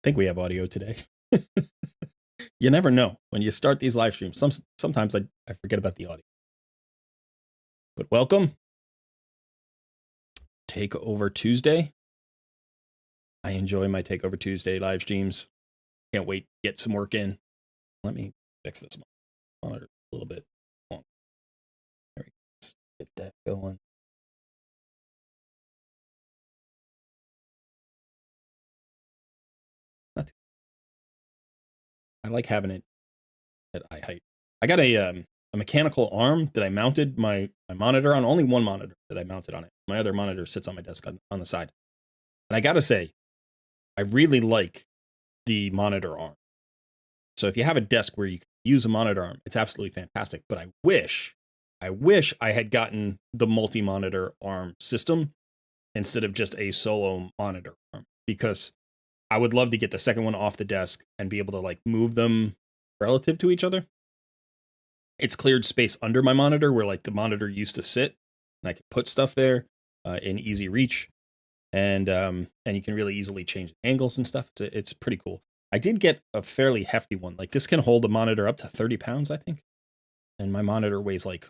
think we have audio today. You never know. When you start these live streams, sometimes I forget about the audio. But welcome. Takeover Tuesday. I enjoy my Takeover Tuesday live streams. Can't wait to get some work in. Let me fix this monitor a little bit. There we go. Let's get that going. Not too. I like having it at eye height. I got a mechanical arm that I mounted my monitor on. Only one monitor that I mounted on it. My other monitor sits on my desk on the side. And I gotta say, I really like the monitor arm. So if you have a desk where you can use a monitor arm, it's absolutely fantastic. But I wish I had gotten the multi-monitor arm system instead of just a solo monitor arm, because I would love to get the second one off the desk and be able to like move them relative to each other. It's cleared space under my monitor where like the monitor used to sit, and I could put stuff there in easy reach. And you can really easily change the angles and stuff. It's pretty cool. I did get a fairly hefty one. Like this can hold a monitor up to 30 pounds, I think. And my monitor weighs like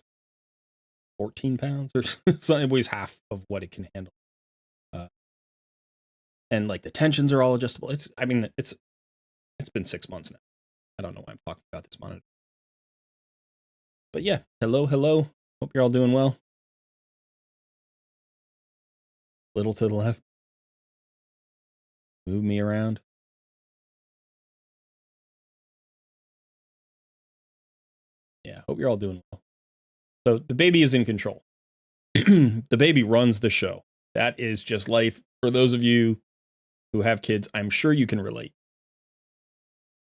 14 pounds or something. It weighs half of what it can handle. And like the tensions are all adjustable. It's been 6 months now. I don't know why I'm talking about this monitor. But yeah, hello. Hope you're all doing well. Little to the left. Move me around. Yeah, hope you're all doing well. So the baby is in control. The baby runs the show. That is just life. For those of you who have kids, I'm sure you can relate.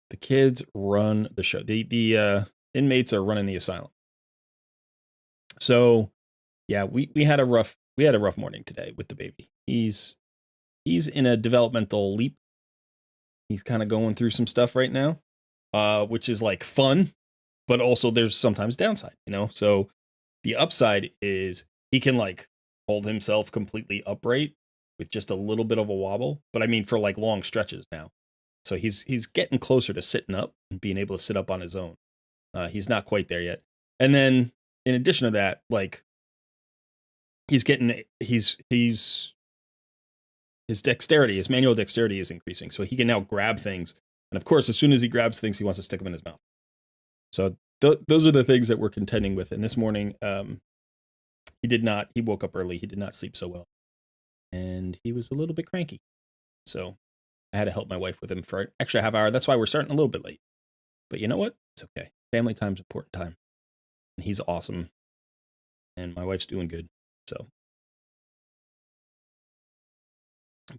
The kids run the show. The inmates are running the asylum. So yeah, we had a rough morning today with the baby. He's in a developmental leap. He's kind of going through some stuff right now, which is like fun, but also there's sometimes downside, you know? So the upside is he can like hold himself completely upright with just a little bit of a wobble, but I mean for like long stretches now. So he's getting closer to sitting up and being able to sit up on his own. He's not quite there yet. And then in addition to that, like his dexterity, his manual dexterity is increasing. So he can now grab things. And of course, as soon as he grabs things, he wants to stick them in his mouth. So those are the things that we're contending with. And this morning, he woke up early. He did not sleep so well. And he was a little bit cranky. So I had to help my wife with him for an extra half hour. That's why we're starting a little bit late. But you know what? It's okay. Family time's important time. And he's awesome. And my wife's doing good. So,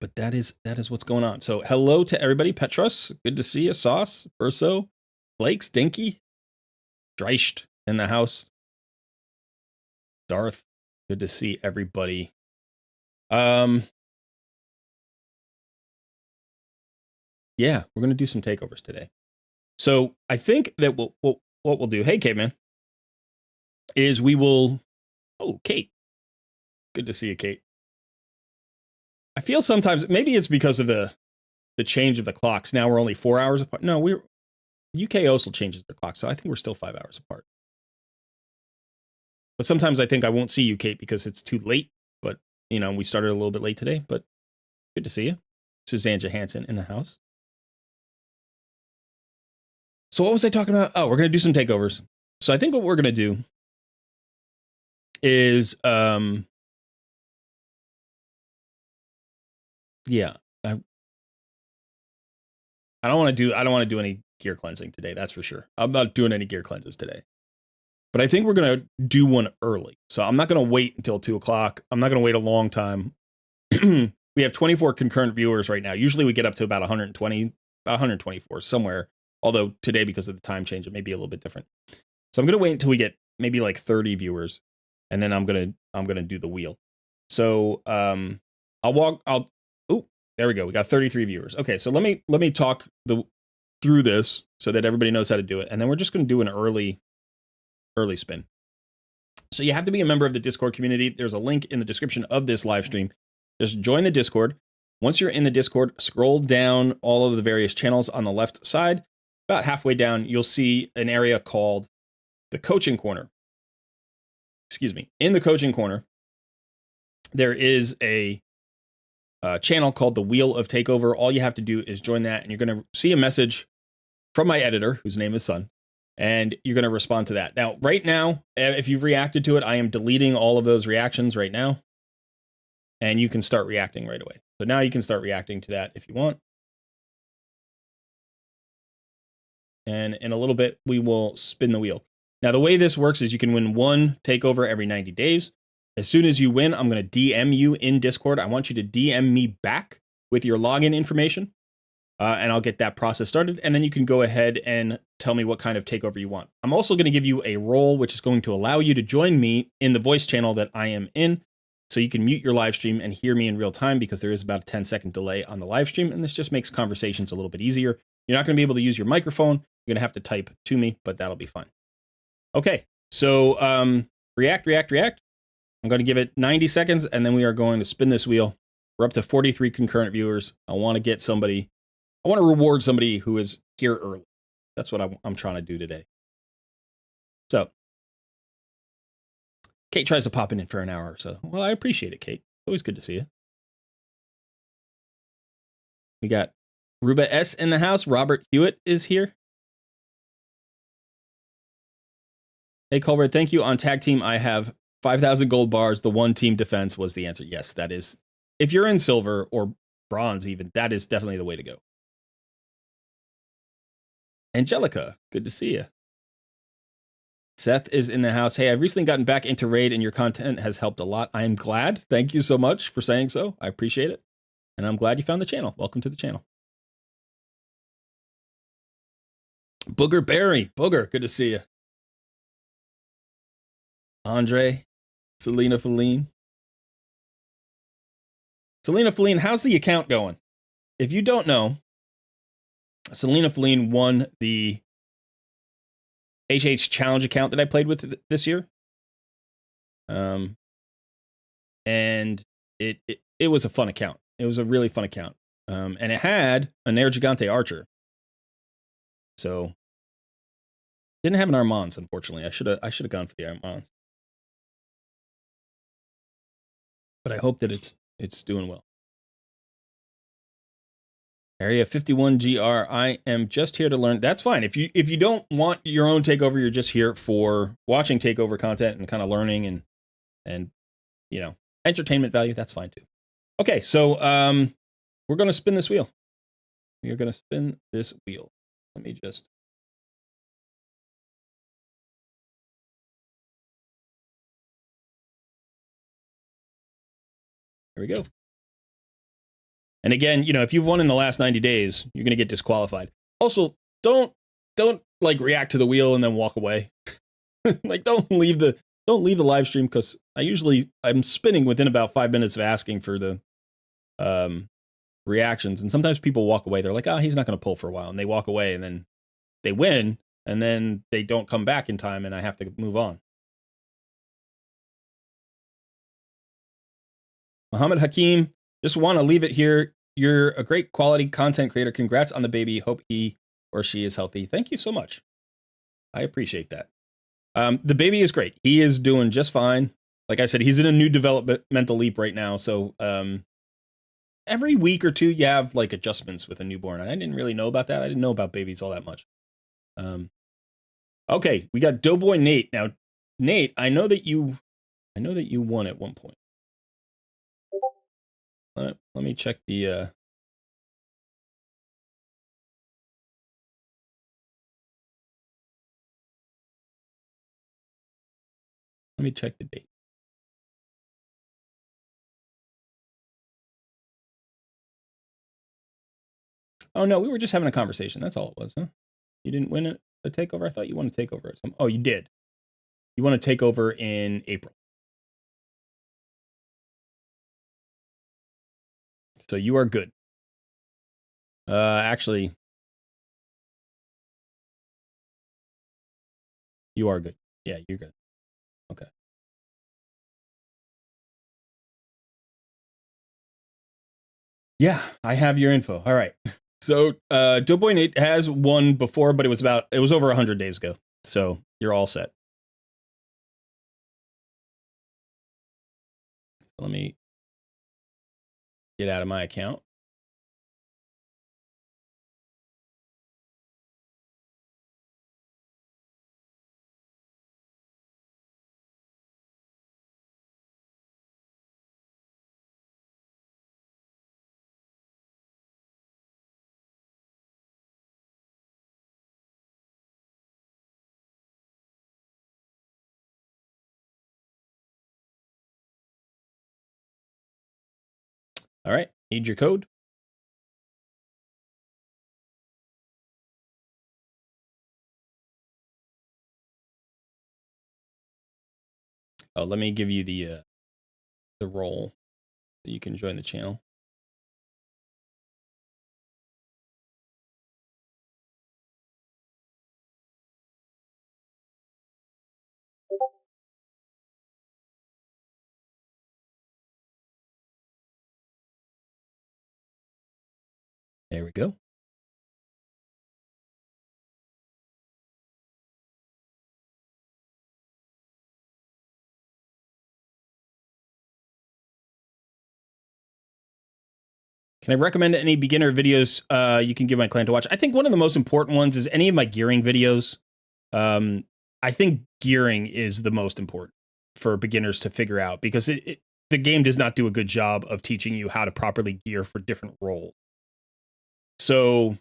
but that is what's going on. So hello to everybody. Petros, good to see you. Sauce, Urso, Blake, Stinky, Dreischt in the house. Darth, good to see everybody. Yeah, we're gonna do some takeovers today. So I think that what we'll do, hey Caveman, is we will. Oh, Kate, good to see you, Kate. I feel sometimes maybe it's because of the change of the clocks. Now we're only 4 hours apart. No, UK also changes their clock, so I think we're still 5 hours apart. But sometimes I think I won't see you, Kate, because it's too late. But you know, we started a little bit late today. But good to see you, Suzanne Johansson in the house. So what was I talking about? Oh, we're gonna do some takeovers. So I think what we're gonna do is yeah, I don't want to do any gear cleansing today, that's for sure. I'm not doing any gear cleanses today. But I think we're going to do one early. So I'm not going to wait until 2 o'clock. I'm not going to wait a long time. We have 24 concurrent viewers right now. Usually we get up to about 120, about 124 somewhere. Although today, because of the time change, it may be a little bit different. So I'm going to wait until we get maybe like 30 viewers. And then I'm going to do the wheel. So there we go. We got 33 viewers. Okay. So let me talk through this so that everybody knows how to do it. And then we're just going to do an early spin. So you have to be a member of the Discord community. There's a link in the description of this live stream. Just join the Discord. Once you're in the Discord, scroll down all of the various channels on the left side. About halfway down, you'll see an area called the Coaching Corner. Excuse me. In the Coaching Corner, there is a channel called the Wheel of Takeover. All you have to do is join that, and you're going to see a message from my editor, whose name is Sun, and you're going to respond to that. Now, right now, if you've reacted to it, I am deleting all of those reactions right now, and you can start reacting right away. So now you can start reacting to that if you want. And in a little bit, we will spin the wheel. Now, the way this works is you can win one takeover every 90 days. As soon as you win, I'm going to DM you in Discord. I want you to DM me back with your login information, and I'll get that process started. And then you can go ahead and tell me what kind of takeover you want. I'm also going to give you a role, which is going to allow you to join me in the voice channel that I am in. So you can mute your live stream and hear me in real time, because there is about a 10-second delay on the live stream. And this just makes conversations a little bit easier. You're not going to be able to use your microphone. You're going to have to type to me, but that'll be fine. Okay, so react. I'm going to give it 90 seconds, and then we are going to spin this wheel. We're up to 43 concurrent viewers. I want to get somebody. I want to reward somebody who is here early. That's what I'm trying to do today. So Kate tries to pop in for an hour or so. Well, I appreciate it, Kate. Always good to see you. We got Ruba S in the house. Robert Hewitt is here. Hey, Culver, thank you. On tag team, I have 5,000 gold bars. The one team defense was the answer. Yes, that is. If you're in silver or bronze even, that is definitely the way to go. Angelica, good to see you. Seth is in the house. Hey, I've recently gotten back into Raid, and your content has helped a lot. I am glad. Thank you so much for saying so. I appreciate it. And I'm glad you found the channel. Welcome to the channel. Booger Barry. Booger, good to see you. Andre, Selena Feline. Selena Feline, how's the account going? If you don't know, Selena Feline won the HH Challenge account that I played with this year. And it was a fun account. It was a really fun account. And it had an Air Gigante Archer. So didn't have an Armands, unfortunately. I should have gone for the Armands. But I hope that it's doing well. Area 51 GR, I am just here to learn. That's fine. If you don't want your own takeover, you're just here for watching takeover content and kind of learning and you know, entertainment value, that's fine too. Okay, so we're going to spin this wheel. We are going to spin this wheel. Let me just Here we go. And again, you know, if you've won in the last 90 days, you're going to get disqualified. Also, don't like react to the wheel and then walk away. Like don't leave the live stream, because I'm spinning within about 5 minutes of asking for the reactions, and sometimes people walk away. They're like, "Oh, he's not going to pull for a while," and they walk away, and then they win, and then they don't come back in time, and I have to move on. Muhammad Hakim, just want to leave it here. You're a great quality content creator. Congrats on the baby. Hope he or she is healthy. Thank you so much. I appreciate that. The baby is great. He is doing just fine. Like I said, he's in a new developmental leap right now. So every week or two, you have like adjustments with a newborn. And I didn't really know about that. I didn't know about babies all that much. Okay, we got Doughboy Nate. Now, Nate, I know that you won at one point. Let me check the let me check the date. Oh no, we were just having a conversation. That's all it was, huh? You didn't win a takeover? I thought you won a takeover or something. Oh, you did. You won a takeover in April. So you are good. Actually, you are good. Yeah, you're good. Okay. Yeah, I have your info. All right. So Doughboy Nate has won before, but it was over 100 days ago. So you're all set. Let me get out of my account. All right. Need your code. Oh, let me give you the role so you can join the channel. There we go. Can I recommend any beginner videos you can give my clan to watch? I think one of the most important ones is any of my gearing videos. I think gearing is the most important for beginners to figure out because the game does not do a good job of teaching you how to properly gear for different roles. So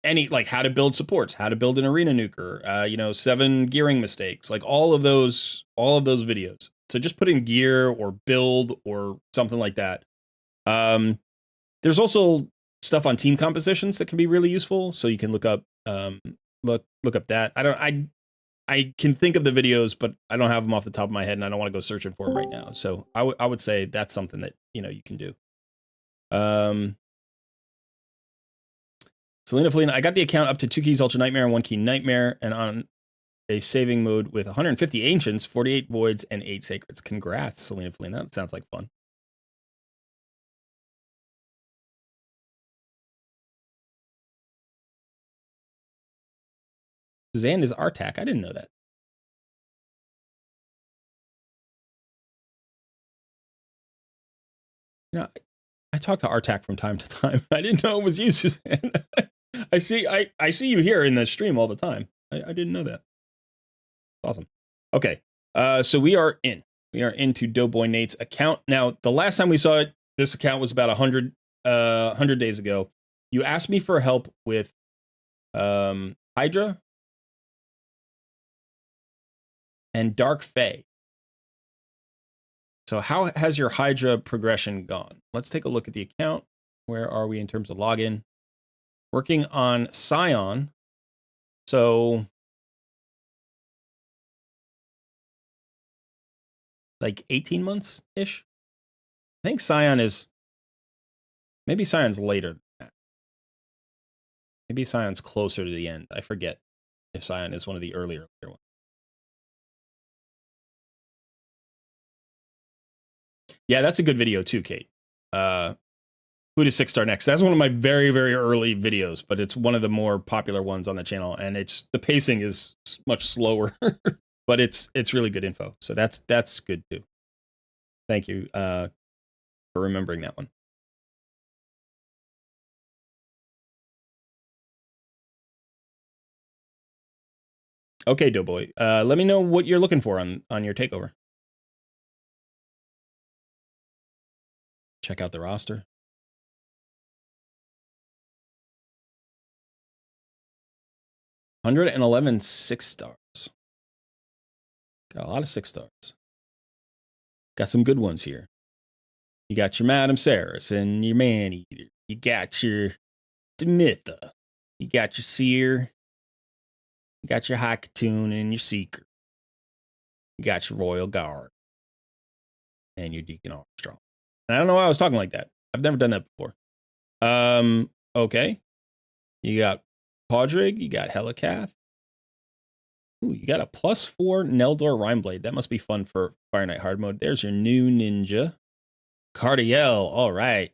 like how to build supports, how to build an arena nuker, 7 gearing mistakes, like all of those videos. So just put in gear or build or something like that. There's also stuff on team compositions that can be really useful. So you can look up look up that. I can think of the videos, but I don't have them off the top of my head, and I don't want to go searching for them right now. So I would say that's something that you can do. Selena Felina, I got the account up to 2 keys Ultra Nightmare and 1 key Nightmare, and on a saving mode with 150 Ancients, 48 Voids, and 8 Sacreds. Congrats, Selena Felina. That sounds like fun. Suzanne is Artak. I didn't know that. I talk to Artak from time to time. I didn't know it was you, Suzanne. I see you here in the stream all the time. I didn't know that. Awesome. Okay. So we are into Doughboy Nate's account. Now, the last time we saw it, this account was about 100 days ago. You asked me for help with Hydra and Dark Fae. So how has your Hydra progression gone? Let's take a look at the account. Where are we in terms of login? Working on Scion. So like 18 months-ish. I think Scion is, maybe Scion's later than that. Maybe Scion's closer to the end. I forget if Scion is one of the earlier ones. Yeah, that's a good video too, Kate. Who to 6-star next? That's one of my very, very early videos, but it's one of the more popular ones on the channel, and the pacing is much slower, but it's really good info. So that's good too. Thank you for remembering that one. Okay, Doughboy. Let me know what you're looking for on your takeover. Check out the roster. 111 6-stars. Got a lot of 6-stars. Got some good ones here. You got your Madam Saris and your Man-Eater. You got your Demitha. You got your Seer. You got your Hackatoon and your Seeker. You got your Royal Guard. And your Deacon Armstrong. And I don't know why I was talking like that. I've never done that before. Okay. You got Podrick. You got Helicath. Ooh, you got a +4 Neldor Rhymeblade. That must be fun for Fire Knight hard mode. There's your new ninja. Cardiel. All right.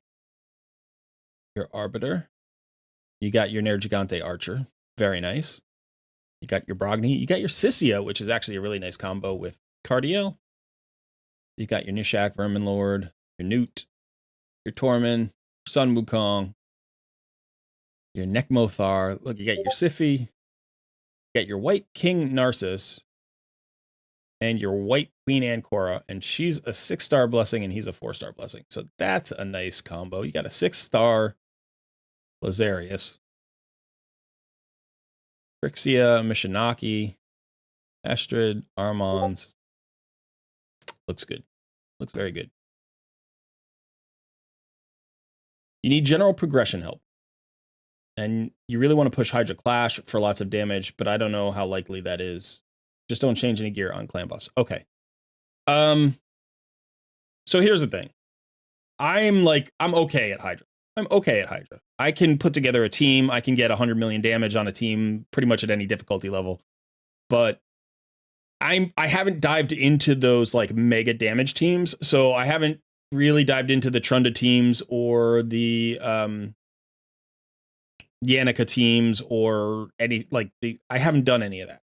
your Arbiter. You got your Nergigante Archer. Very nice. You got your Brogni. You got your Sissia, which is actually a really nice combo with Cardio. You got your Nishak, Vermin Lord, your Newt, your Tormin, Sun Wukong, your Nekmothar. Look, you got your Siphi. You got your White King Narcissus. And your White Queen Ancora. And she's a 6-star blessing and he's a 4-star blessing. So that's a nice combo. You got a 6-star Lazarius. Crixia, Mishinaki, Astrid, Armons. Looks good. Looks very good. You need general progression help. And you really want to push Hydra Clash for lots of damage, but I don't know how likely that is. Just don't change any gear on Clan Boss. Okay. So here's the thing. I'm okay at Hydra. I'm okay at Hydra. I can put together a team. I can get 100 million damage on a team pretty much at any difficulty level. But I haven't dived into those like mega damage teams. So I haven't really dived into the Trunda teams or the Yannicka teams or any I haven't done any of that.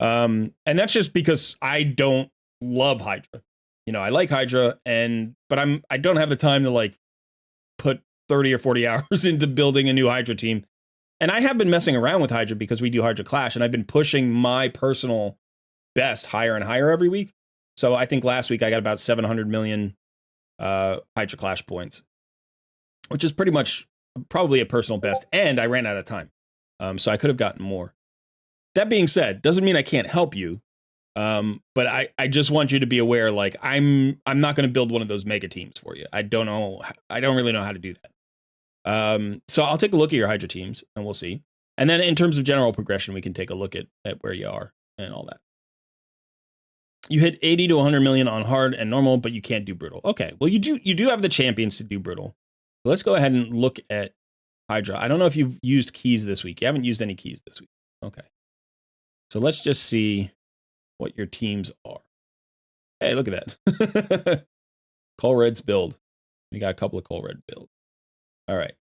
And that's just because I don't love Hydra. You know, I like Hydra but I don't have the time to like put 30 or 40 hours into building a new Hydra team. And I have been messing around with Hydra because we do Hydra Clash and I've been pushing my personal best higher and higher every week. So I think last week I got about 700 million Hydra Clash points, which is pretty much probably a personal best. And I ran out of time. So I could have gotten more. That being said, doesn't mean I can't help you. But I just want you to be aware, like I'm not going to build one of those mega teams for you. I don't really know how to do that. So I'll take a look at your Hydra teams and we'll see. And then in terms of general progression, we can take a look at where you are and all that. You hit 80 to 100 million on hard and normal, but you can't do brutal. Okay, well you do have the champions to do brutal. So let's go ahead and look at Hydra. I don't know if you've used keys this week. You haven't used any keys this week. Okay. So let's just see what your teams are. Hey, look at that. Cole Red's build. We got a couple of Cole Red builds. All right.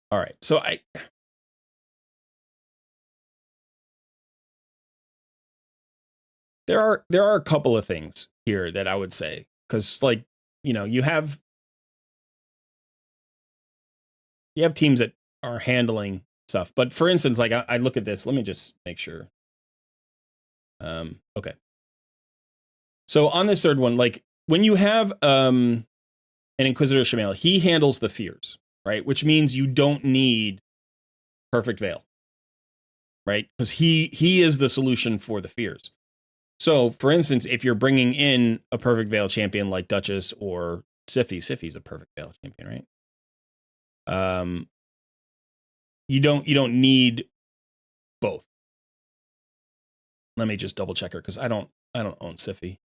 All right. So there are a couple of things here that I would say, because like, you know, you have teams that are handling stuff. But for instance, like I look at this, let me just make sure. Okay. So on this third one, like when you have an Inquisitor Shamail, he handles the fears, right? Which means you don't need Perfect Veil, right? Because he is the solution for the fears. So, for instance, if you're bringing in a Perfect Veil champion like Duchess or Siphi's a Perfect Veil champion, right? You don't need both. Let me just double check her because I don't own Siphi,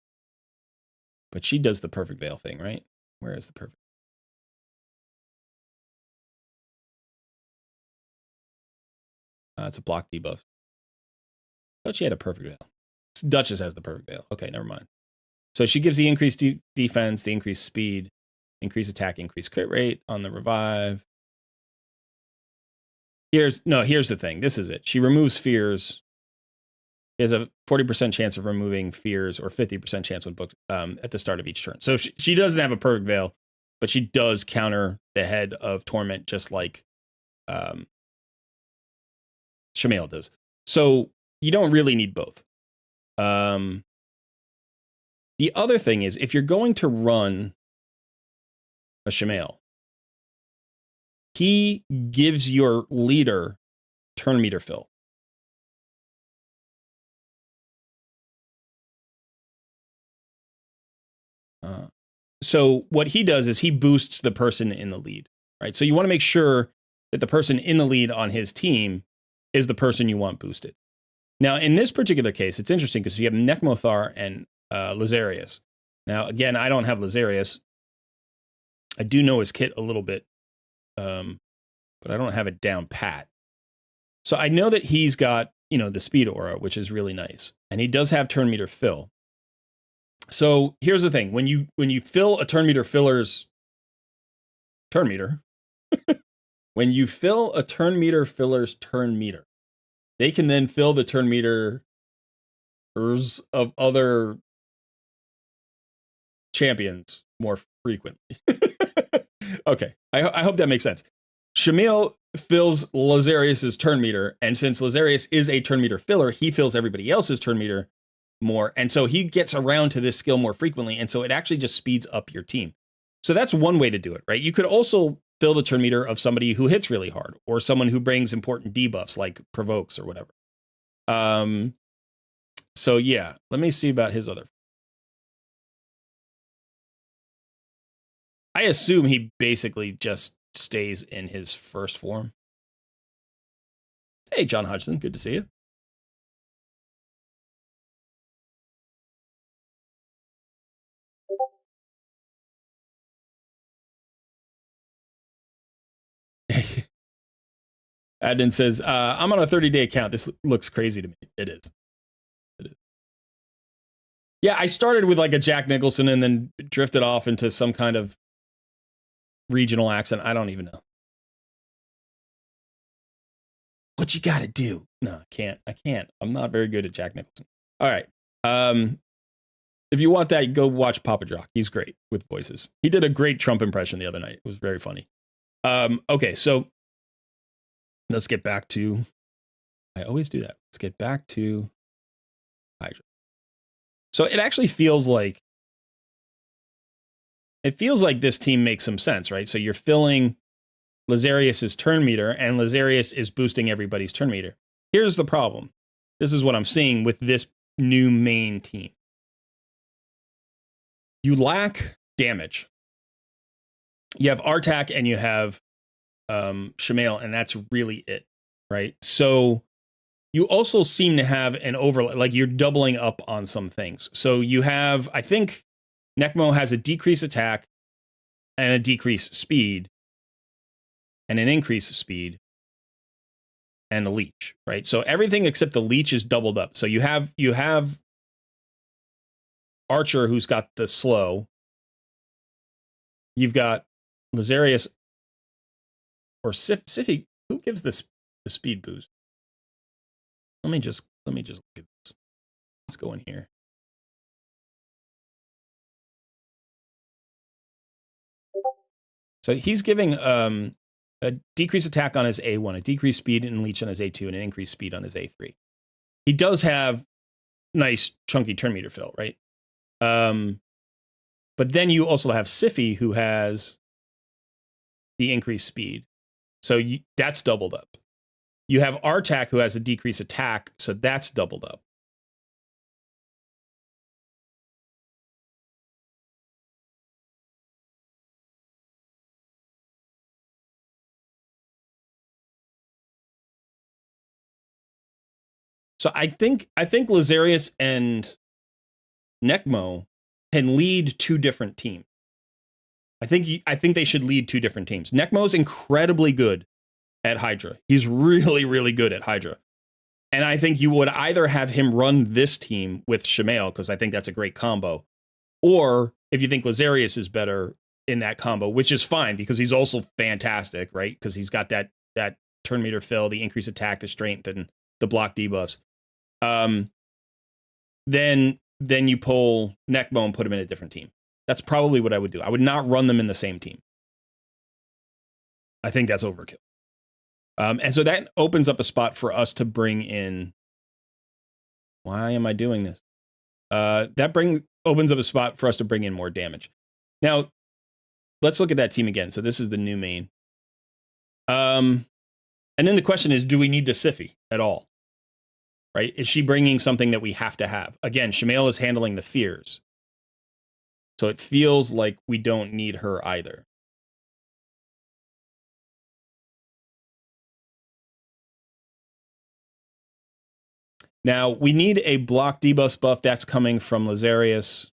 but she does the Perfect Veil thing, right? Where is the perfect? It's a block debuff. I thought she had a Perfect Veil. Duchess has the Perfect Veil. Okay, never mind. So she gives the increased defense, the increased speed, increased attack, increased crit rate on the revive. Here's the thing. This is it. She removes fears. She has a 40% chance of removing fears or 50% chance when booked at the start of each turn. So she doesn't have a Perfect Veil, but she does counter the head of Torment just like Shamail does. So you don't really need both. The other thing is, if you're going to run a Shamail, he gives your leader turn meter fill. So what he does is he boosts the person in the lead, right? So you want to make sure that the person in the lead on his team is the person you want boosted. Now, in this particular case, it's interesting because you have Nekmothar and Lazarius. Now, again, I don't have Lazarius. I do know his kit a little bit, but I don't have it down pat. So I know that he's got, the speed aura, which is really nice. And he does have turn meter fill. So here's the thing. When you fill a turn meter filler's turn meter, when you fill a turn meter filler's turn meter, they can then fill the turn meters of other champions more frequently. Okay, I hope that makes sense. Shamil fills Lazarius's turn meter, and since Lazarius is a turn meter filler, he fills everybody else's turn meter more, and so he gets around to this skill more frequently, and so it actually just speeds up your team. So that's one way to do it, right? You could also fill the turn meter of somebody who hits really hard, or someone who brings important debuffs like provokes or whatever. So yeah, let me see about his other. I assume he basically just stays in his first form. Hey, John Hodgson, good to see you. Adnan says, I'm on a 30-day account. This looks crazy to me. It is. It is. Yeah, I started with like a Jack Nicholson and then drifted off into some kind of regional accent. I don't even know. What you gotta do? No, I can't. I'm not very good at Jack Nicholson. All right. If you want that, go watch Papa Jock. He's great with voices. He did a great Trump impression the other night. It was very funny. Okay, so let's get back to, I always do that. Let's get back to Hydra. So it actually feels like this team makes some sense, right? So you're filling Lazarius's turn meter, and Lazarius is boosting everybody's turn meter. Here's the problem. This is what I'm seeing with this new main team. You lack damage. You have Artak and you have Shamail, and that's really it, right? So you also seem to have an overlay, like you're doubling up on some things. So you have, I think Nekmo has a decrease attack and a decrease speed and an increase speed and a leech, right? So everything except the leech is doubled up. So you have Archer, who's got the slow. You've got Lazarius or Sify. Who gives the speed boost? Let me just look at this. Let's go in here. So he's giving a decreased attack on his A1, a decreased speed and leech on his A2, and an increased speed on his A3. He does have nice chunky turn meter fill, right? But then you also have Sify, who has the increased speed. So that's doubled up. You have Artak, who has a decreased attack, so that's doubled up. So I think Lazarius and Nekmo can lead two different teams. I think they should lead two different teams. Nekmo's incredibly good at Hydra. He's really, really good at Hydra. And I think you would either have him run this team with Shamail, because I think that's a great combo, or if you think Lazarius is better in that combo, which is fine because he's also fantastic, right? Because he's got that turn meter fill, the increased attack, the strength, and the block debuffs. Then you pull Nekmo and put him in a different team. That's probably what I would do. I would not run them in the same team. I think that's overkill. And so that opens up a spot for us to bring in. Why am I doing this? Opens up a spot for us to bring in more damage. Now, let's look at that team again. So this is the new main. And then the question is, do we need the Sify at all? Right? Is she bringing something that we have to have? Again, Shamail is handling the fears. So it feels like we don't need her either. Now, we need a block debuff buff that's coming from Lazarius.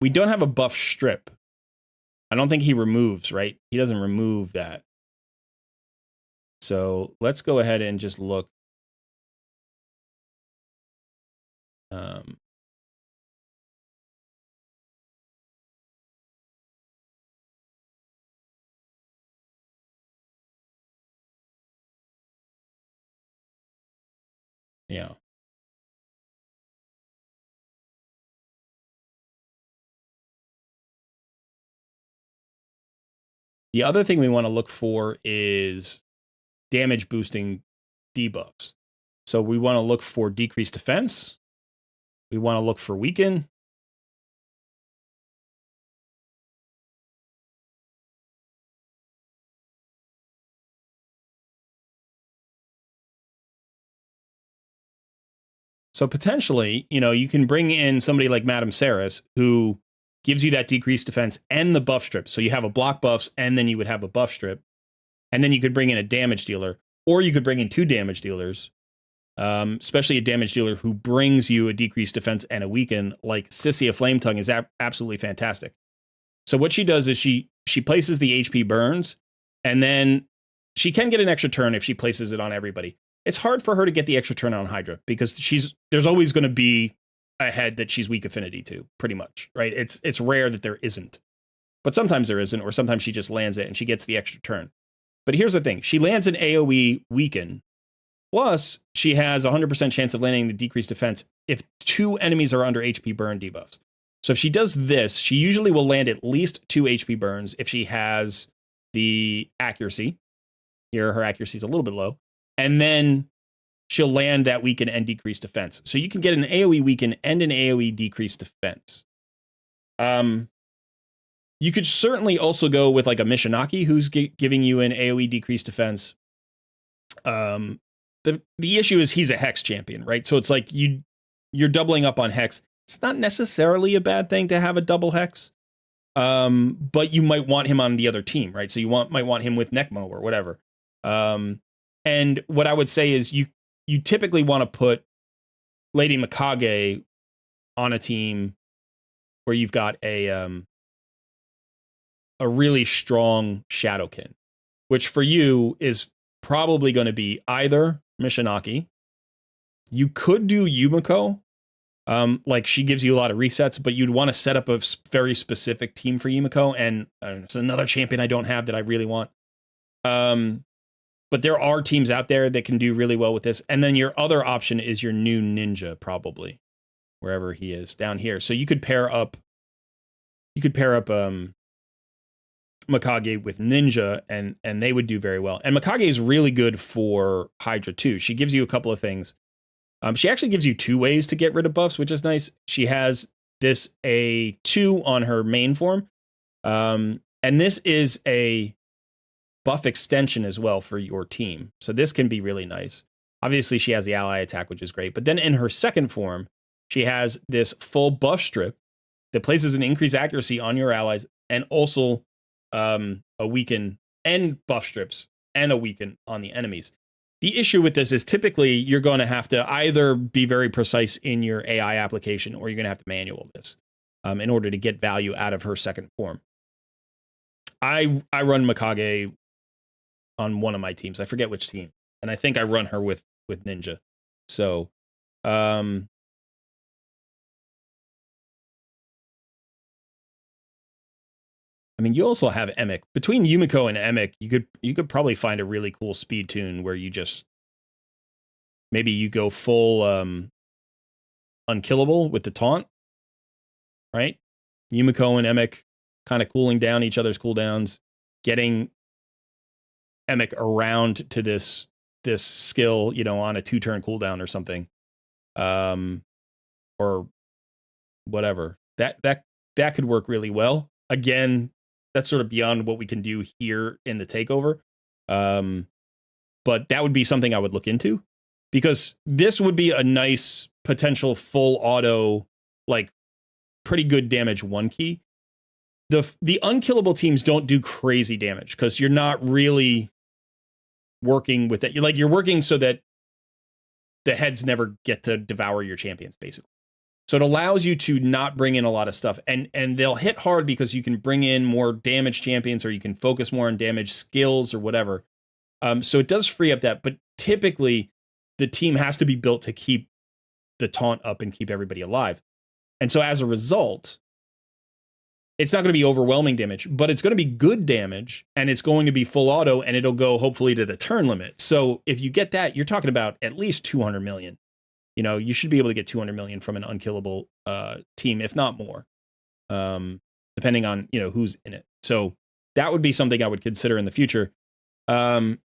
We don't have a buff strip. I don't think he removes, right? He doesn't remove that. So let's go ahead and just look. Yeah. The other thing we want to look for is damage boosting debuffs. So we want to look for decreased defense. We want to look for weaken. So potentially, you can bring in somebody like Madame Saris who gives you that decreased defense and the buff strip. So you have a block buffs and then you would have a buff strip. And then you could bring in a damage dealer, or you could bring in 2 damage dealers, especially a damage dealer who brings you a decreased defense and a weaken, like Sissy of Flame Tongue is absolutely fantastic. So what she does is she places the HP burns, and then she can get an extra turn if she places it on everybody. It's hard for her to get the extra turn on Hydra because there's always going to be a head that she's weak affinity to, pretty much, right? It's rare that there isn't. But sometimes there isn't, or sometimes she just lands it and she gets the extra turn. But here's the thing. She lands an AoE weaken, plus she has a 100% chance of landing the decreased defense if 2 enemies are under HP burn debuffs. So if she does this, she usually will land at least 2 HP burns if she has the accuracy. Here, her accuracy is a little bit low. And then she'll land that weaken and decreased defense. So you can get an AoE weaken and an AoE decreased defense. You could certainly also go with like a Mishinaki who's giving you an AoE decreased defense. The issue is he's a Hex champion, right? So it's like you're doubling up on Hex. It's not necessarily a bad thing to have a double Hex, but you might want him on the other team, right? So you might want him with Necmo or whatever. And what I would say is you typically want to put Lady Mikage on a team where you've got a really strong Shadowkin, which for you is probably going to be either Mishinaki. You could do Yumiko. Like she gives you a lot of resets, but you'd want to set up a very specific team for Yumiko. And it's another champion I don't have that I really want. But there are teams out there that can do really well with this. And then your other option is your new ninja, probably wherever he is down here. So you could pair up Mikage with Ninja, and they would do very well. And Mikage is really good for Hydra too. She gives you a couple of things. She actually gives you 2 ways to get rid of buffs, which is nice. She has this a 2 on her main form, and this is a buff extension as well for your team. So this can be really nice. Obviously, she has the ally attack, which is great. But then in her second form, she has this full buff strip that places an increased accuracy on your allies, and also a weaken and buff strips and a weaken on the enemies. The issue with this is typically you're going to have to either be very precise in your AI application, or you're going to have to manual this in order to get value out of her second form. I run Mikage on one of my teams. I forget which team, and I think I run her with Ninja. So I mean, you also have Emic. Between Yumiko and Emic, you could probably find a really cool speed tune where you just maybe you go full unkillable with the taunt, right? Yumiko and Emic kind of cooling down each other's cooldowns, getting Emic around to this skill, on a 2-turn cooldown or something, or whatever. That could work really well. Again, that's sort of beyond what we can do here in the takeover. But that would be something I would look into, because this would be a nice potential full auto, like pretty good damage 1 key. The unkillable teams don't do crazy damage because you're not really working with it. You're working so that the heads never get to devour your champions, basically. So it allows you to not bring in a lot of stuff, and they'll hit hard because you can bring in more damage champions, or you can focus more on damage skills or whatever. So it does free up that, but typically the team has to be built to keep the taunt up and keep everybody alive. And so as a result, it's not going to be overwhelming damage, but it's going to be good damage, and it's going to be full auto, and it'll go hopefully to the turn limit. So if you get that, you're talking about at least 200 million. You should be able to get 200 million from an unkillable team, if not more, depending on who's in it. So that would be something I would consider in the future. If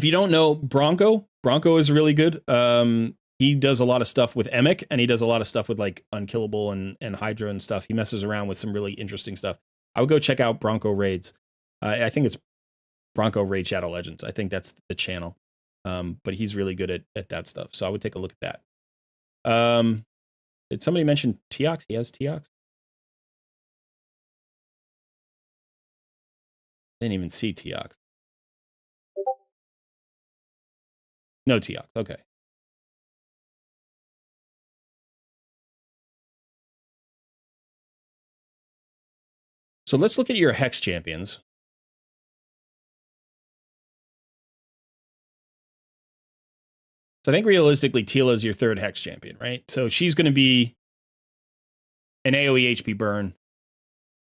you don't know, Bronco is really good. He does a lot of stuff with Emic, and he does a lot of stuff with like Unkillable and Hydra and stuff. He messes around with some really interesting stuff. I would go check out Bronco Raids. I think it's Bronco Raid Shadow Legends. I think that's the channel. But he's really good at that stuff. So I would take a look at that. Did somebody mention Teox? He has Teox? Didn't even see Teox. No Teox. Okay. So let's look at your Hex champions. So I think realistically, Tila is your third Hex champion, right? So she's going to be an AoE HP burn,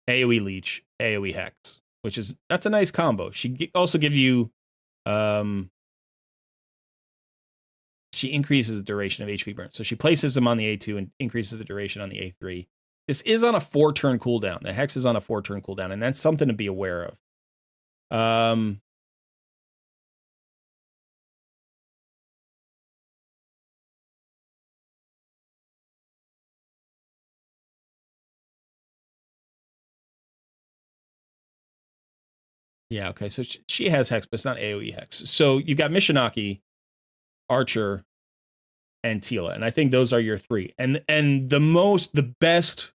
AoE leech, AoE Hex, that's a nice combo. She also gives you, she increases the duration of HP burn. So she places them on the A2 and increases the duration on the A3. This is on a 4-turn cooldown. The Hex is on a 4-turn cooldown, and that's something to be aware of. Yeah, okay. So she has Hex, but it's not AoE Hex. So you've got Mishinaki, Archer, and Tila, and I think those are your three. And the best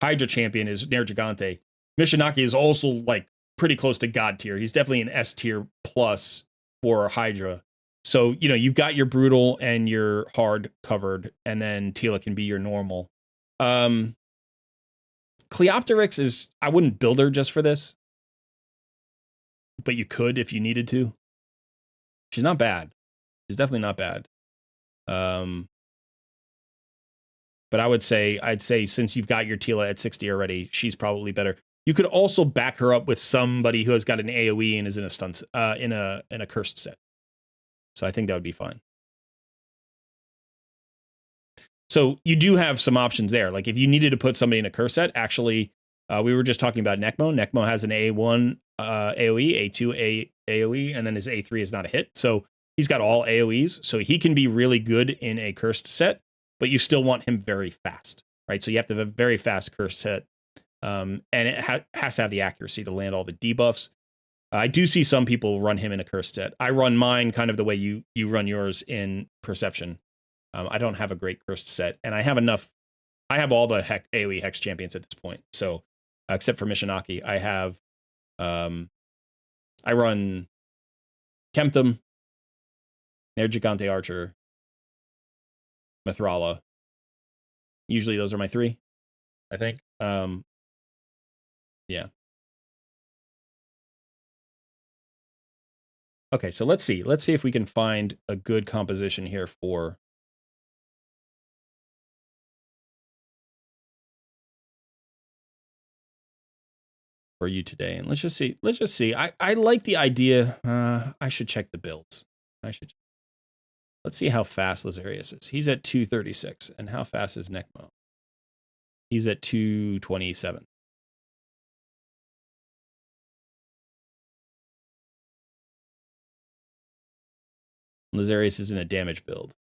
Hydra champion is Nergigante. Mishinaki is also like pretty close to God tier. He's definitely an S tier plus for Hydra. So, you've got your brutal and your hard covered, and then Tila can be your normal. Cleopteryx is, I wouldn't build her just for this, but you could if you needed to. She's not bad. She's definitely not bad. But I'd say since you've got your Tila at 60 already, she's probably better. You could also back her up with somebody who has got an AoE and is in a stun, in a cursed set. So I think that would be fine. So you do have some options there. Like if you needed to put somebody in a curse set, actually, we were just talking about Necmo. Necmo has an A1 AoE, A2 AoE, and then his A3 is not a hit. So he's got all AoEs. So he can be really good in a cursed set, but you still want him very fast, right? So you have to have a very fast cursed set. And it has to have the accuracy to land all the debuffs. I do see some people run him in a cursed set. I run mine kind of the way you run yours in Perception. I don't have a great cursed set, and I have enough. I have all the AoE Hex champions at this point. So, except for Mishinaki, I have. I run Kemptum, Nergigante Archer, Mithrala. Usually those are my three, I think. Yeah. Okay, so let's see. Let's see if we can find a good composition here for you today. And let's just see. I like the idea. I should check the builds. Let's see how fast Lazarius is. He's at 236. And how fast is Necmo? He's at 227. Lazarius is in a damage build.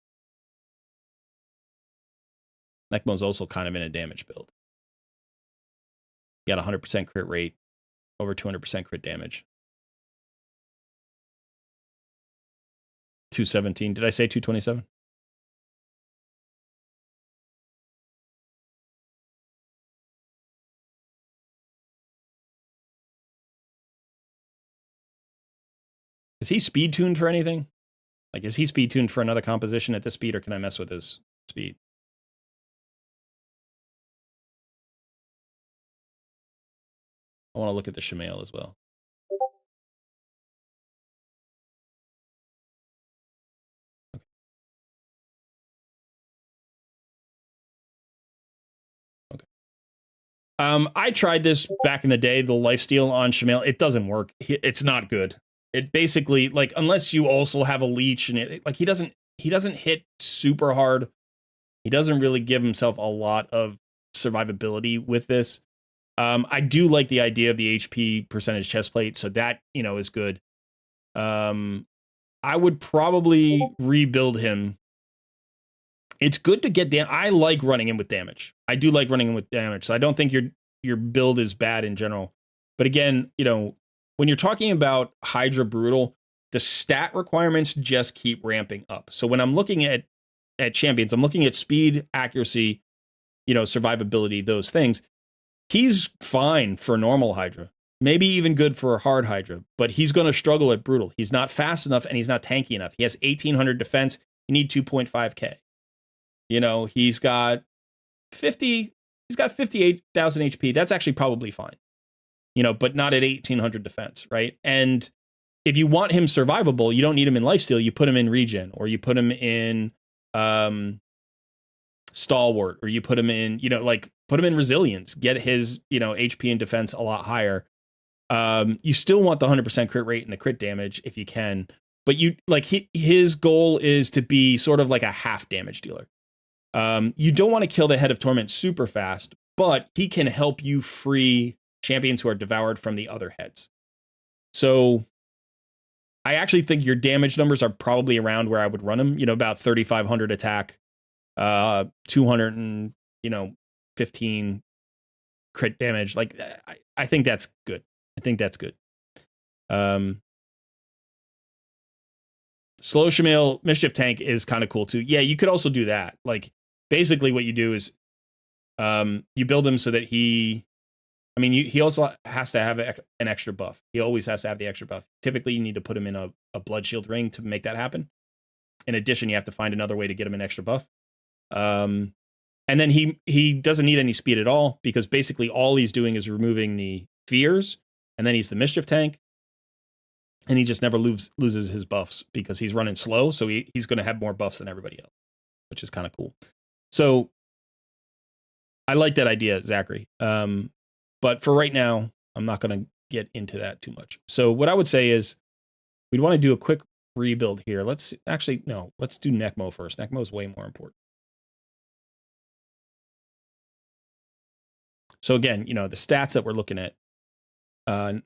Necmo's also kind of in a damage build. He got 100% crit rate, over 200% crit damage. 217. Did I say 227? Is he speed tuned for anything? Like, is he speed tuned for another composition at this speed, or can I mess with his speed? I want to look at the Shemail as well. I tried this back in the day, the lifesteal on Shamil. It doesn't work. It's not good. It basically, like, unless you also have a leech and like he doesn't hit super hard. He doesn't really give himself a lot of survivability with this. I do like the idea of the HP percentage chest plate, so that, you know, is good. I would probably rebuild him. It's good to get I like running in with damage. I do like running in with damage, so I don't think your build is bad in general. But again, you know, when you're talking about Hydra Brutal, the stat requirements just keep ramping up. So when I'm looking at champions, I'm looking at speed, accuracy, you know, survivability, those things. He's fine for normal Hydra, maybe even good for a hard Hydra, but he's going to struggle at Brutal. He's not fast enough and he's not tanky enough. He has 1800 defense. You need 2.5k. You know, he's got 58,000 HP. That's actually probably fine, you know, but not at 1800 defense, right? And if you want him survivable, you don't need him in lifesteal. You put him in regen, or you put him in stalwart, or you put him in, you know, like put him in resilience, get his, you know, HP and defense a lot higher. You still want the 100% crit rate and the crit damage if you can, but you like his goal is to be sort of like a half damage dealer. You don't want to kill the Head of Torment super fast, but he can help you free champions who are devoured from the other heads. So I actually think your damage numbers are probably around where I would run him, you know, about 3,500 attack, 200 and, you know, 15 crit damage. Like, I think that's good. I think that's good. Slow Shamil Mischief Tank is kind of cool too. Yeah, you could also do that. Like, basically what you do is you build him so that he also has to have an extra buff. He always has to have the extra buff. Typically, you need to put him in a blood shield ring to make that happen. In addition, you have to find another way to get him an extra buff. And then he doesn't need any speed at all, because basically all he's doing is removing the fears, and then he's the Mischief Tank. And he just never loses his buffs because he's running slow, so he's going to have more buffs than everybody else, which is kind of cool. So I like that idea, Zachary. But for right now, I'm not going to get into that too much. So what I would say is we'd want to do a quick rebuild here. Let's do Necmo first. Necmo is way more important. So again, you know, the stats that we're looking at, you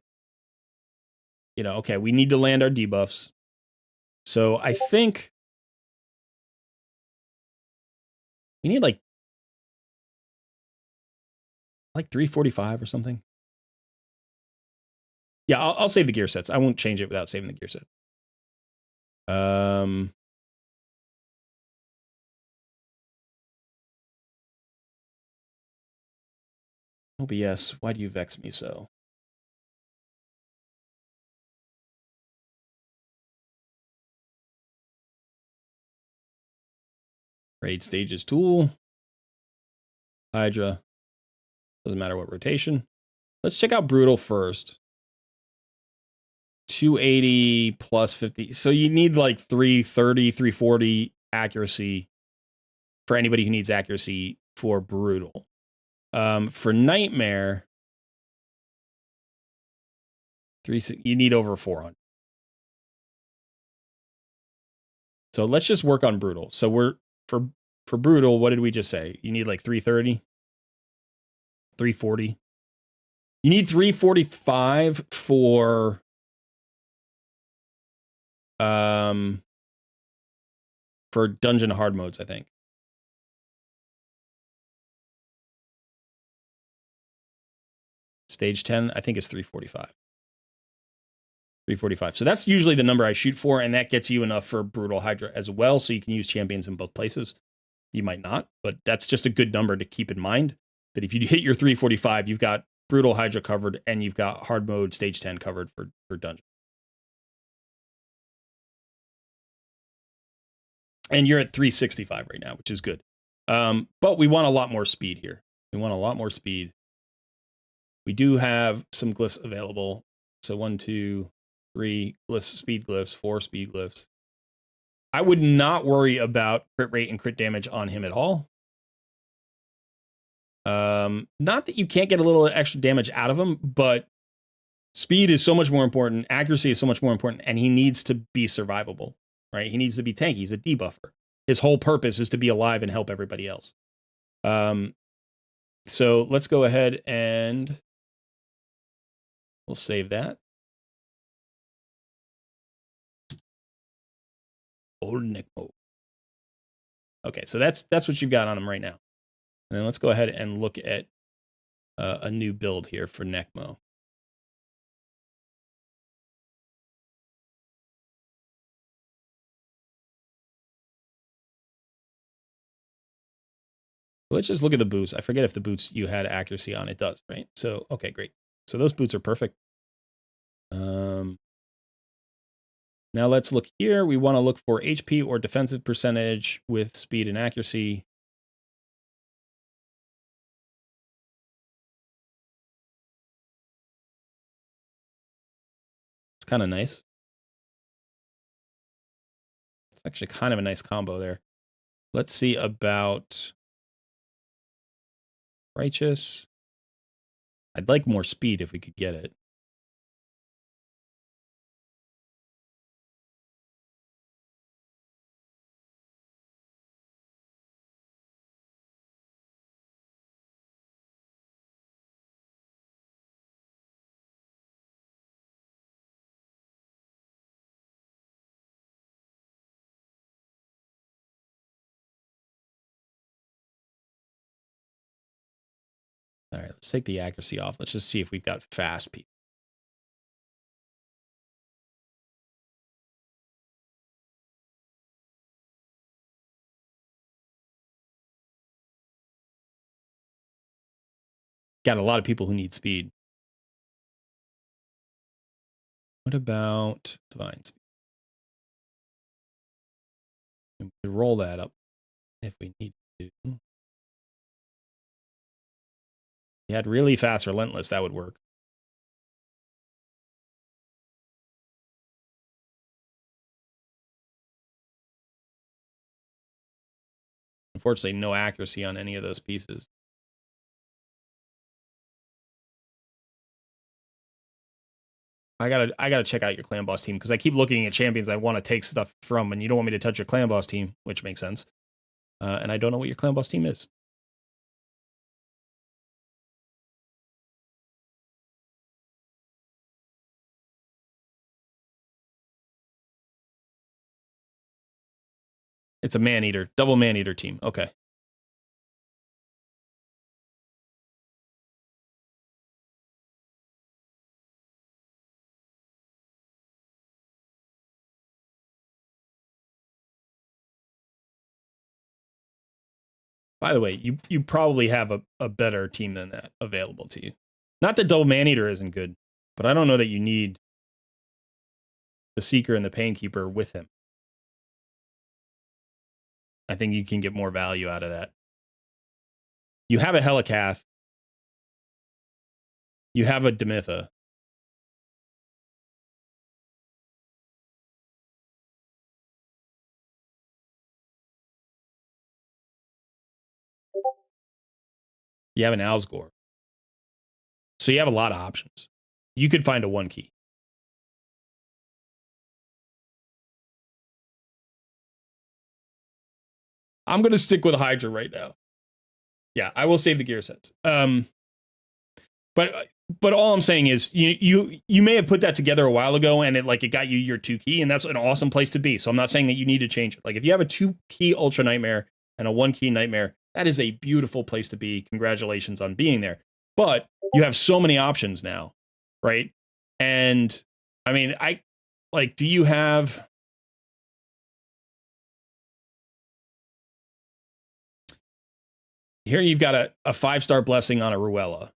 know, okay, we need to land our debuffs. So I think we need like 345 or something. Yeah, I'll save the gear sets. I won't change it without saving the gear set. OBS, why do you vex me so? Raid stages tool. Hydra. Doesn't matter what rotation. Let's check out Brutal first. 280 plus 50. So you need like 330, 340 accuracy for anybody who needs accuracy for Brutal. For Nightmare, you need over 400. So let's just work on Brutal. So we're for Brutal, what did we just say? You need like 330, 340. You need 345 for dungeon hard modes, I think. Stage 10, I think it's 345. 345. So that's usually the number I shoot for, and that gets you enough for Brutal Hydra as well, so you can use champions in both places. You might not, but that's just a good number to keep in mind, that if you hit your 345, you've got Brutal Hydra covered, and you've got hard mode stage 10 covered for dungeon. And you're at 365 right now, which is good. But we want a lot more speed here. We want a lot more speed. We do have some glyphs available. So 1, 2, 3 glyphs, speed glyphs, 4 speed glyphs. I would not worry about crit rate and crit damage on him at all. Not that you can't get a little extra damage out of him, but speed is so much more important. Accuracy is so much more important, and he needs to be survivable, right? He needs to be tanky. He's a debuffer. His whole purpose is to be alive and help everybody else. So let's go ahead and we'll save that. Old Nickmo. Okay, so that's what you've got on him right now. And then let's go ahead and look at a new build here for Necmo. Let's just look at the boots. I forget if the boots you had accuracy on. It does, right? So, okay, great. So those boots are perfect. Now let's look here. We want to look for HP or defensive percentage with speed and accuracy. It's kind of nice. It's actually kind of a nice combo there. Let's see about Righteous. I'd like more speed if we could get it. All right, let's take the accuracy off. Let's just see if we've got fast people. Got a lot of people who need speed. What about divine speed? We could roll that up if we need to. If you had really fast relentless, that would work. Unfortunately, no accuracy on any of those pieces. I gotta check out your clan boss team because I keep looking at champions I want to take stuff from, and you don't want me to touch your clan boss team, which makes sense. And I don't know what your clan boss team is. It's a man-eater, double man-eater team. Okay. By the way, you probably have a better team than that available to you. Not that double man-eater isn't good, but I don't know that you need the Seeker and the Painkeeper with him. I think you can get more value out of that. You have a Helicath. You have a Demitha. You have an Alsgore. So you have a lot of options. You could find a 1 key. I'm going to stick with Hydra right now. Yeah, I will save the gear sets. But all I'm saying is you may have put that together a while ago and it got you your 2 key, and that's an awesome place to be. So I'm not saying that you need to change it. Like if you have a 2 key Ultra Nightmare and a 1 key Nightmare, that is a beautiful place to be. Congratulations on being there. But you have so many options now, right? And I mean, do you have here you've got a 5-star blessing on a Ruella,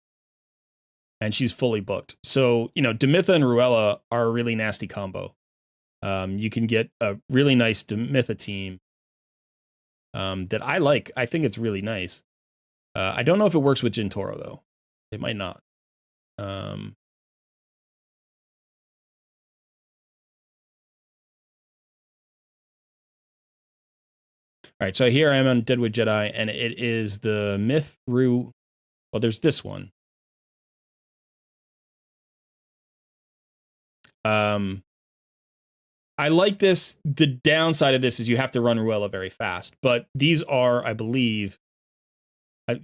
and she's fully booked. So, Demitha and Ruella are a really nasty combo. You can get a really nice Demitha team that I like. I think it's really nice. I don't know if it works with Jintoro, though. It might not. All right, so here I am on Deadwood Jedi, and it is the Myth Rue Well, there's this one. I like this. The downside of this is you have to run Ruella very fast, but these are, I believe,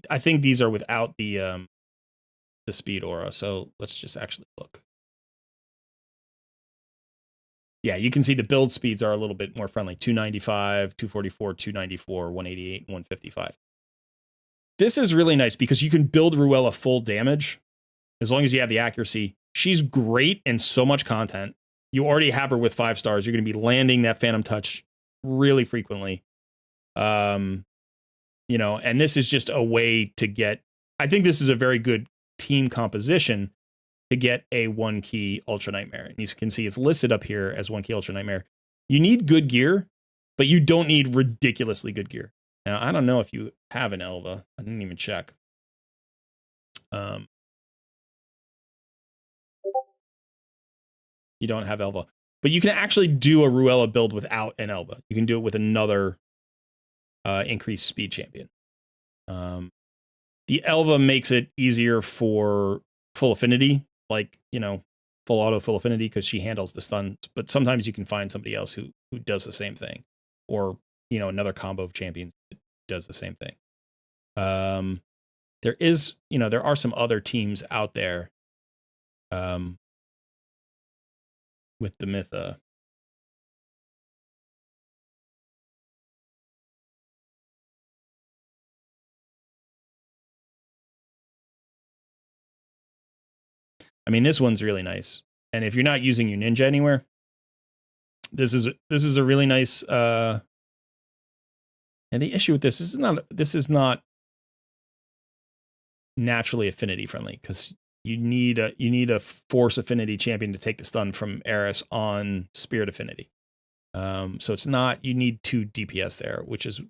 I think these are without the speed aura. So let's just actually look. Yeah, you can see the build speeds are a little bit more friendly. 295, 244, 294, 188, 155. This is really nice because you can build Ruella full damage as long as you have the accuracy. She's great in so much content. You already have her with 5 stars. You're going to be landing that Phantom Touch really frequently. You know, and this is just a way to get, I think this is a very good team composition to get a 1-key Ultra Nightmare. And you can see it's listed up here as 1-key Ultra Nightmare. You need good gear, but you don't need ridiculously good gear. Now, I don't know if you have an Elva. I didn't even check. You don't have Elva. But you can actually do a Ruella build without an Elva. You can do it with another increased speed champion. The Elva makes it easier for full affinity, like, you know, full auto, full affinity, because she handles the stuns. But sometimes you can find somebody else who does the same thing. Or, you know, another combo of champions that does the same thing. There is, you know, there are some other teams out there with the Mytha. I mean, this one's really nice. And if you're not using your ninja anywhere, this is a really nice and the issue with this is not naturally affinity friendly, because you need a force affinity champion to take the stun from Eris on spirit affinity. So it's not, you need 2 DPS there, which is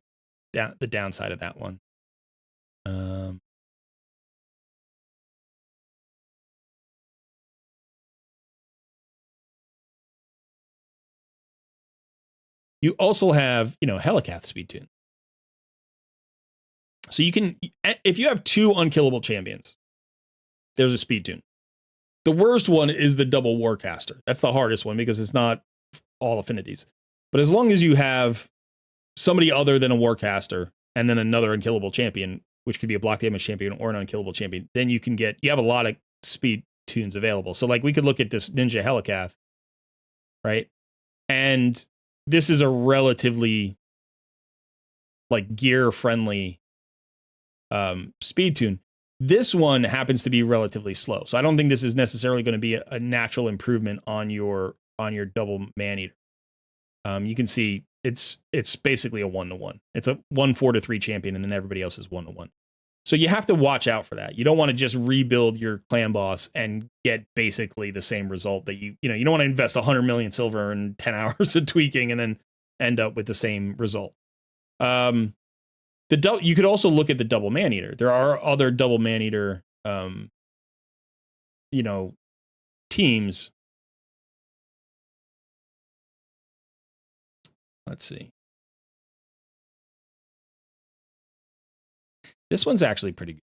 the downside of that one. You also have, you know, Helicath speed tune. So you can, if you have 2 unkillable champions, there's a speed tune. The worst one is the double Warcaster. That's the hardest one because it's not all affinities. But as long as you have somebody other than a Warcaster and then another unkillable champion, which could be a block damage champion or an unkillable champion, then you have a lot of speed tunes available. So like we could look at this Ninja Helicath, right? And this is a relatively like gear friendly speed tune. This one happens to be relatively slow. So I don't think this is necessarily going to be a natural improvement on your double Maneater. You can see it's basically a 1-to-1. It's a 1-4-3 champion, and then everybody else is 1-to-1. So you have to watch out for that. You don't want to just rebuild your clan boss and get basically the same result that you don't want to invest 100 million silver and 10 hours of tweaking and then end up with the same result. You could also look at the double Maneater. There are other double Maneater, teams. Let's see. This one's actually pretty good.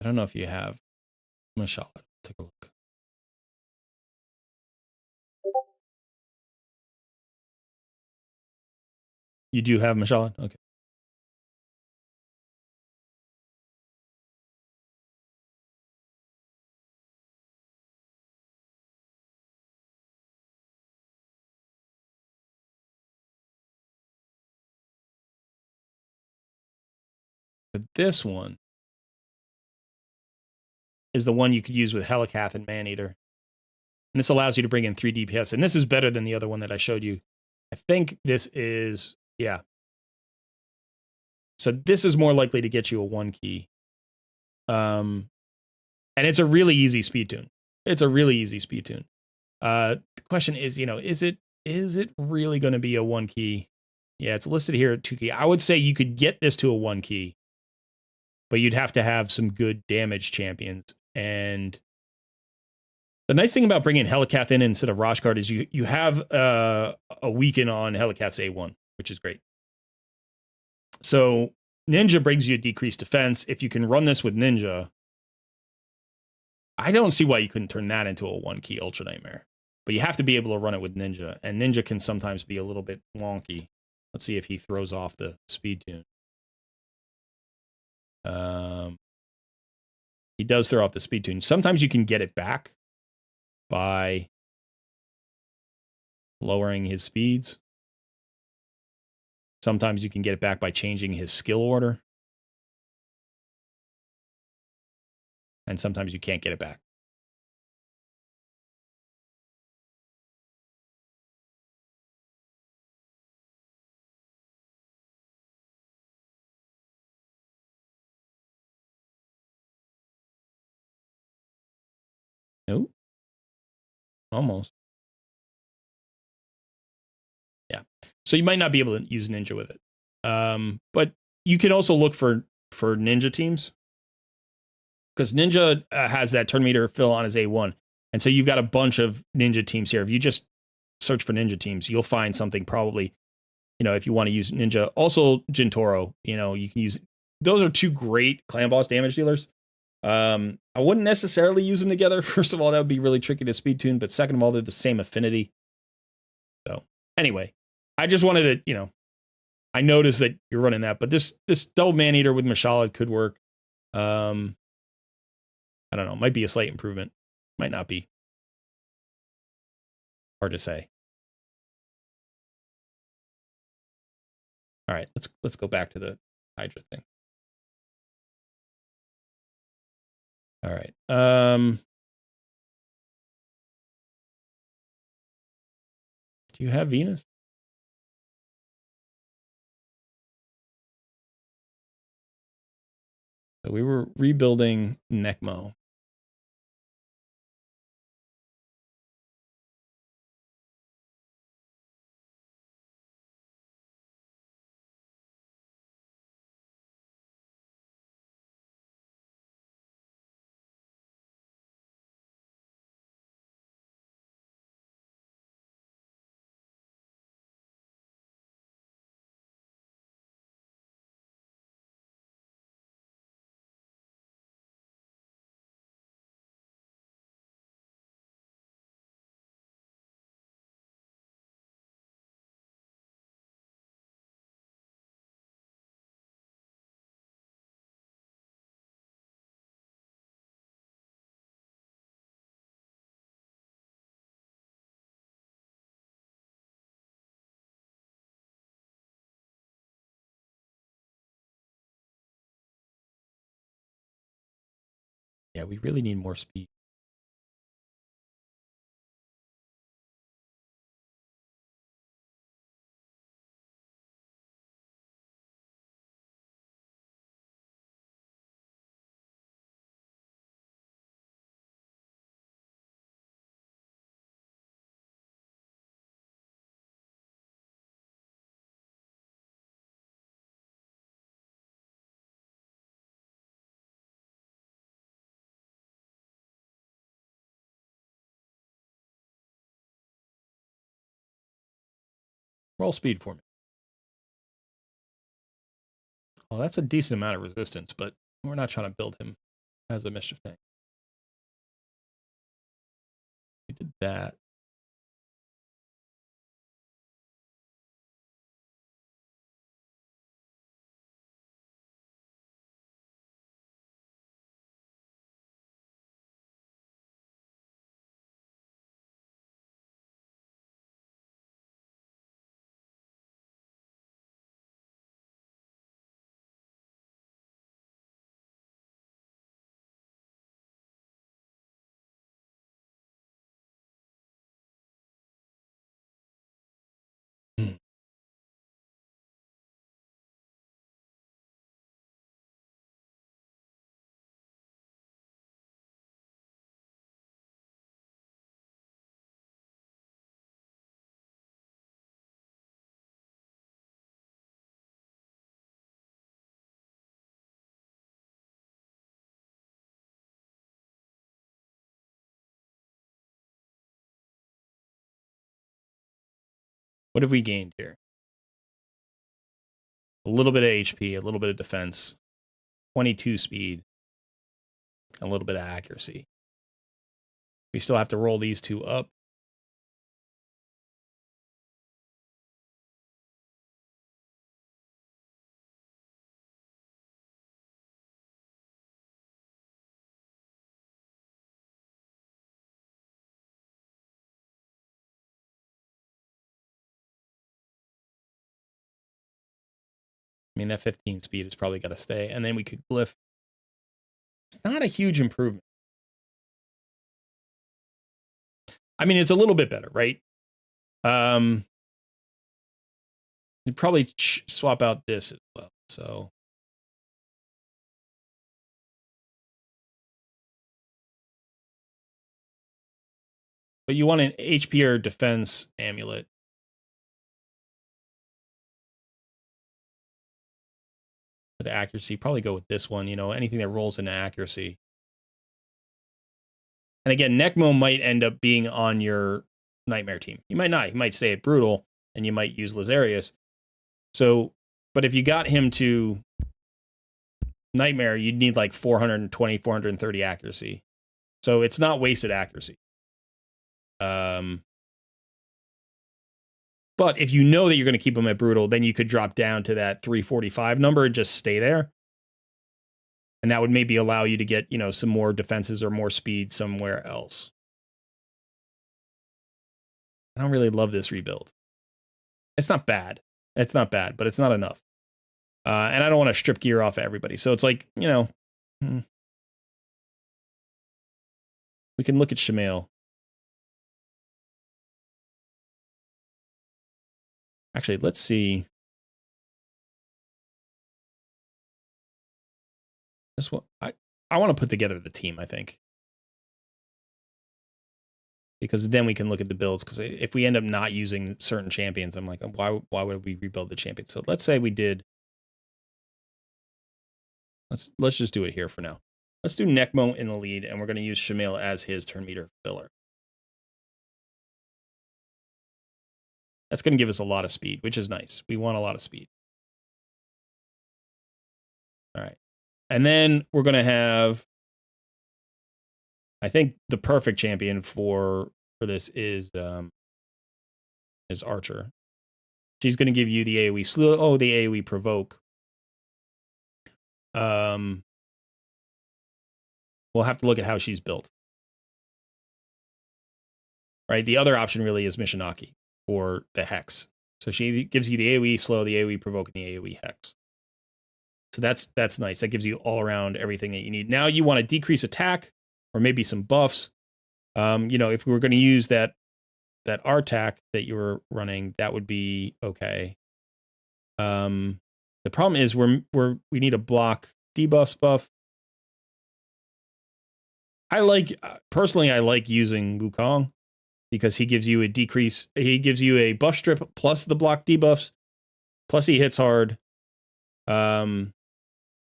I don't know if you have Mashallah. Take a look. You do have Mashallah? Okay. But this one is the one you could use with Helicath and Maneater. And this allows you to bring in 3 DPS. And this is better than the other one that I showed you. I think this is, yeah. So this is more likely to get you a 1-key. And it's a really easy speed tune. It's a really easy speed tune. The question is, is is it really going to be a 1 key? Yeah, it's listed here at 2 key. I would say you could get this to a 1 key, but you'd have to have some good damage champions. And the nice thing about bringing Helicath in instead of Roshguard is you have a weaken on Helicath's A1, which is great. So Ninja brings you a decreased defense. If you can run this with Ninja, I don't see why you couldn't turn that into a 1 key Ultra Nightmare. But you have to be able to run it with Ninja, and Ninja can sometimes be a little bit wonky. Let's see if he throws off the speed tune. He does throw off the speed tune. Sometimes you can get it back by lowering his speeds. Sometimes you can get it back by changing his skill order. And sometimes you can't get it back. Nope. Almost. Yeah. So you might not be able to use Ninja with it. But you can also look for Ninja teams. Because Ninja has that turn meter fill on his A1. And so you've got a bunch of Ninja teams here. If you just search for Ninja teams, you'll find something probably, if you want to use Ninja. Also, Jintoro, you can use. Those are 2 great clan boss damage dealers. I wouldn't necessarily use them together. First of all, that would be really tricky to speed tune. But second of all, they're the same affinity. So anyway, I just wanted to, I noticed that you're running that. But this double man-eater with Mashallah could work. I don't know. Might be a slight improvement. Might not be. Hard to say. All right, let's go back to the Hydra thing. All right. Do you have Venus? So we were rebuilding Necmo. Yeah, we really need more speed. Roll speed for me. Well, that's a decent amount of resistance, but we're not trying to build him as a mischief thing. We did that. What have we gained here? A little bit of HP, a little bit of defense, 22 speed, a little bit of accuracy. We still have to roll these two up. I mean, that 15 speed has probably got to stay. And then we could glyph. It's not a huge improvement. I mean, it's a little bit better, right? You'd probably swap out this as well. So but you want an HP or defense amulet. The accuracy, probably go with this one, you know, anything that rolls into accuracy. And again, Necmo might end up being on your Nightmare team. You might not. You might stay at Brutal, and you might use Lazarius. So, but if you got him to Nightmare, you'd need like 420, 430 accuracy. So it's not wasted accuracy. But if you know that you're going to keep him at Brutal, then you could drop down to that 345 number and just stay there. And that would maybe allow you to get, you know, some more defenses or more speed somewhere else. I don't really love this rebuild. It's not bad. It's not bad, but it's not enough. And I don't want to strip gear off of everybody. So it's like, you know, we can look at Shamail. Actually, let's see. This one, I want to put together the team, I think. Because then we can look at the builds. Because if we end up not using certain champions, I'm like, why would we rebuild the champion? So let's say we did. Let's just do it here for now. Let's do Necmo in the lead, and we're going to use Shamail as his turn meter filler. That's going to give us a lot of speed, which is nice. We want a lot of speed. All right. And then we're going to have, I think the perfect champion for this is Archer. She's going to give you the AoE slow. Oh, the AoE provoke. We'll have to look at how she's built. Right. The other option really is Mishinaki for the Hex. So she gives you the AoE slow, the AoE provoke, and the AoE Hex. So that's nice. That gives you all around everything that you need. Now you want to decrease attack or maybe some buffs. You know, if we were going to use that RTAC that you were running, that would be okay. The problem is we need a block debuffs buff. Personally, I like using Wukong because he gives you a decrease. He gives you a buff strip plus the block debuffs, plus he hits hard.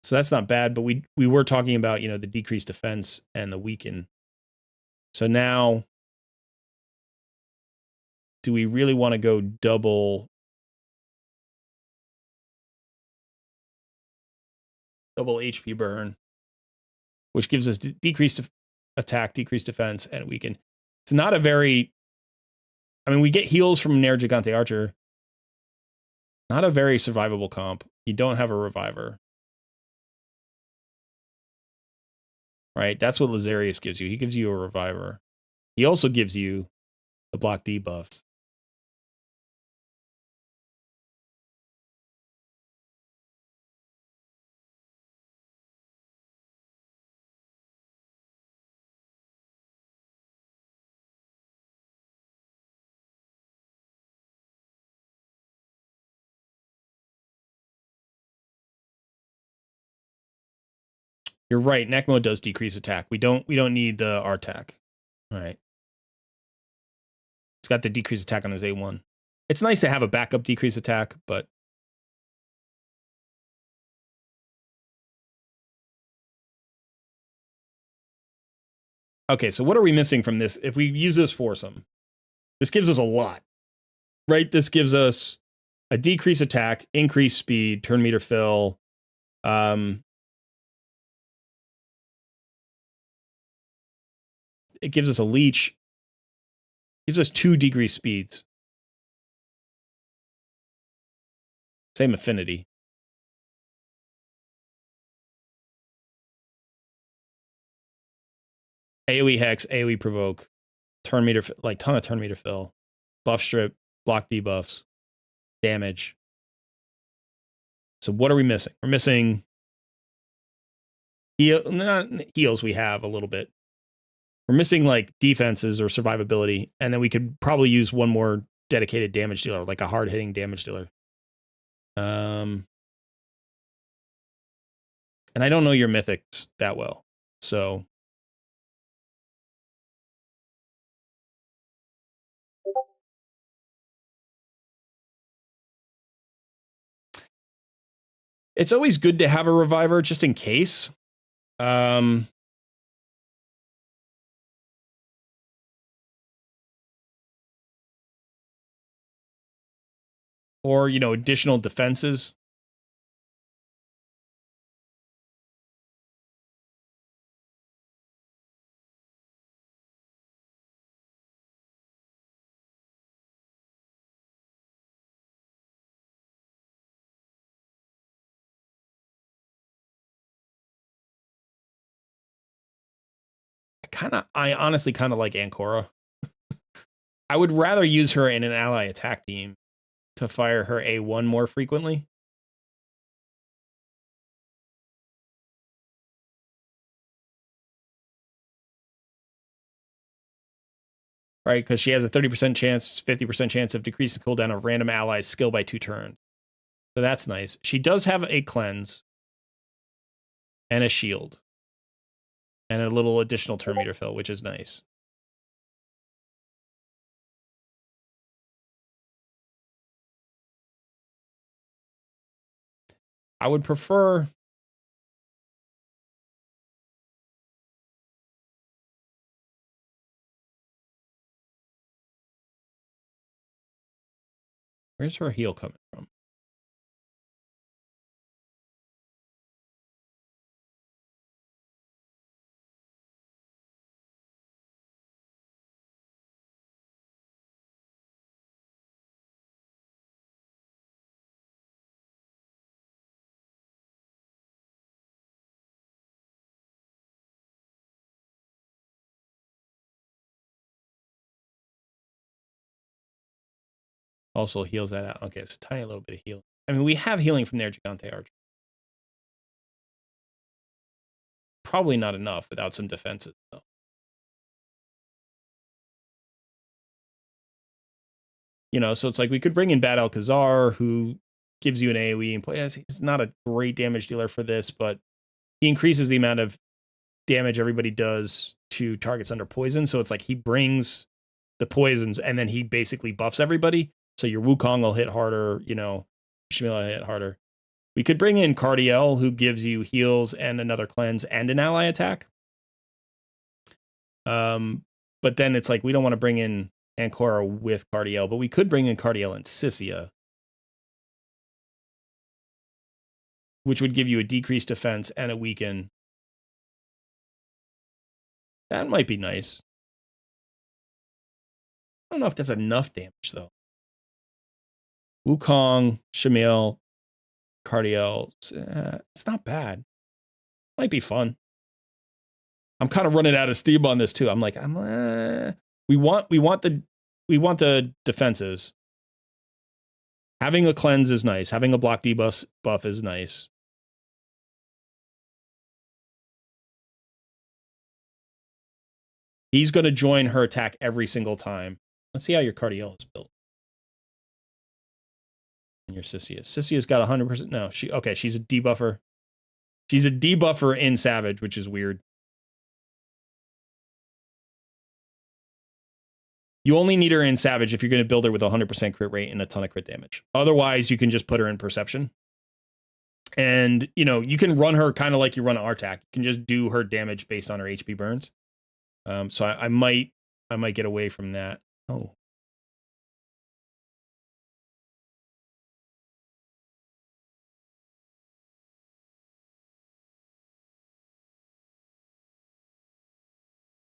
So that's not bad, but we were talking about, you know, the decreased defense and the weaken. So now, do we really want to go double HP burn, which gives us decreased attack, decreased defense, and weaken? It's not a very, I mean, we get heals from Nair Gigante Archer. Not a very survivable comp. You don't have a reviver. Right? That's what Lazarius gives you. He gives you a reviver. He also gives you the block debuffs. You're right. Necmo does decrease attack. We don't need the RTAC. All right. It's got the decrease attack on his A1. It's nice to have a backup decrease attack, but okay, so what are we missing from this? If we use this foursome, this gives us a lot. right? This gives us a decrease attack, increase speed, turn meter fill. It gives us a leech. Gives us 2 decrease speeds. Same affinity. AoE hex, AoE provoke, turn meter, like ton of turn meter fill, buff strip, block debuffs, damage. So what are we missing? We're missing not heals. We have a little bit. We're missing like defenses or survivability, and then we could probably use one more dedicated damage dealer, like a hard hitting damage dealer. And I don't know your mythics that well, so. It's always good to have a reviver just in case. Or, you know, additional defenses. I honestly kind of like Ancora. I would rather use her in an ally attack team to fire her A1 more frequently. Right, because she has a 30% chance, 50% chance of decreasing the cooldown of random allies' skill by 2 turns. So that's nice. She does have a cleanse and a shield and a little additional turn meter fill, which is nice. I would prefer. Where's her heal coming from? Also heals that out. Okay, so tiny little bit of healing. I mean, we have healing from their Gigante Archer. Probably not enough without some defenses, though. You know, so it's like we could bring in Bad Alcazar, who gives you an AoE and play. He's not a great damage dealer for this, but he increases the amount of damage everybody does to targets under poison. So it's like he brings the poisons and then he basically buffs everybody. So your Wukong will hit harder, you know, Shamil will hit harder. We could bring in Cardiel, who gives you heals and another cleanse and an ally attack. But then it's like we don't want to bring in Ancora with Cardiel, but we could bring in Cardiel and Sissia, which would give you a decreased defense and a weaken. That might be nice. I don't know if that's enough damage, though. Wukong, Shamil, Cardiel, it's not bad. Might be fun. I'm kind of running out of steam on this too. I'm like, we want the defenses. Having a cleanse is nice. Having a block debuff buff is nice. He's going to join her attack every single time. Let's see how your Cardiel is built. And your Sissia. Sissia's got 100%. No, she's a debuffer. She's a debuffer in Savage, which is weird. You only need her in Savage if you're going to build her with 100% crit rate and a ton of crit damage. Otherwise, you can just put her in Perception. And, you know, you can run her kind of like you run Artak. You can just do her damage based on her HP burns. So I might get away from that. Oh.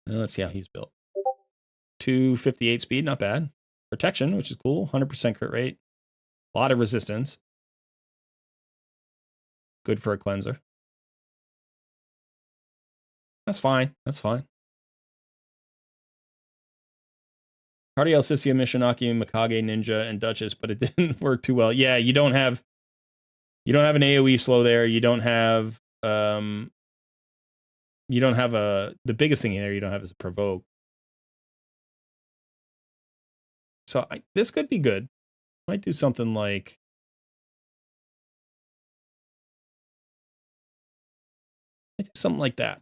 Let's see how he's built. 258 speed, not bad. Protection, which is cool. 100% crit rate. A lot of resistance. Good for a cleanser. That's fine. That's fine. Cardio, Sissia, Mishinaki, Mikage, Ninja, and Duchess, but it didn't work too well. Yeah, you don't have an AoE slow there. You don't have the biggest thing there you don't have is a provoke. So this could be good. Might do something like that.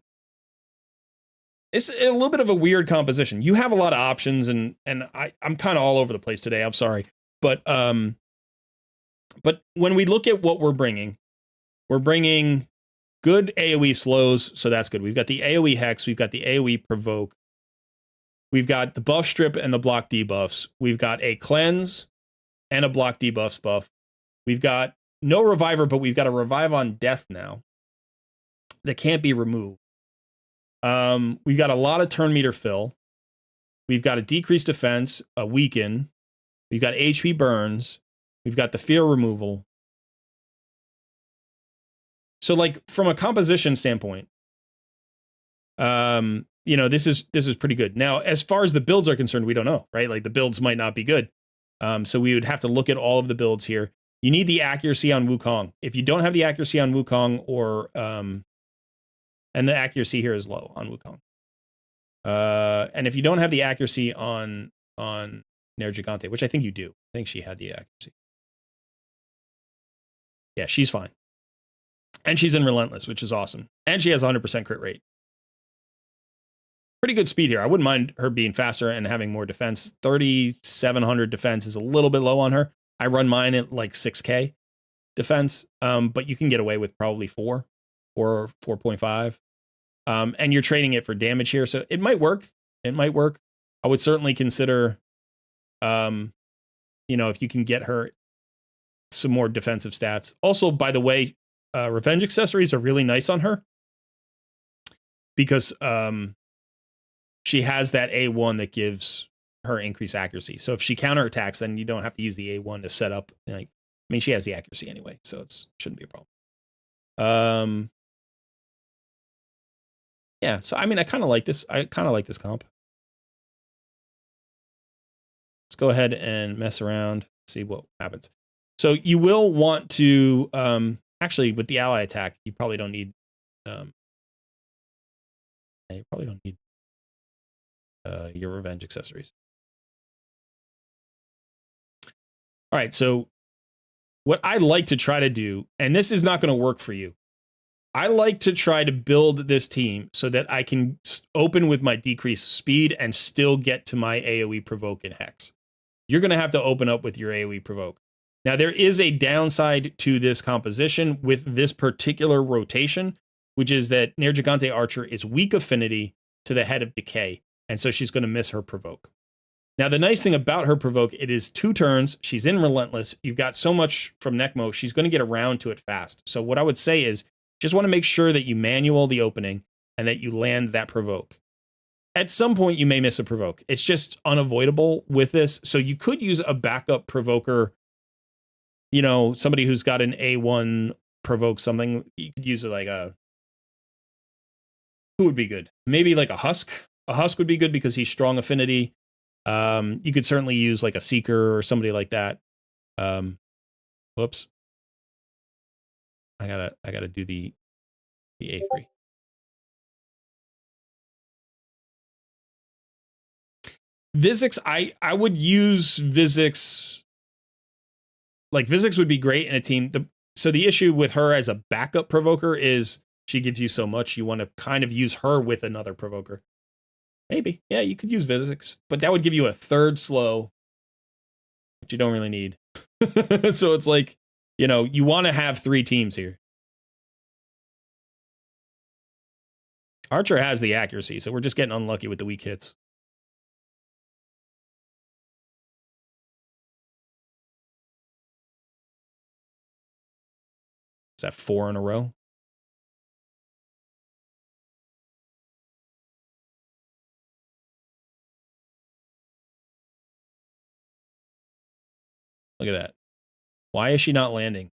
It's a little bit of a weird composition. You have a lot of options, and I'm kind of all over the place today. I'm sorry, but when we look at what we're bringing good AoE slows, so that's good. We've got the AoE Hex, we've got the AoE Provoke, we've got the buff strip and the block debuffs, we've got a cleanse and a block debuffs buff. We've got no reviver, but we've got a revive on death now that can't be removed. We've got a lot of turn meter fill. We've got a decreased defense, a weaken. We've got HP burns. We've got the fear removal. So, like, from a composition standpoint, this is pretty good. Now, as far as the builds are concerned, we don't know, right? Like, the builds might not be good. So we would have to look at all of the builds here. You need the accuracy on Wukong. If you don't have the accuracy on Wukong, or and the accuracy here is low on Wukong. And if you don't have the accuracy on Nergigante, which I think you do. I think she had the accuracy. Yeah, she's fine. And she's in Relentless, which is awesome. And she has 100% crit rate. Pretty good speed here. I wouldn't mind her being faster and having more defense. 3,700 defense is a little bit low on her. I run mine at like 6K defense, but you can get away with probably 4 or 4.5. And you're trading it for damage here, so it might work. It might work. I would certainly consider, if you can get her some more defensive stats. Also, by the way, revenge accessories are really nice on her because she has that A1 that gives her increased accuracy. So if she counterattacks, then you don't have to use the A1 to set up. She has the accuracy anyway, so it shouldn't be a problem. Yeah, so I kind of like this. I kind of like this comp. Let's go ahead and mess around, see what happens. So you will want to, actually, with the ally attack, you probably don't need, your revenge accessories. All right, so what I like to try to do, and this is not going to work for you, I like to try to build this team so that I can open with my decreased speed and still get to my AoE Provoke and Hex. You're going to have to open up with your AoE Provoke. Now, there is a downside to this composition with this particular rotation, which is that Nergigante Archer is weak affinity to the Head of Decay, and so she's going to miss her Provoke. Now, the nice thing about her Provoke, it is 2 turns. She's in Relentless. You've got so much from Necmo. She's going to get around to it fast. So what I would say is just want to make sure that you manual the opening and that you land that Provoke. At some point, you may miss a Provoke. It's just unavoidable with this. So you could use a backup Provoker, somebody who's got an A1 Provoke something. You could use it like who would be good? Maybe like a Husk. A Husk would be good because he's strong affinity. You could certainly use like a Seeker or somebody like that. Whoops. I gotta do the A3. Visix, I would use Visix. Like, Visix would be great in a team. So the issue with her as a backup Provoker is she gives you so much. You want to kind of use her with another Provoker. Maybe. Yeah, you could use Visix. But that would give you a 3rd slow, which you don't really need. So it's like, you want to have 3 teams here. Archer has the accuracy, so we're just getting unlucky with the weak hits. Is that 4 in a row? Look at that. Why is she not landing?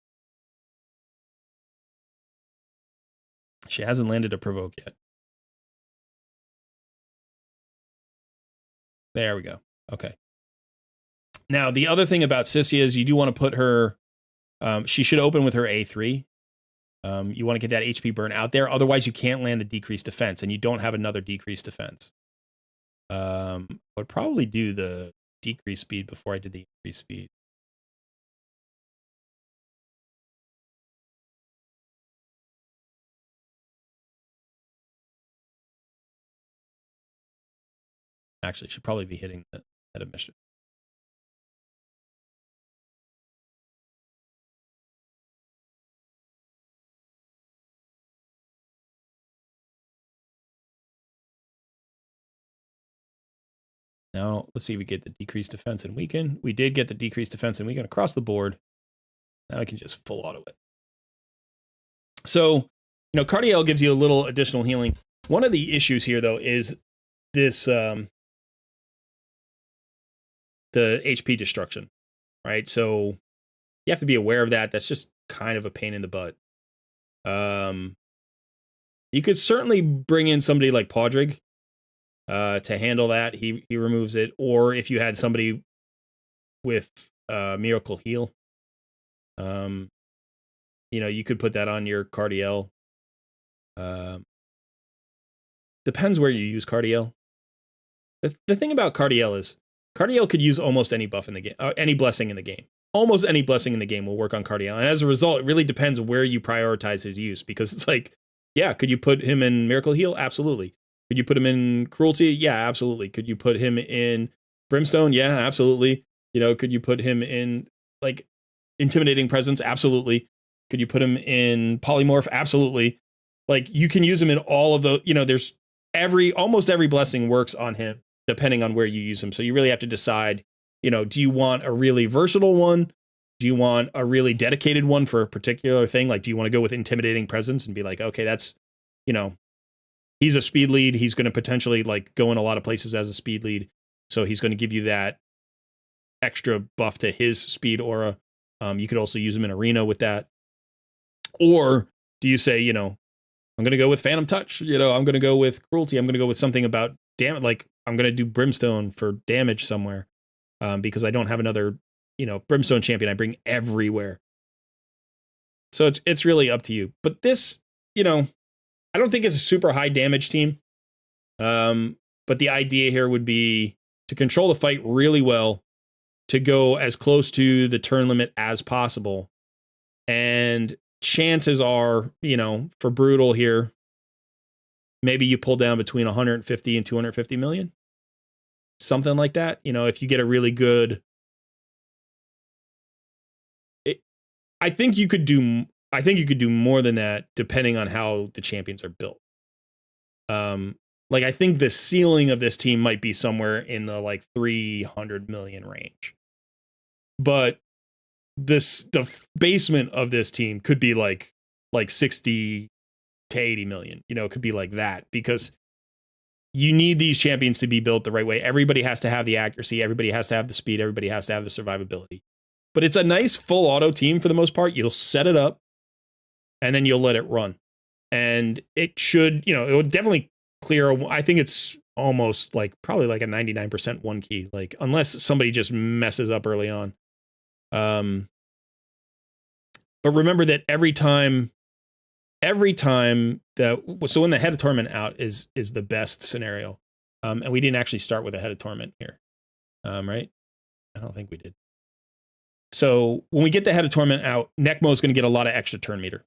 She hasn't landed a provoke yet. There we go. Okay. Now, the other thing about Sissy is you do want to put her, she should open with her A3. You want to get that HP burn out there. Otherwise, you can't land the decreased defense, and you don't have another decreased defense. I would probably do the decreased speed before I did the increased speed. Actually, should probably be hitting the head of mission. Now, let's see if we get the decreased defense and weaken. We did get the decreased defense and weaken across the board. Now I can just full auto it. So, Cardiel gives you a little additional healing. One of the issues here, though, is this, the HP destruction, right? So you have to be aware of that. That's just kind of a pain in the butt. You could certainly bring in somebody like Podrick to handle that. He removes it. Or if you had somebody with Miracle Heal, you could put that on your Cardiel. Depends where you use Cardiel. The thing about Cardiel is Cardiel could use almost any buff in the game, any blessing in the game. Almost any blessing in the game will work on Cardiel. And as a result, it really depends where you prioritize his use, because it's like, yeah, could you put him in Miracle Heal? Absolutely. Could you put him in Cruelty? Yeah, absolutely. Could you put him in Brimstone? Yeah, absolutely. Could you put him in like Intimidating Presence? Absolutely. Could you put him in Polymorph? Absolutely. Like, you can use him in all of the, there's almost every blessing works on him depending on where you use him. So you really have to decide, do you want a really versatile one? Do you want a really dedicated one for a particular thing? Like, do you want to go with Intimidating Presence and be like, okay, that's, he's a speed lead. He's going to potentially like go in a lot of places as a speed lead. So he's going to give you that extra buff to his speed aura. You could also use him in Arena with that. Or do you say, I'm going to go with Phantom Touch. I'm going to go with Cruelty. I'm going to go with something about damage. Like, I'm going to do Brimstone for damage somewhere because I don't have another, Brimstone champion I bring everywhere. So it's really up to you. But this, I don't think it's a super high damage team. But the idea here would be to control the fight really well, to go as close to the turn limit as possible. And chances are, for Brutal here, maybe you pull down between 150 and 250 million. Something like that. If you get a really good... I think you could do more than that depending on how the champions are built. I think the ceiling of this team might be somewhere in the like 300 million range. But the basement of this team could be like 60 to 80 million. It could be like that, because you need these champions to be built the right way. Everybody has to have the accuracy. Everybody has to have the speed. Everybody has to have the survivability. But it's a nice full auto team for the most part. You'll set it up and then you'll let it run. And it should, it would definitely clear. I think it's almost probably like a 99% one key, unless somebody just messes up early on. But remember that every time that, so when the Head of Torment out is the best scenario. And we didn't actually start with a Head of Torment here. Right? I don't think we did. So when we get the Head of Torment out, Necmo is going to get a lot of extra turn meter.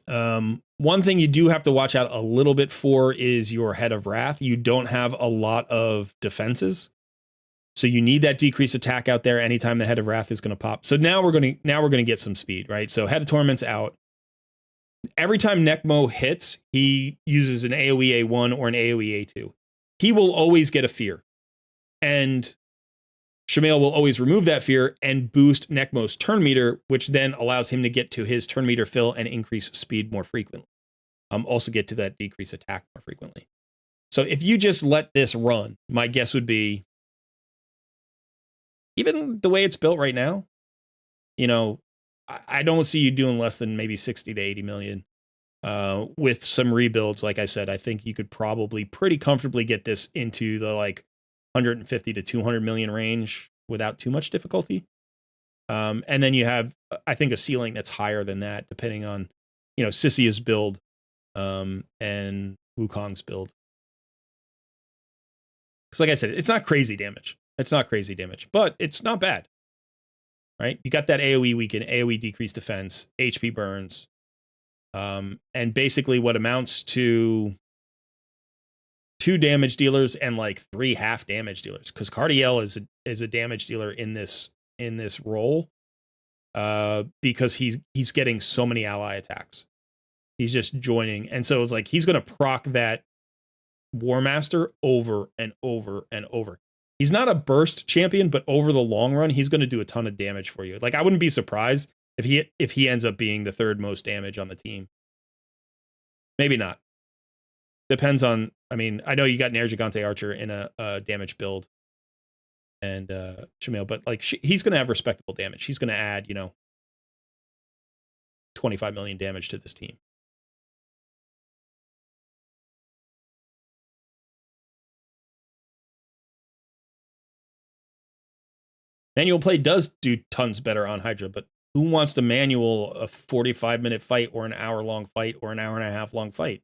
One thing you do have to watch out a little bit for is your Head of Wrath. You don't have a lot of defenses, so you need that decreased attack out there anytime the Head of Wrath is going to pop. So now we're going to get some speed, right? So Head of Torment's out. Every time Necmo hits, he uses an AoE A1 or an AoE A2. He will always get a fear, and Shamail will always remove that fear and boost Necmo's turn meter, which then allows him to get to his turn meter fill and increase speed more frequently. Also get to that decrease attack more frequently. So if you just let this run, my guess would be even the way it's built right now, you know, I don't see you doing less than maybe 60 to 80 million. With some rebuilds, like I said, I think you could probably pretty comfortably get this into the like 150 to 200 million range without too much difficulty. And then you have, I think, a ceiling that's higher than that, depending on, you know, Sissia's build and Wukong's build. Because like I said, it's not crazy damage. It's not crazy damage, but it's not bad. Right? You got that AoE weaken, AoE decreased defense, HP burns, and basically what amounts to 2 damage dealers and like 3 half damage dealers. Because Cardiel is a damage dealer in this role, because he's getting so many ally attacks. He's just joining, and so it's like he's gonna proc that War Master over and over and over. He's not a burst champion, but over the long run, he's going to do a ton of damage for you. Like, I wouldn't be surprised if he ends up being the 3rd most damage on the team. Maybe not. Depends on. I mean, I know you got an Air Gigante Archer in a damage build, and Shamil, but like he's going to have respectable damage. He's going to add, you know, 25 million damage to this team. Manual play does do tons better on Hydra, but who wants to manual a 45-minute fight or an hour-long fight or an hour-and-a-half long fight?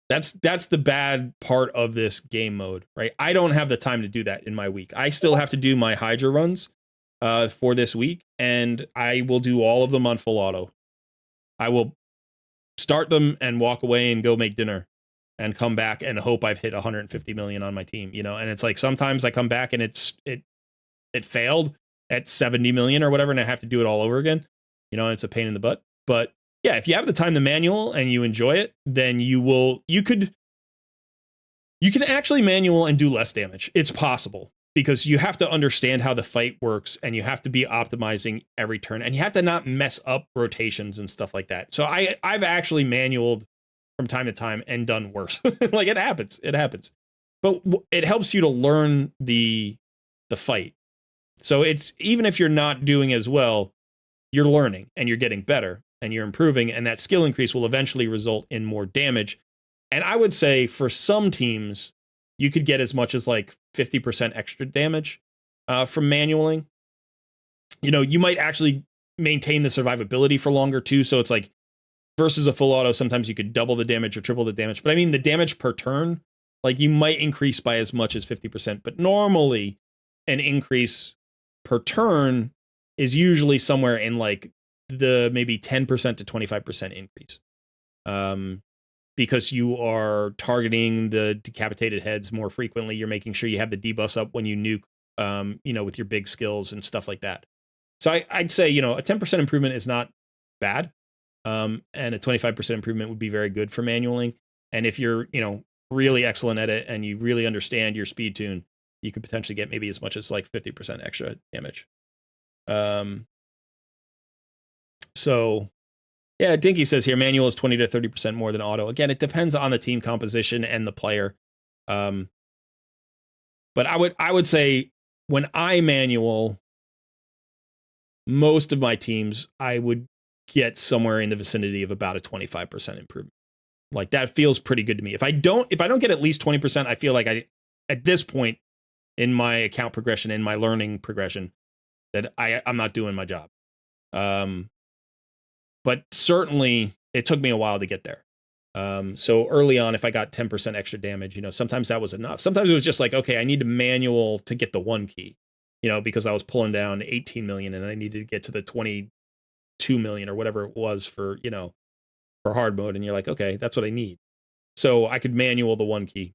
That's the bad part of this game mode, right? I don't have the time to do that in my week. I still have to do my Hydra runs for this week, and I will do all of them on full auto. I will start them and walk away and go make dinner and come back and hope I've hit 150 million on my team, you know? And it's like sometimes I come back and it failed at 70 million or whatever, and I have to do it all over again. You know, and it's a pain in the butt. But yeah, if you have the time to manual and you enjoy it, then you can actually manual and do less damage. It's possible, because you have to understand how the fight works, and you have to be optimizing every turn, and you have to not mess up rotations and stuff like that. So I've actually manualed from time to time and done worse. Like, it happens. But it helps you to learn the fight. So it's, even if you're not doing as well, you're learning and you're getting better and you're improving, and that skill increase will eventually result in more damage. And I would say for some teams, you could get as much as like 50% extra damage from manualing. You know, you might actually maintain the survivability for longer too. So it's like, versus a full auto, sometimes you could double the damage or triple the damage. But I mean, the damage per turn, like, you might increase by as much as 50%. But normally an increase per turn is usually somewhere in like the maybe 10% to 25% increase. Because you are targeting the decapitated heads more frequently. You're making sure you have the debuffs up when you nuke, you know, with your big skills and stuff like that. So I'd say, you know, a 10% improvement is not bad. And a 25% improvement would be very good for manualing. And if you're, you know, really excellent at it and you really understand your speed tune, you could potentially get maybe as much as like 50% extra damage. So yeah, Dinky says here, manual is 20 to 30% more than auto. Again, it depends on the team composition and the player. But I would say when I manual most of my teams, I would get somewhere in the vicinity of about a 25% improvement. Like, that feels pretty good to me. If I don't get at least 20%, I feel like at this point in my account progression, in my learning progression, that I'm not doing my job. But certainly it took me a while to get there. So early on, if I got 10% extra damage, you know, sometimes that was enough. Sometimes it was just like, okay, I need to manual to get the 1 key, you know, because I was pulling down 18 million and I needed to get to the 22 million or whatever it was for, you know, for hard mode. And you're like, okay, that's what I need. So I could manual the 1 key.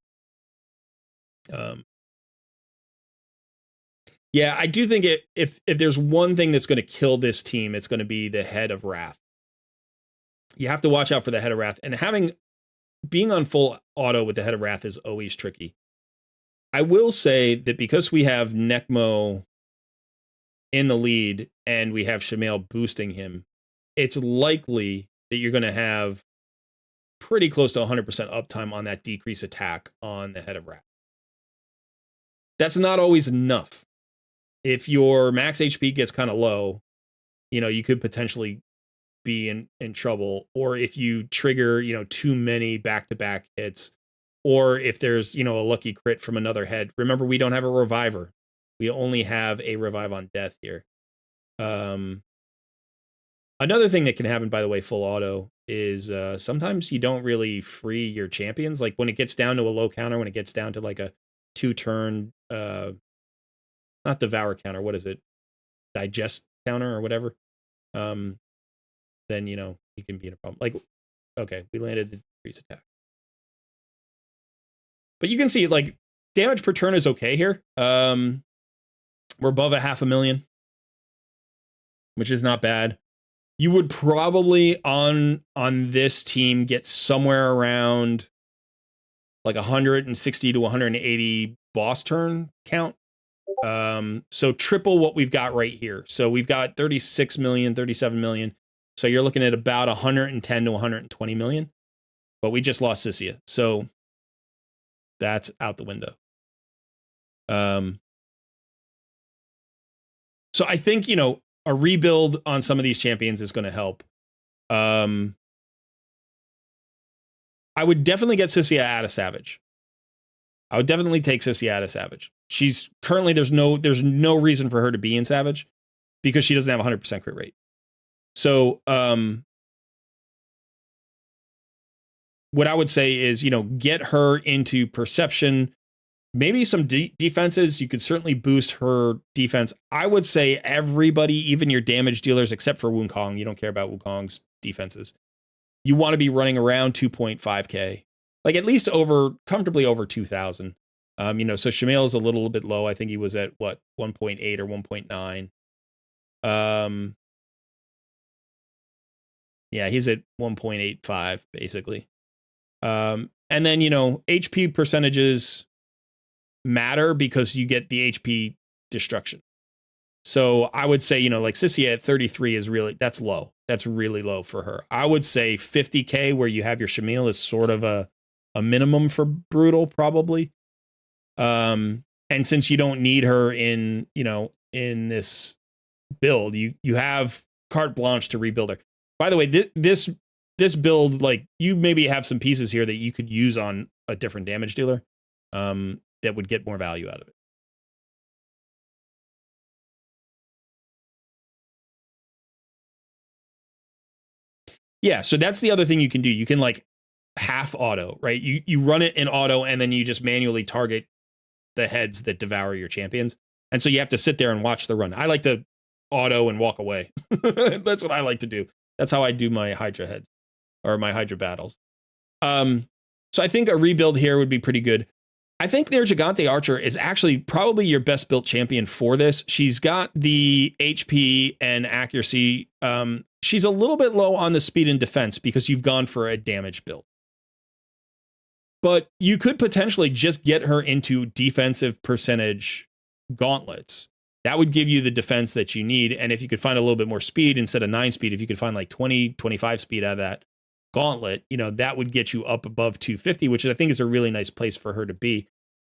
Yeah, I do think if there's one thing that's going to kill this team, it's going to be the Head of Wrath. You have to watch out for the Head of Wrath, and being on full auto with the Head of Wrath is always tricky. I will say that because we have Necmo in the lead and we have Shamail boosting him, it's likely that you're going to have pretty close to 100% uptime on that decrease attack on the Head of Wrath. That's not always enough. if your max HP gets kind of low, you know, you could potentially be in trouble. Or if you trigger, you know, too many back-to-back hits, or if there's, you know, a lucky crit from another head. Remember, we don't have a reviver. We only have a revive on death here. Another thing that can happen, by the way, full auto, is sometimes you don't really free your champions. Like when it gets down to a low counter, when it gets down to like a 2-turn, not devour counter, what is it? Digest counter or whatever. Then, you know, you can be in a problem. Like, okay, we landed the decrease attack. But you can see, like, damage per turn is okay here. We're above 500,000, which is not bad. You would probably on this team get somewhere around like 160 to 180 boss turn count. So triple what we've got right here. So we've got 36 million, 37 million. So you're looking at about 110 to 120 million. But we just lost Sissia. So that's out the window. So I think, you know, a rebuild on some of these champions is going to help. I would definitely get Sissia out of Savage. I would definitely take Sissia out of Savage. She's currently, there's no reason for her to be in Savage because she doesn't have 100% crit rate. So what I would say is, you know, get her into Perception, maybe some defenses. You could certainly boost her defense. I would say everybody, even your damage dealers, except for Wukong. You don't care about Wukong's defenses. You want to be running around 2.5k, like at least comfortably over 2,000. You know, so Shamail is a little bit low. I think he was at what 1.8 or 1.9. Yeah, he's at 1.85 basically. And then, you know, HP percentages matter because you get the HP destruction. So I would say, you know, like Sissia at 33 is really, that's low. That's really low for her. I would say 50k where you have your Shamail is sort of a minimum for Brutal probably. And since you don't need her in, you know, in this build, you have carte blanche to rebuild her. By the way, this build, like, you maybe have some pieces here that you could use on a different damage dealer that would get more value out of it. Yeah, so that's the other thing you can do. You can like half auto, right? You run it in auto and then you just manually target the heads that devour your champions. And so you have to sit there and watch the run. I like to auto and walk away. That's what I like to do. That's how I do my Hydra heads or my Hydra battles. So I think a rebuild here would be pretty good. I think their Gigante Archer is actually probably your best built champion for this. She's got the HP and accuracy. She's a little bit low on the speed and defense because you've gone for a damage build. But you could potentially just get her into defensive percentage gauntlets. That would give you the defense that you need. And if you could find a little bit more speed instead of 9 speed, if you could find like 20, 25 speed out of that gauntlet, you know, that would get you up above 250, which I think is a really nice place for her to be.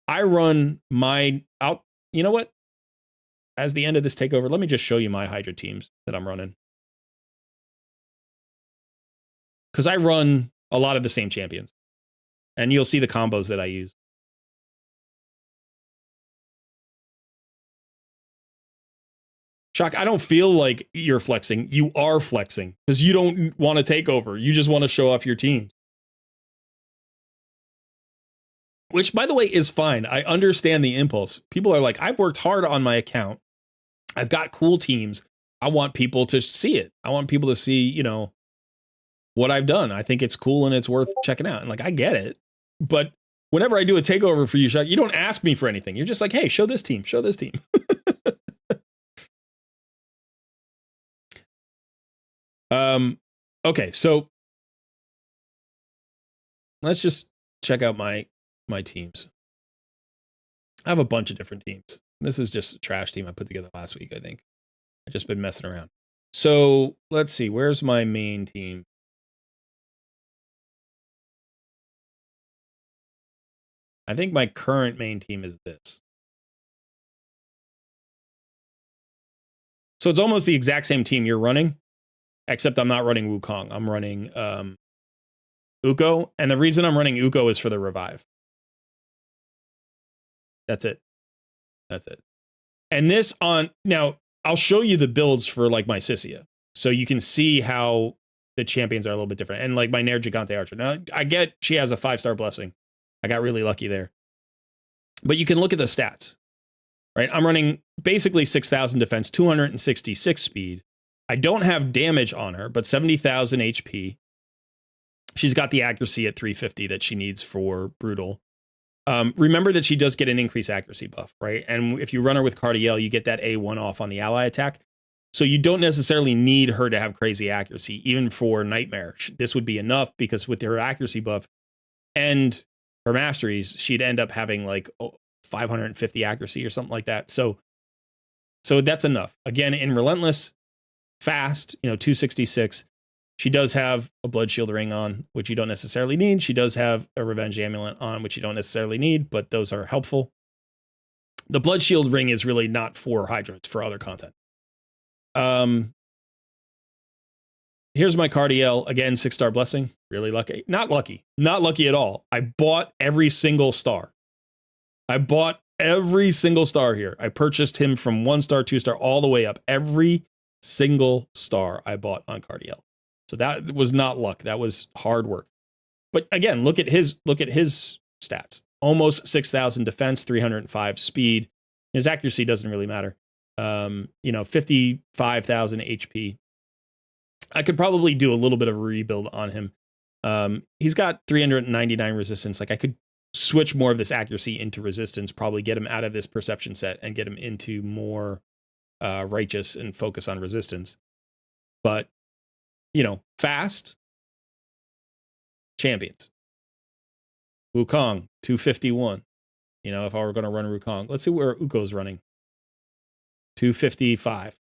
I run my out. You know what? As the end of this takeover, let me just show you my Hydra teams that I'm running. Because I run a lot of the same champions. And you'll see the combos that I use. Shock, I don't feel like you're flexing. You are flexing because you don't want to take over. You just want to show off your team. Which, by the way, is fine. I understand the impulse. People are like, I've worked hard on my account. I've got cool teams. I want people to see it. I want people to see, you know, what I've done. I think it's cool and it's worth checking out. And like, I get it. But whenever I do a takeover for you, Shock, you don't ask me for anything. You're just like, hey, show this team. Show this team. Okay, so let's just check out my teams. I have a bunch of different teams. This is just a trash team I put together last week, I think. I've just been messing around. So let's see, where's my main team? I think my current main team is this. So it's almost the exact same team you're running, except I'm not running Wukong. I'm running Uko, and the reason I'm running Uko is for the revive. That's it. That's it. And this on now, I'll show you the builds for like my Sissia, so you can see how the champions are a little bit different. And like my Nair Gigante Archer. Now I get she has a 5-star blessing. I got really lucky there. But you can look at the stats, right? I'm running basically 6,000 defense, 266 speed. I don't have damage on her, but 70,000 HP. She's got the accuracy at 350 that she needs for Brutal. Remember that she does get an increased accuracy buff, right? And if you run her with Cardiel, you get that A1 off on the ally attack. So you don't necessarily need her to have crazy accuracy, even for Nightmare. This would be enough because with her accuracy buff and her masteries, she'd end up having like 550 accuracy or something like that. So that's enough. Again, in Relentless, fast, 266. She does have a Blood Shield ring on, which you don't necessarily need. She does have a Revenge Amulet on, which you don't necessarily need, but those are helpful. The Blood Shield ring is really not for Hydra. It's for other content. Here's my Cardiel. Again, 6-star blessing. Really lucky. Not lucky. Not lucky at all. I bought every single star. I bought every single star here. I purchased him from 1-star, 2-star, all the way up. Every single star I bought on Cardiel. So that was not luck. That was hard work. But again, look at his stats. Almost 6,000 defense, 305 speed. His accuracy doesn't really matter. 55,000 HP. I could probably do a little bit of a rebuild on him. He's got 399 resistance. Like I could switch more of this accuracy into resistance, probably get him out of this perception set and get him into more righteous and focus on resistance. But fast champions. Wukong, 251. If I were going to run Wukong, let's see where Uko's running. 255.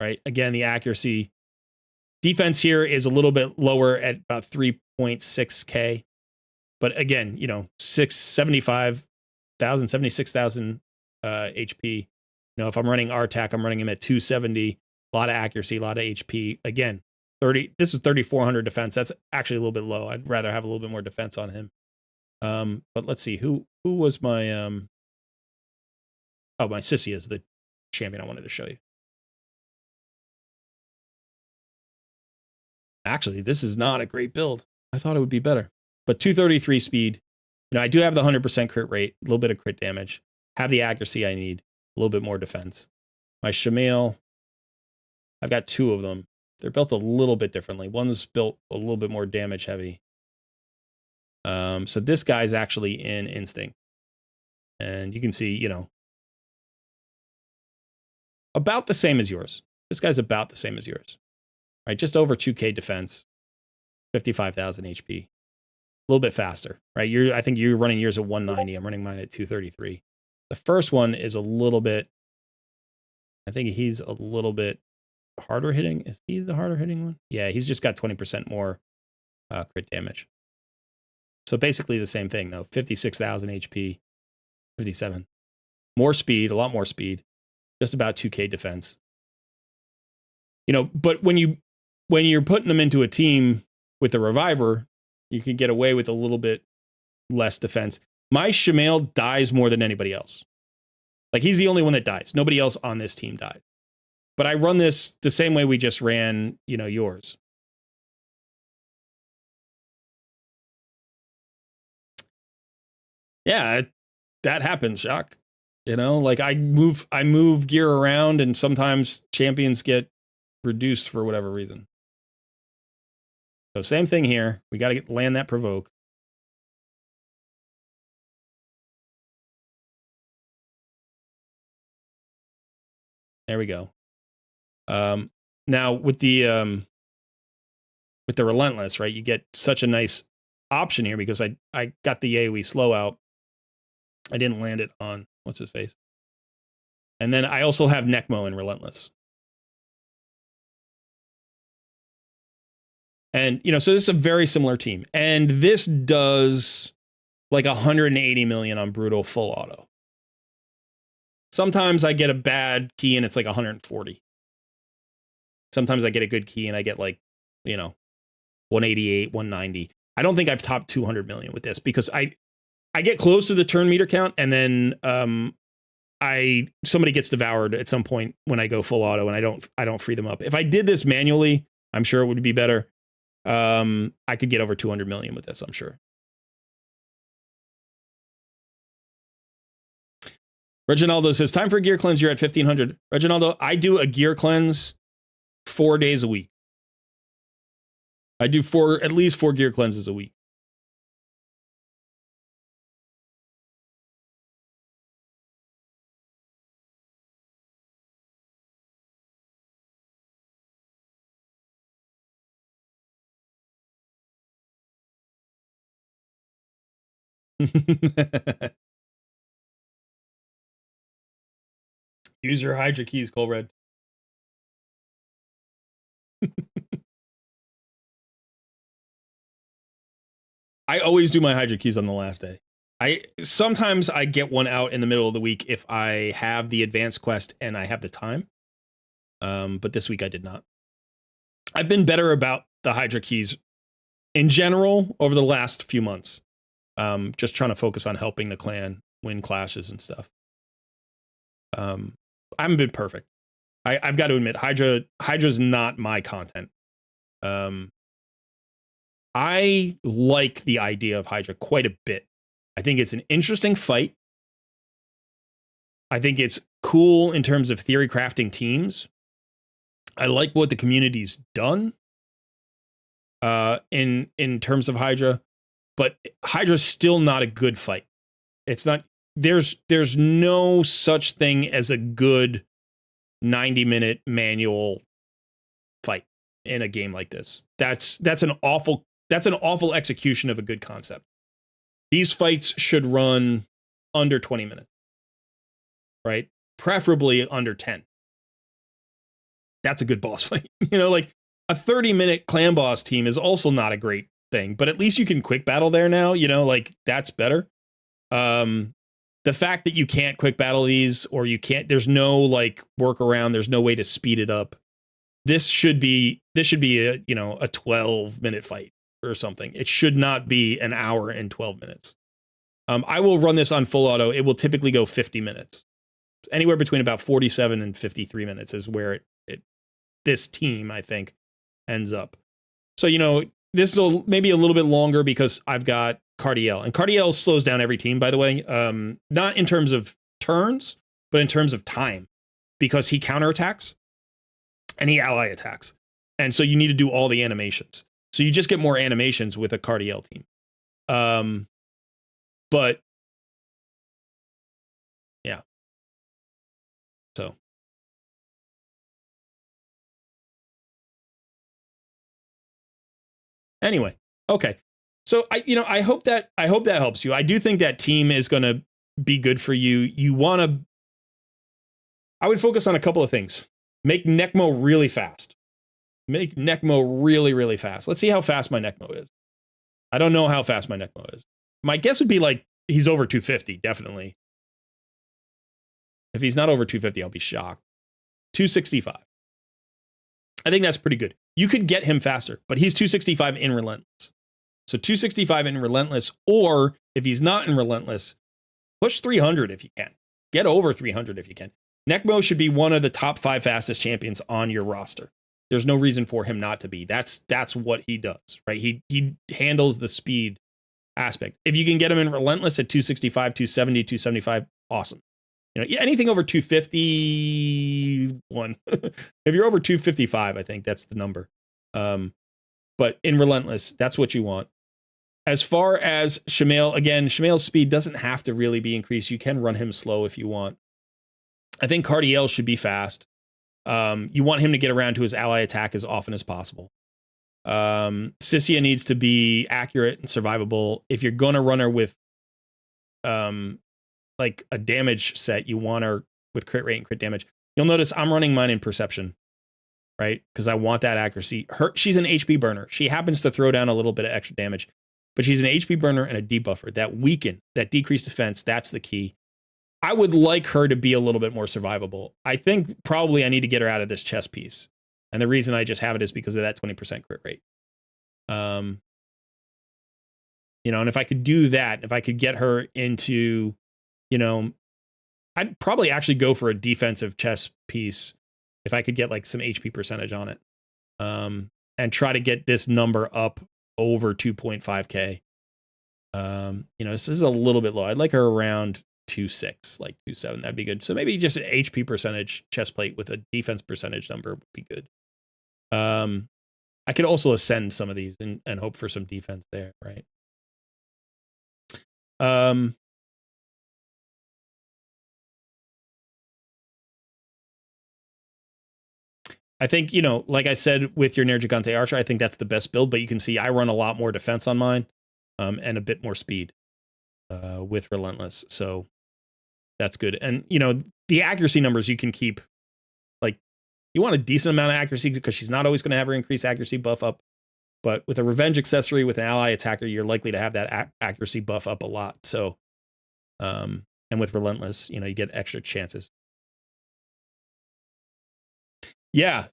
Right? Again, the accuracy. Defense here is a little bit lower at about 3.6k. But again, 75,000, 76,000 HP. If I'm running R-Tac, I'm running him at 270. A lot of accuracy, a lot of HP. Again, this is 3,400 defense. That's actually a little bit low. I'd rather have a little bit more defense on him. But let's see, who was my my Sissy is the champion I wanted to show you. Actually, this is not a great build. I thought it would be better. But 233 speed. I do have the 100% crit rate, a little bit of crit damage, have the accuracy I need, a little bit more defense. My Shamail, I've got 2 of them. They're built a little bit differently. One's built a little bit more damage heavy. So this guy's actually in Instinct. And you can see, about the same as yours. This guy's about the same as yours. Right? Just over 2k defense, 55,000 HP. A little bit faster, right? I think you're running yours at 190. I'm running mine at 233. The first one is a little bit, I think he's a little bit harder hitting. Is he the harder hitting one? Yeah, he's just got 20% more crit damage. So basically the same thing though. 56,000 HP, 57. More speed, a lot more speed. Just about 2k defense. But when you're putting them into a team with a reviver, you can get away with a little bit less defense. My Shamail dies more than anybody else. Like he's the only one that dies. Nobody else on this team died. But I run this the same way we just ran, yours. Yeah, that happens, Jacques. Like I move gear around and sometimes champions get reduced for whatever reason. So same thing here. We got to land that provoke. There we go. Now with the Relentless, right? You get such a nice option here because I got the AoE slow out. I didn't land it on what's his face. And then I also have Necmo in Relentless. And, so this is a very similar team. And this does like 180 million on Brutal full auto. Sometimes I get a bad key and it's like 140. Sometimes I get a good key and I get like, 188, 190. I don't think I've topped 200 million with this because I get close to the turn meter count and then somebody gets devoured at some point when I go full auto and I don't free them up. If I did this manually, I'm sure it would be better. I could get over 200 million with this, I'm sure. Reginaldo says, time for a gear cleanse. You're at 1,500. Reginaldo, I do a gear cleanse 4 days a week. I do at least 4 gear cleanses a week. Use your Hydra keys, Colred. I always do my Hydra keys on the last day. Sometimes I get one out in the middle of the week if I have the advanced quest and I have the time. But this week I did not. I've been better about the Hydra keys in general over the last few months. Just trying to focus on helping the clan win clashes and stuff. I haven't been perfect. I've got to admit, Hydra's not my content. I like the idea of Hydra quite a bit. I think it's an interesting fight. I think it's cool in terms of theory crafting teams. I like what the community's done in terms of Hydra, but Hydra's still not a good fight. It's not. There's no such thing as a good 90-minute manual fight in a game like this. That's an awful execution of a good concept. These fights should run under 20 minutes, right? Preferably under 10. That's a good boss fight. Like a 30-minute clan boss team is also not a great thing, but at least you can quick battle there now, like that's better. The fact that you can't quick battle these or there's no like workaround, there's no way to speed it up. This should be a 12-minute fight or something. It should not be an hour and 12 minutes. I will run this on full auto. It will typically go 50 minutes. Anywhere between about 47 and 53 minutes is where this team, I think, ends up. So, this is maybe a little bit longer because I've got Cardiel. And Cardiel slows down every team, by the way. Not in terms of turns, but in terms of time. Because he counterattacks and he ally attacks. And so you need to do all the animations. So you just get more animations with a Cardiel team. But yeah. So anyway, okay. So I hope that helps you. I do think that team is going to be good for you. I would focus on a couple of things. Make Necmo really fast. Make Necmo really, really fast. Let's see how fast my Necmo is. I don't know how fast my Necmo is. My guess would be like he's over 250, definitely. If he's not over 250, I'll be shocked. 265. I think that's pretty good. You could get him faster, but he's 265 in Relentless. So 265 in Relentless, or if he's not in Relentless, push 300 if you can. Get over 300 if you can. Necmo should be one of the top 5 fastest champions on your roster. There's no reason for him not to be. That's what he does, right? He handles the speed aspect. If you can get him in Relentless at 265, 270, 275, awesome. Anything over 251. If you're over 255, I think that's the number. But in Relentless, that's what you want. As far as Shamail, again, Shamail's speed doesn't have to really be increased. You can run him slow if you want. I think Cardiel should be fast. You want him to get around to his ally attack as often as possible. Sissia needs to be accurate and survivable. If you're going to run her with like a damage set, you want her with crit rate and crit damage. You'll notice I'm running mine in perception, right? Because I want that accuracy. She's an HP burner. She happens to throw down a little bit of extra damage, but she's an HP burner and a debuffer. That decreased defense, that's the key. I would like her to be a little bit more survivable. I think probably I need to get her out of this chess piece. And the reason I just have it is because of that 20% crit rate. You know, and if I could do that, if I could get her into, you know, I'd probably actually go for a defensive chess piece if I could get like some HP percentage on it. And try to get this number up over 2.5k. You know, this is a little bit low. I'd like her around 2.6, like 2.7. That'd be good. So maybe just an HP percentage chest plate with a defense percentage number would be good. I could also ascend some of these and hope for some defense there, right? I think, you know, like I said, with your Nergigante Archer, I think that's the best build, but you can see I run a lot more defense on mine, and a bit more speed with Relentless. So that's good. And, you know, the accuracy numbers you can keep, like, you want a decent amount of accuracy because she's not always going to have her increased accuracy buff up. But with a revenge accessory with an ally attacker, you're likely to have that accuracy buff up a lot. So, and with Relentless, you know, you get extra chances. Yeah,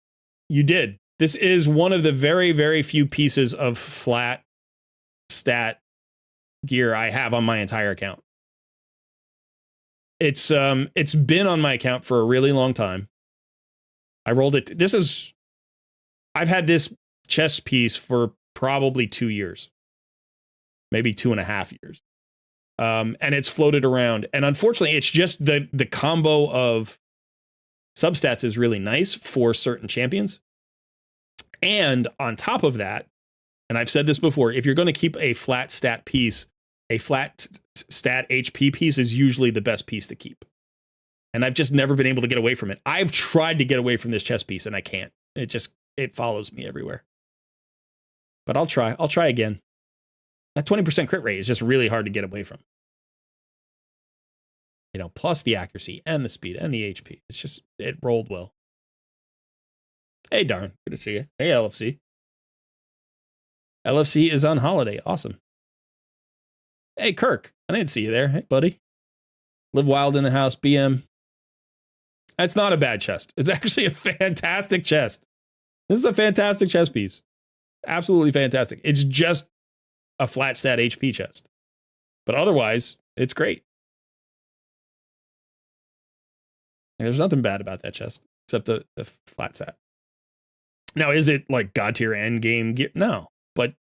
you did. This is one of the very, very few pieces of flat stat gear I have on my entire account. It's been on my account for a really long time. I rolled it. I've had this chess piece for probably 2 years, maybe 2.5 years. And it's floated around. And unfortunately, it's just the combo of substats is really nice for certain champions. And on top of that, and I've said this before, if you're going to keep a flat stat piece, a flat stat HP piece is usually the best piece to keep. And I've just never been able to get away from it. I've tried to get away from this chess piece and I can't. It follows me everywhere. But I'll try again. That 20% crit rate is just really hard to get away from. You know, plus the accuracy and the speed and the HP. It's just, it rolled well. Hey, Darn. Good to see you. Hey, LFC. LFC is on holiday. Awesome. Hey, Kirk. I didn't see you there. Hey, buddy. Live Wild in the house. BM. That's not a bad chest. It's actually a fantastic chest. This is a fantastic chest piece. Absolutely fantastic. It's just a flat stat HP chest. But otherwise, it's great. There's nothing bad about that chest, except the flat stat. Now, is it like God tier end game gear? No. But,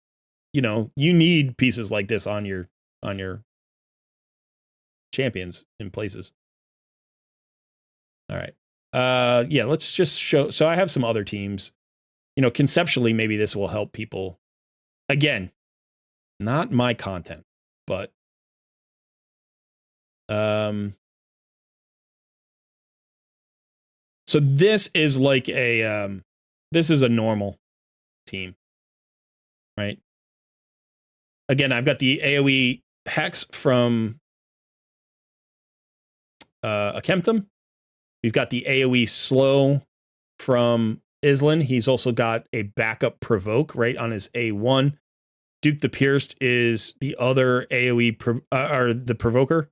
you know, you need pieces like this on your champions in places. All right. Yeah, let's just show. So I have some other teams. You know, conceptually, maybe this will help people. Again, not my content, but so this is like this is a normal team, right? Again, I've got the AoE Hex from Akemtum. We've got the AoE Slow from Islan. He's also got a backup Provoke right on his A1. Duke the Pierced is the other AoE or the Provoker.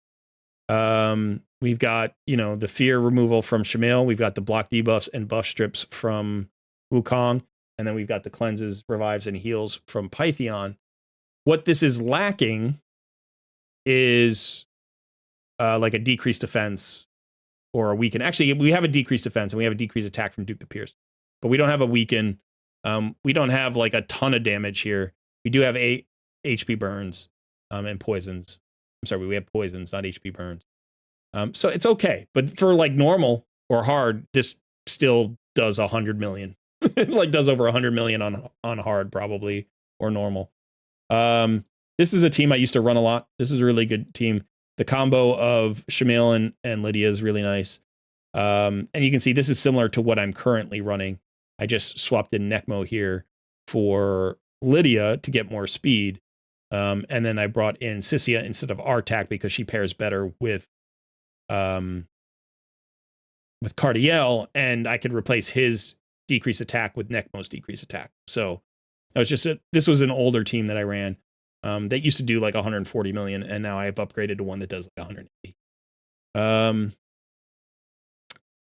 We've got, you know, the Fear removal from Shamil. We've got the block debuffs and buff strips from Wukong. And then we've got the cleanses, revives, and heals from Pythion. What this is lacking is like a decreased defense or a weaken. Actually, we have a decreased defense and we have a decreased attack from Duke the Pierced. But we don't have a weaken. We don't have like a ton of damage here. We do have 8 HP burns and poisons. I'm sorry, we have poisons, not HP burns. So it's okay. But for like normal or hard, this still does 100 million. It like does over 100 million on hard probably or normal. This is a team I used to run a lot. This is a really good team. The combo of Shamil and Lydia is really nice. And you can see this is similar to what I'm currently running. I just swapped in Necmo here for Lydia to get more speed. And then I brought in Sissia instead of Artak because she pairs better with Cardiel, and I could replace his decrease attack with Necmo's decrease attack. So that was just this was an older team that I ran that used to do like 140 million, and now I've upgraded to one that does like 180.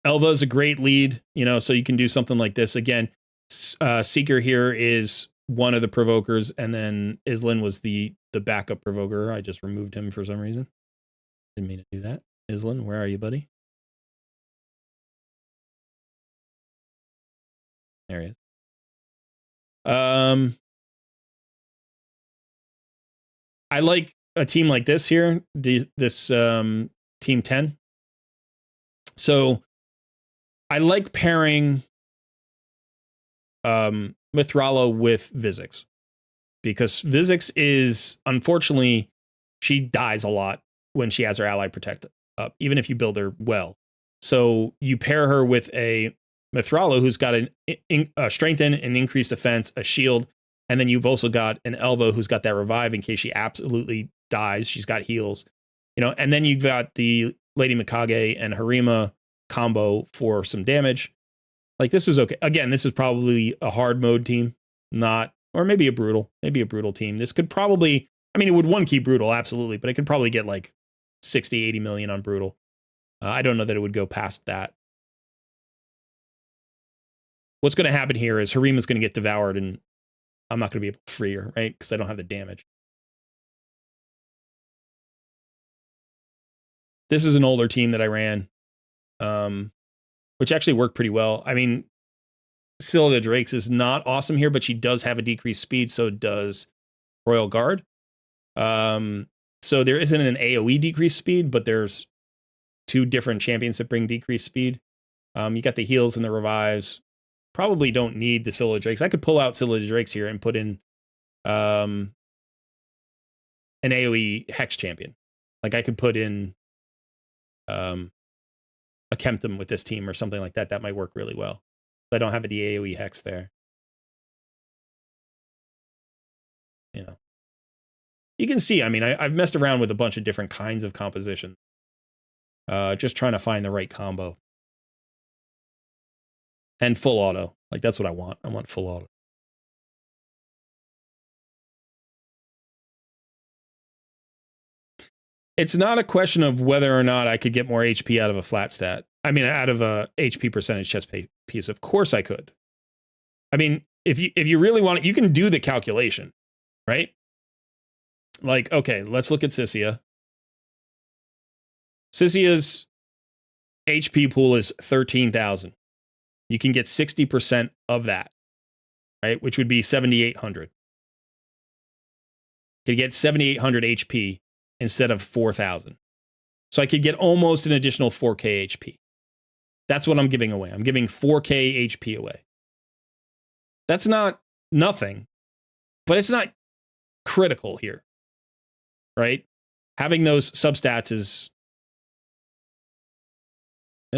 Elva is a great lead, you know, so you can do something like this. Again, Seeker here is one of the provokers, and then Islan was the backup provoker. I just removed him for some reason. Didn't mean to do that. Islan, where are you, buddy? There he is. I like a team like this here, this team 10. So I like pairing Mithrala with Vizix, because Vizix is, unfortunately, she dies a lot when she has her ally protect up, even if you build her well. So you pair her with a Mithrala who's got a strengthen, an increased defense, a shield, and then you've also got an Elbow who's got that revive in case she absolutely dies. She's got heals, and then you've got the Lady Mikage and Harima combo for some damage. Like, this is okay. Again, this is probably a hard mode team, or maybe a brutal team. This could probably, it would one key brutal, absolutely, but it could probably get like 60, 80 million on brutal. I don't know that it would go past that. What's going to happen here is Harima's going to get devoured, and I'm not going to be able to free her, right? Because I don't have the damage. This is an older team that I ran, which actually worked pretty well. Scylla the Drakes is not awesome here, but she does have a decreased speed, so does Royal Guard. So there isn't an AoE decreased speed, but there's two different champions that bring decreased speed. You got the heals and the revives. Probably don't need the Scylla Drakes. I could pull out Scylla Drakes here and put in an AoE Hex champion. Like, I could put in a Kemptham with this team or something like that. That might work really well. I don't have the AoE Hex there. You can see, I've messed around with a bunch of different kinds of composition. Just trying to find the right combo. And full auto. Like, that's what I want. I want full auto. It's not a question of whether or not I could get more HP out of a flat stat. Out of a HP percentage chest piece. Of course I could. If you really want it, you can do the calculation, right? Like, okay, let's look at Sissia. Sissia's HP pool is 13,000. You can get 60% of that, right? Which would be 7,800. You could get 7,800 HP instead of 4,000. So I could get almost an additional 4K HP. That's what I'm giving away. I'm giving 4K HP away. That's not nothing, but it's not critical here, right? Having those substats is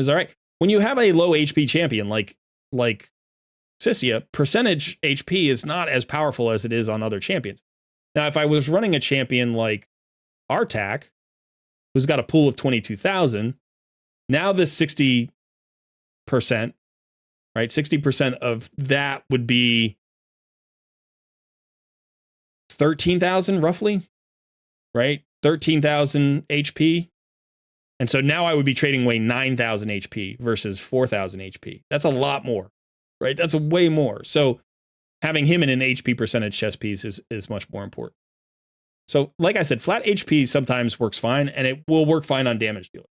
all right. When you have a low HP champion like Sissia, percentage HP is not as powerful as it is on other champions. Now, if I was running a champion like Artak, who's got a pool of 22,000, now this 60%, right? 60% of that would be 13,000 roughly, right? 13,000 HP. And so now I would be trading away 9,000 HP versus 4,000 HP. That's a lot more, right? That's a way more. So having him in an HP percentage chess piece is much more important. So like I said, flat HP sometimes works fine, and it will work fine on damage dealer.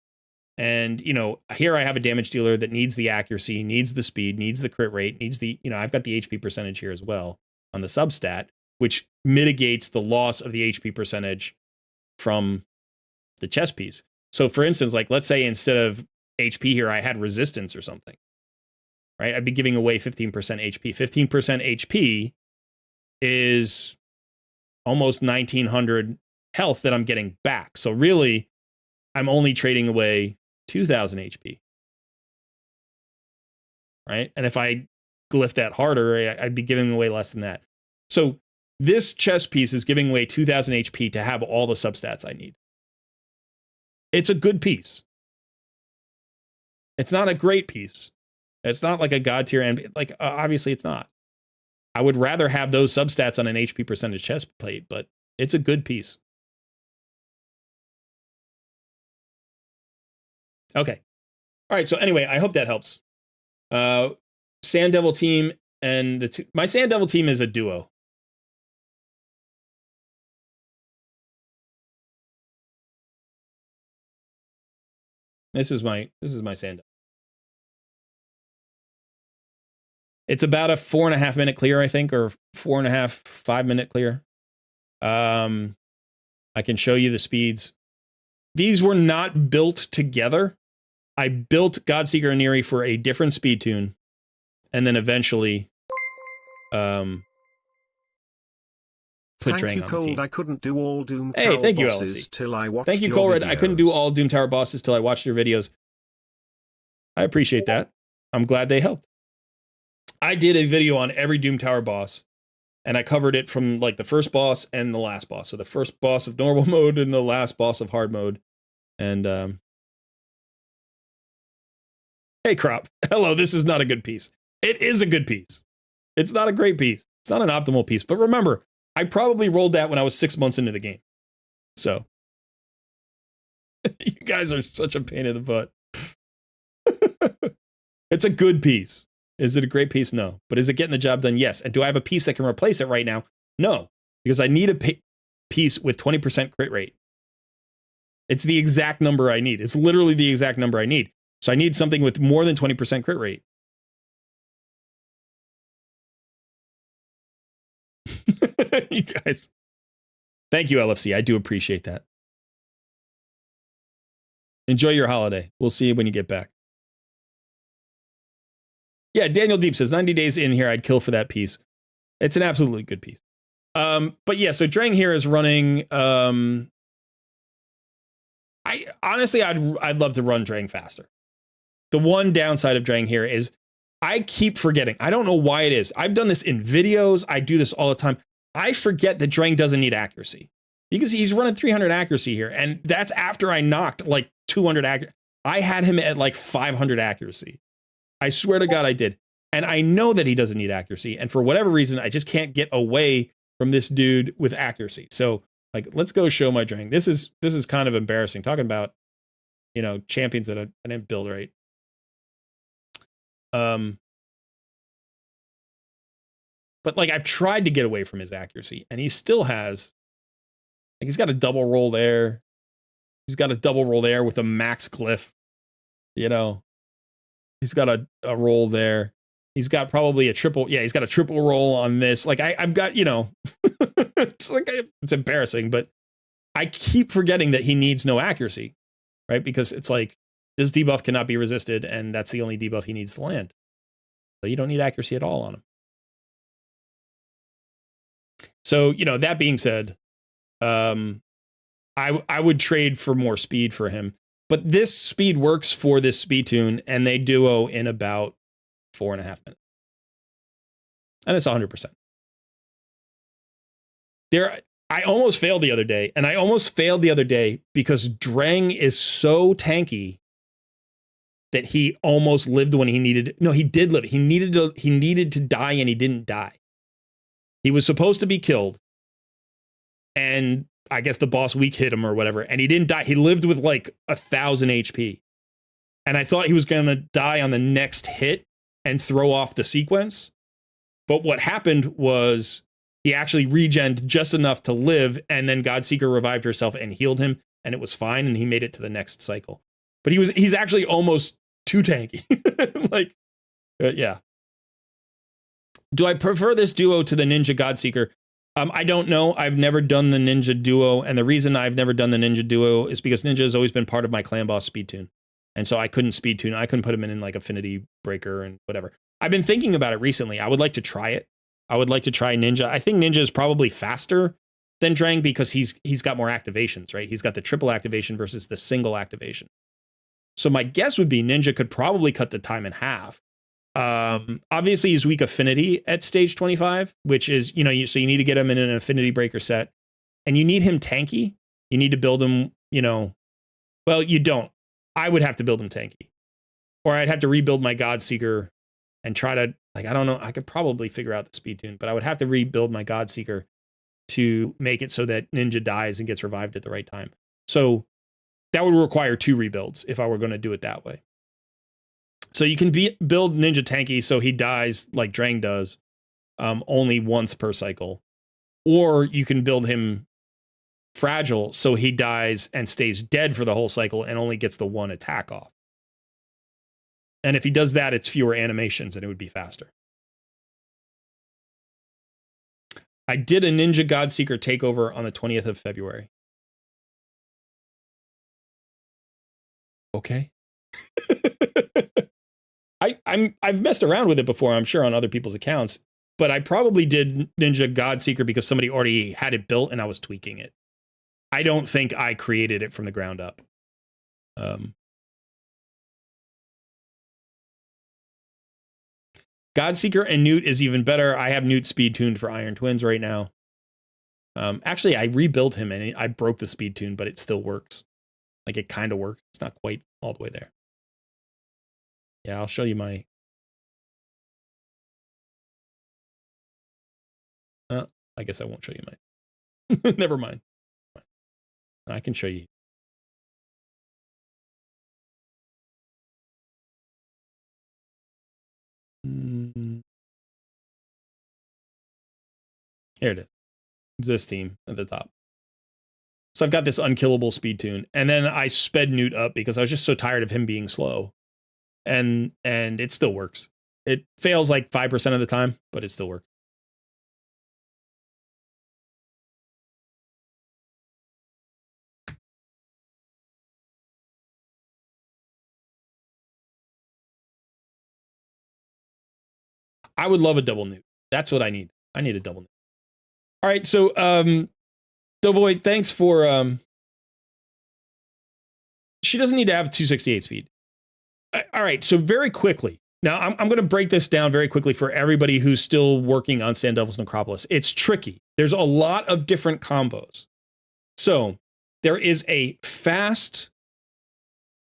And, here I have a damage dealer that needs the accuracy, needs the speed, needs the crit rate, needs the, I've got the HP percentage here as well on the substat, which mitigates the loss of the HP percentage from the chess piece. So for instance, like, let's say instead of HP here, I had resistance or something, right? I'd be giving away 15% HP. 15% HP is almost 1,900 health that I'm getting back. So really, I'm only trading away 2,000 HP, right? And if I glyph that harder, I'd be giving away less than that. So this chess piece is giving away 2,000 HP to have all the substats I need. It's a good piece. It's not a great piece. It's not like a god tier NP. Like, obviously it's not. I would rather have those substats on an HP percentage chest plate, but it's a good piece. Okay. All right. So anyway, I hope that helps. Sand Devil team and my Sand Devil team is a duo. This is my Sand Devil. It's about a 4.5 minute clear, I think, or 4.5, 5 minute clear. I can show you the speeds. These were not built together. I built Godseeker and Neri for a different speed tune, and then eventually put Drang on the team. I couldn't do all Doom Hey, Tower thank you, bosses LFC. till I watched Thank you, your Colred. videos. I couldn't do all Doom Tower bosses till I watched your videos. I appreciate that. I'm glad they helped. I did a video on every Doom Tower boss, and I covered it from like the first boss and the last boss. So the first boss of normal mode and the last boss of hard mode. And hey, Crop. Hello, this is not a good piece. It is a good piece. It's not a great piece. It's not an optimal piece. But remember, I probably rolled that when I was 6 months into the game. So you guys are such a pain in the butt. It's a good piece. Is it a great piece? No. But is it getting the job done? Yes. And do I have a piece that can replace it right now? No. Because I need a piece with 20% crit rate. It's the exact number I need. It's literally the exact number I need. So I need something with more than 20% crit rate. You guys. Thank you, LFC. I do appreciate that. Enjoy your holiday. We'll see you when you get back. Yeah, Daniel Deep says 90 days in here, I'd kill for that piece. It's an absolutely good piece. But yeah, so Drang here is running. I honestly, I'd love to run Drang faster. The one downside of Drang here is I keep forgetting. I don't know why it is. I've done this in videos. I do this all the time. I forget that Drang doesn't need accuracy. You can see he's running 300 accuracy here, and that's after I knocked like 200 accuracy. I had him at like 500 accuracy. I swear to God I did. And I know that he doesn't need accuracy. And for whatever reason, I just can't get away from this dude with accuracy. So like, let's go show my Drang. This is kind of embarrassing. Talking about, you know, champions that I didn't build right. But like, I've tried to get away from his accuracy, and he still has, like, he's got a double roll there. He's got a double roll there with a max glyph, you know. He's got a roll there. He's got probably a triple. Yeah, he's got a triple roll on this. Like I've got, you know, it's embarrassing, but I keep forgetting that he needs no accuracy, right? Because it's like this debuff cannot be resisted, and that's the only debuff he needs to land. So you don't need accuracy at all on him. So, you know, that being said, I would trade for more speed for him. But this speed works for this speed tune, and they duo in about 4.5 minutes. And it's 100%. I almost failed the other day, and I almost failed the other day because Drang is so tanky that he almost lived when he needed. No, he did live. He needed to die, and he didn't die. He was supposed to be killed, and I guess the boss weak hit him or whatever, and he didn't die. He lived with like 1,000 HP. And I thought he was going to die on the next hit and throw off the sequence. But what happened was he actually regened just enough to live, and then Godseeker revived herself and healed him, and it was fine, and he made it to the next cycle. But he's actually almost too tanky. Like, yeah. Do I prefer this duo to the Ninja Godseeker? I don't know. I've never done the Ninja duo, and the reason I've never done the Ninja duo is because Ninja has always been part of my clan boss speed tune. And so I couldn't speed tune. I couldn't put him in like Affinity Breaker and whatever. I've been thinking about it recently. I would like to try it. I would like to try Ninja. I think Ninja is probably faster than Drang because he's got more activations, right? He's got the triple activation versus the single activation. So my guess would be Ninja could probably cut the time in half. Obviously he's weak affinity at stage 25, which is, you know, so you need to get him in an Affinity Breaker set, and you need him tanky. You need to build him, you know, well, you don't. I would have to build him tanky, or I'd have to rebuild my Godseeker and try to, like, I don't know. I could probably figure out the speed tune, but I would have to rebuild my Godseeker to make it so that Ninja dies and gets revived at the right time. So that would require 2 rebuilds if I were going to do it that way. So you can build Ninja tanky so he dies like Drang does, only once per cycle. Or you can build him fragile so he dies and stays dead for the whole cycle and only gets the one attack off. And if he does that, it's fewer animations and it would be faster. I did a Ninja Godseeker takeover on the 20th of February. Okay. I've messed around with it before, I'm sure, on other people's accounts, but I probably did Ninja Godseeker because somebody already had it built and I was tweaking it. I don't think I created it from the ground up. Godseeker and Newt is even better. I have Newt speed tuned for Iron Twins right now. Actually, I rebuilt him and I broke the speed tune, but it still works. Like, it kind of works. It's not quite all the way there. Yeah, I'll show you my... I guess I won't show you my... Never mind. I can show you. Here it is. It's this team at the top. So I've got this unkillable speed tune, and then I sped Newt up because I was just so tired of him being slow. And it still works. It fails like 5% of the time, but it still works. I would love a double Newt. That's what I need. I need a double Newt. All right, so Doughboy, thanks for she doesn't need to have 268 speed. All right, so very quickly. Now, I'm going to break this down very quickly for everybody who's still working on Sand Devil's Necropolis. It's tricky. There's a lot of different combos. So there is a fast,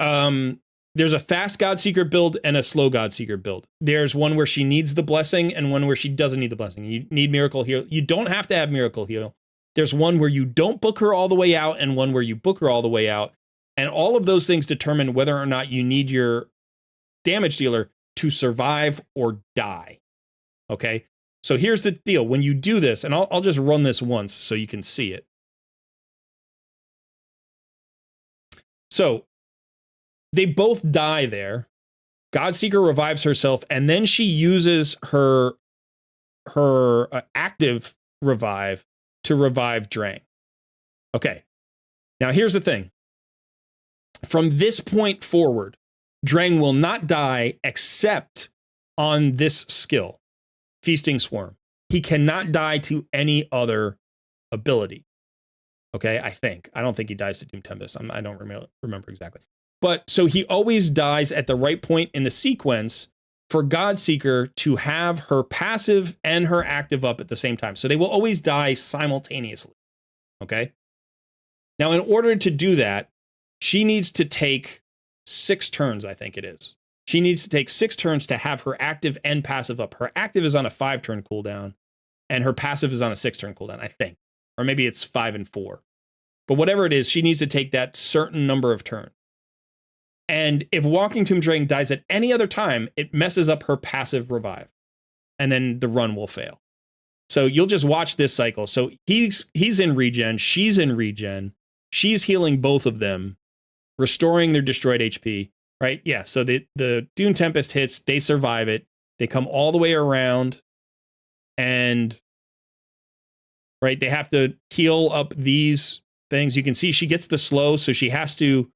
Godseeker build and a slow Godseeker build. There's one where she needs the blessing and one where she doesn't need the blessing. You need Miracle Heal. You don't have to have Miracle Heal. There's one where you don't book her all the way out and one where you book her all the way out. And all of those things determine whether or not you need your damage dealer to survive or die. Okay? So here's the deal. When you do this, and I'll just run this once so you can see it. So they both die there. Godseeker revives herself, and then she uses her active revive to revive Drang. Okay. Now here's the thing. From this point forward, Drang will not die except on this skill, Feasting Swarm. He cannot die to any other ability. Okay, I think. I don't think he dies to Doom Tempest. I don't remember exactly. But so he always dies at the right point in the sequence for Godseeker to have her passive and her active up at the same time. So they will always die simultaneously. Okay? Now, in order to do that, she needs to take 6 turns, I think it is. She needs to take 6 turns to have her active and passive up. Her active is on a 5-turn cooldown, and her passive is on a 6-turn cooldown, I think. Or maybe it's 5 and 4. But whatever it is, she needs to take that certain number of turns. And if Walking Tomb Drang dies at any other time, it messes up her passive revive. And then the run will fail. So you'll just watch this cycle. So he's in regen, she's in regen, she's healing both of them, restoring their destroyed HP, right? Yeah, so the Dune Tempest hits, they survive it, they come all the way around, and right, they have to heal up these things. You can see she gets the slow, so she has to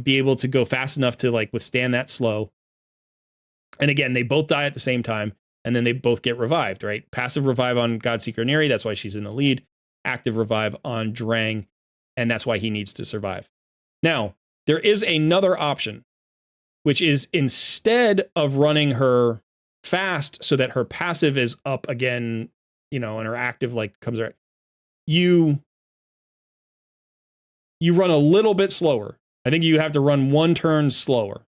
be able to go fast enough to like withstand that slow. And again, they both die at the same time, and then they both get revived, right? Passive revive on Godseeker Neri, that's why she's in the lead. Active revive on Drang, and that's why he needs to survive. Now, there is another option, which is instead of running her fast so that her passive is up again, and her active like comes around, you run a little bit slower. I think you have to run 1 turn slower.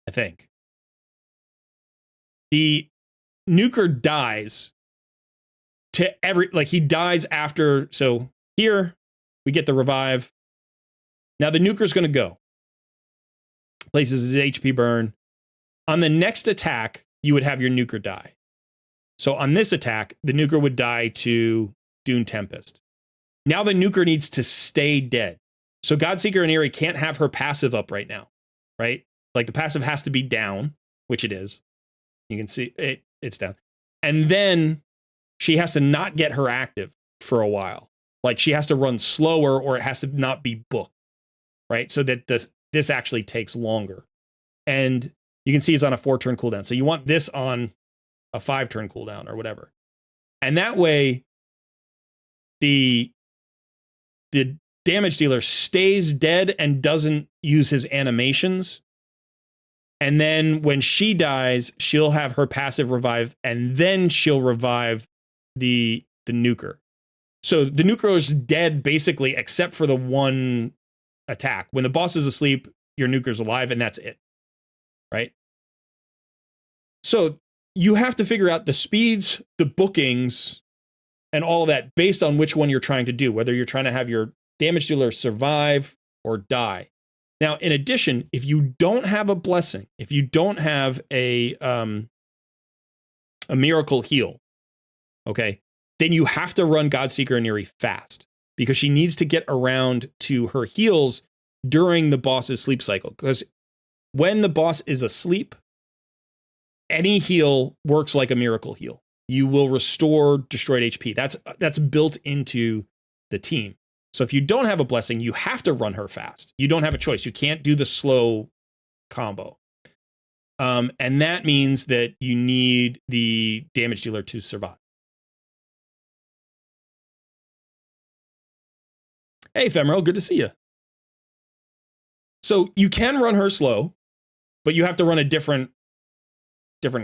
I think. The nuker dies to he dies after, so here we get the revive. Now the nuker's going to go. places his HP burn. On the next attack, you would have your nuker die. So on this attack, the nuker would die to Dune Tempest. Now the nuker needs to stay dead. So Godseeker and Eerie can't have her passive up right now, right? Like the passive has to be down, which it is. You can see it's down. And then she has to not get her active for a while. Like she has to run slower or it has to not be booked, right? So that this actually takes longer. And you can see it's on a 4-turn cooldown. So you want this on a 5-turn cooldown or whatever. And that way, the damage dealer stays dead and doesn't use his animations. And then when she dies, she'll have her passive revive, and then she'll revive the nuker. So the nuker is dead basically, except for the one attack. When the boss is asleep, your nuker's alive, and that's it. Right? So you have to figure out the speeds, the bookings, and all of that based on which one you're trying to do, whether you're trying to have your damage dealer survive or die. Now, in addition, if you don't have a blessing, if you don't have a miracle heal, okay, then you have to run Godseeker and Eerie fast because she needs to get around to her heals during the boss's sleep cycle. Because when the boss is asleep, any heal works like a miracle heal. You will restore destroyed HP. That's built into the team. So if you don't have a blessing, you have to run her fast. You don't have a choice. You can't do the slow combo. And that means that you need the damage dealer to survive. Hey, Ephemeral, good to see you. So you can run her slow, but you have to run a different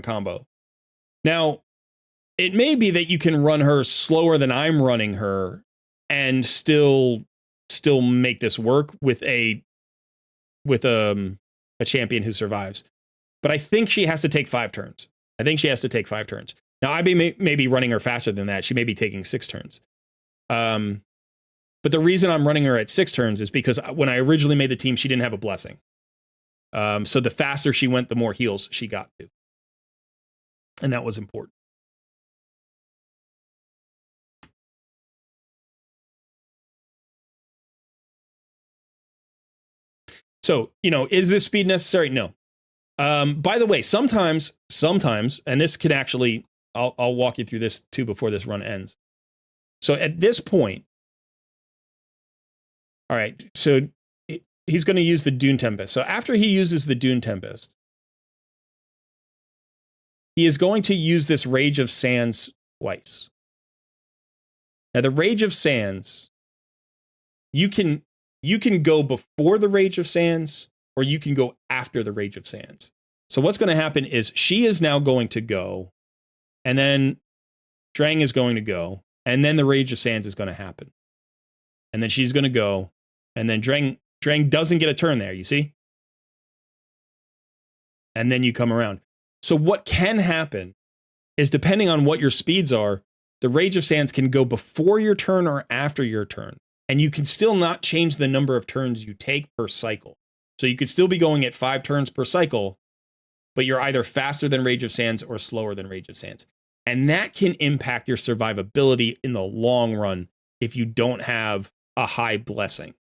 combo. Now, it may be that you can run her slower than I'm running her and still make this work with a champion who survives. But I think she has to take 5 turns. Now, I may be running her faster than that. She may be taking 6 turns. But the reason I'm running her at 6 turns is because when I originally made the team, she didn't have a blessing. So the faster she went, the more heals she got to. And that was important. So, is this speed necessary? No. By the way, sometimes, and this can actually, I'll walk you through this too before this run ends. So at this point, all right, so he's going to use the Dune Tempest. So after he uses the Dune Tempest, he is going to use this Rage of Sands twice. Now, the Rage of Sands, you can go before the Rage of Sands, or you can go after the Rage of Sands. So what's going to happen is she is now going to go, and then Drang is going to go, and then the Rage of Sands is going to happen. And then she's going to go, and then Drang doesn't get a turn there, you see? And then you come around. So what can happen is, depending on what your speeds are, the Rage of Sands can go before your turn or after your turn. And you can still not change the number of turns you take per cycle. So you could still be going at 5 turns per cycle, but you're either faster than Rage of Sands or slower than Rage of Sands. And that can impact your survivability in the long run if you don't have a high blessing.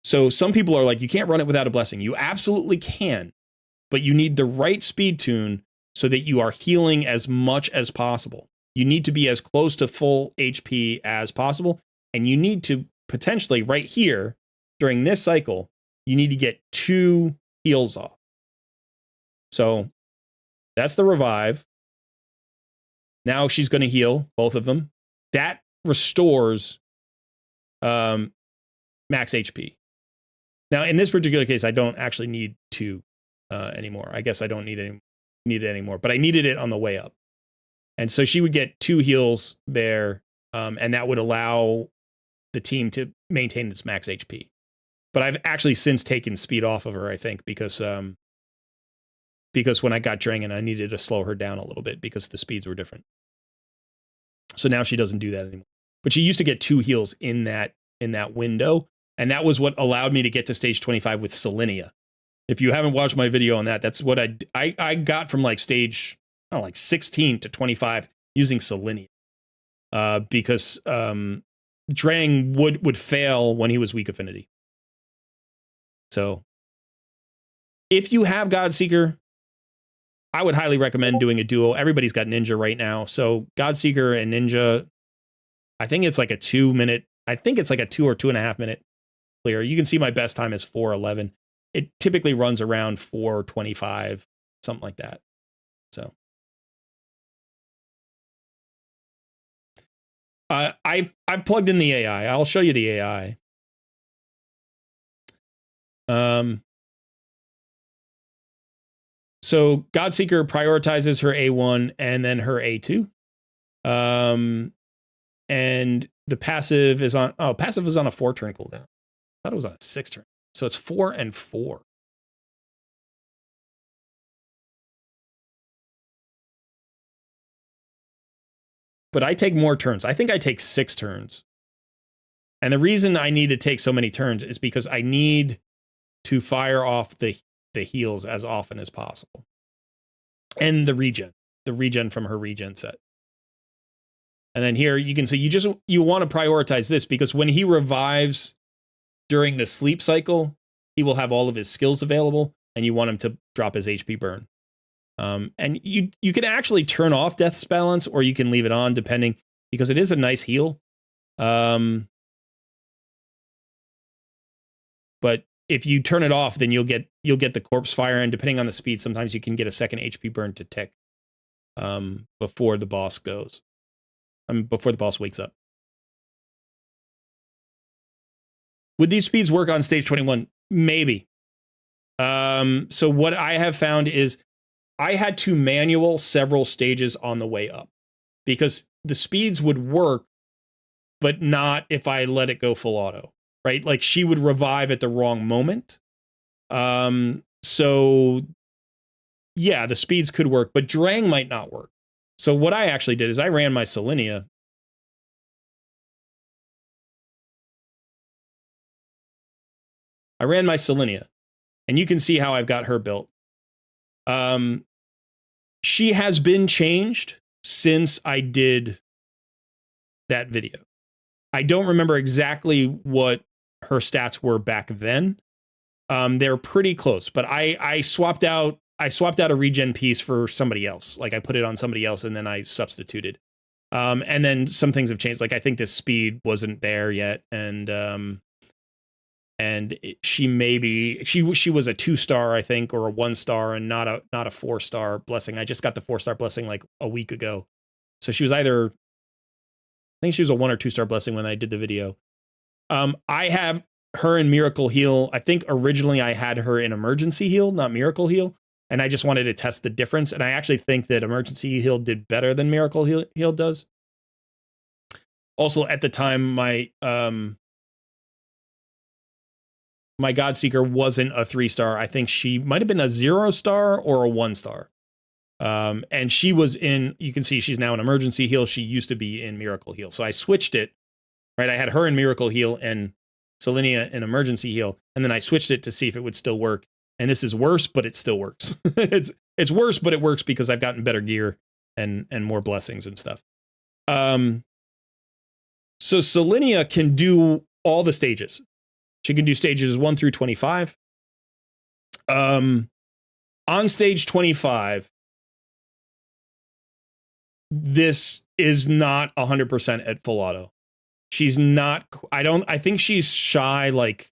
So some people are like, you can't run it without a blessing. You absolutely can, but you need the right speed tune so that you are healing as much as possible. You need to be as close to full HP as possible. And you need to potentially, right here, during this cycle, you need to get 2 heals off. So that's the revive. Now she's going to heal both of them. That restores max HP. Now, in this particular case, I don't actually need 2 anymore. I guess I don't need it anymore, but I needed it on the way up. And so she would get 2 heals there, and that would allow the team to maintain its max HP. But I've actually since taken speed off of her, I think, because when I got Drangan, I needed to slow her down a little bit because the speeds were different. So now she doesn't do that anymore. But she used to get 2 heals in that window, and that was what allowed me to get to stage 25 with Selenia. If you haven't watched my video on that, that's what I got from like stage, I don't know, like 16 to 25 using Selenium. Because Drang would fail when he was weak affinity. So if you have Godseeker, I would highly recommend doing a duo. Everybody's got Ninja right now. So Godseeker and Ninja, I think it's like a 2 minute, I think it's like a 2 or 2.5 minute clear. You can see my best time is 4:11. It typically runs around 4:25, something like that. So I've plugged in the AI. I'll show you the AI. So Godseeker prioritizes her A1 and then her A2. And the passive is on, passive is on a 4-turn cooldown. I thought it was on a 6-turn. So it's 4 and 4. But I take more turns. I think I take 6 turns. And the reason I need to take so many turns is because I need to fire off the heals as often as possible. And the regen from her regen set. And then here you can see you want to prioritize this because when he revives during the sleep cycle, he will have all of his skills available and you want him to drop his HP burn. And you can actually turn off Death's Balance or you can leave it on depending, because it is a nice heal. But if you turn it off, then you'll get the corpse fire, and depending on the speed, sometimes you can get a second HP burn to tick before the boss goes. Before the boss wakes up. Would these speeds work on stage 21? Maybe. So what I have found is I had to manual several stages on the way up because the speeds would work, but not if I let it go full auto, right? Like she would revive at the wrong moment. So yeah, the speeds could work, but Drang might not work. So what I actually did is I ran my Selenia. And you can see how I've got her built. She has been changed since I did that video. I don't remember exactly what her stats were back then. They're pretty close, but I swapped out a regen piece for somebody else. Like I put it on somebody else and then I substituted. And then some things have changed. Like I think this speed wasn't there yet, and she was a 2-star, I think, or a 1-star, and not a 4-star blessing. I just got the 4-star blessing like a week ago, so she was either, I think she was a 1 or 2-star blessing when I did the video. I have her in Miracle Heal. I think originally I had her in Emergency Heal, not Miracle Heal, and I just wanted to test the difference. And I actually think that Emergency Heal did better than Miracle Heal does. Also, at the time, my Godseeker wasn't a 3-star. I think she might have been a 0-star or a 1-star. And she was in, you can see she's now in Emergency Heal. She used to be in Miracle Heal. So I switched it, right? I had her in Miracle Heal and Selenia in Emergency Heal. And then I switched it to see if it would still work. And this is worse, but it still works. It's worse, but it works because I've gotten better gear and more blessings and stuff. So Selenia can do all the stages. She can do stages 1 through 25. On stage 25, this is not 100% at full auto. She's not, I think she's shy like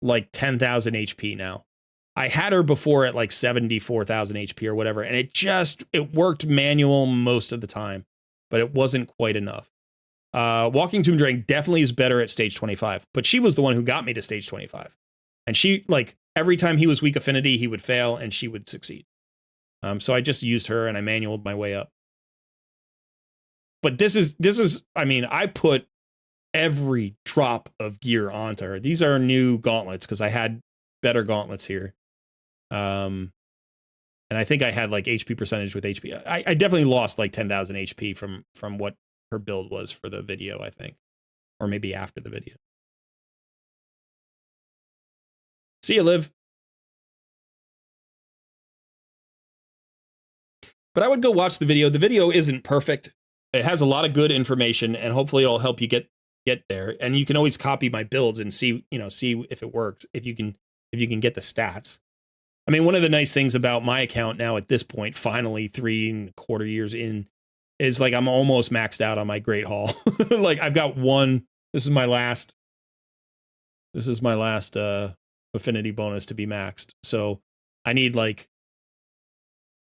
10,000 HP now. I had her before at like 74,000 HP or whatever, and it worked manual most of the time, but it wasn't quite enough. Walking Tomb Drang definitely is better at stage 25, but she was the one who got me to stage 25. And she, like, every time he was weak affinity, he would fail and she would succeed. So I just used her and I manualed my way up. But this is, I mean, I put every drop of gear onto her. These are new gauntlets because I had better gauntlets here. And I think I had like HP percentage with HP. I definitely lost like 10,000 HP from what her build was for the video, I think, or maybe after the video. See you, Liv. But I would go watch the video. The video isn't perfect. It has a lot of good information, and hopefully it'll help you get there. And you can always copy my builds and see if it works, if you can get the stats. I mean, one of the nice things about my account now at this point, finally 3.25 years in, is like I'm almost maxed out on my Great Hall. Like I've got one. This is my last affinity bonus to be maxed. So I need like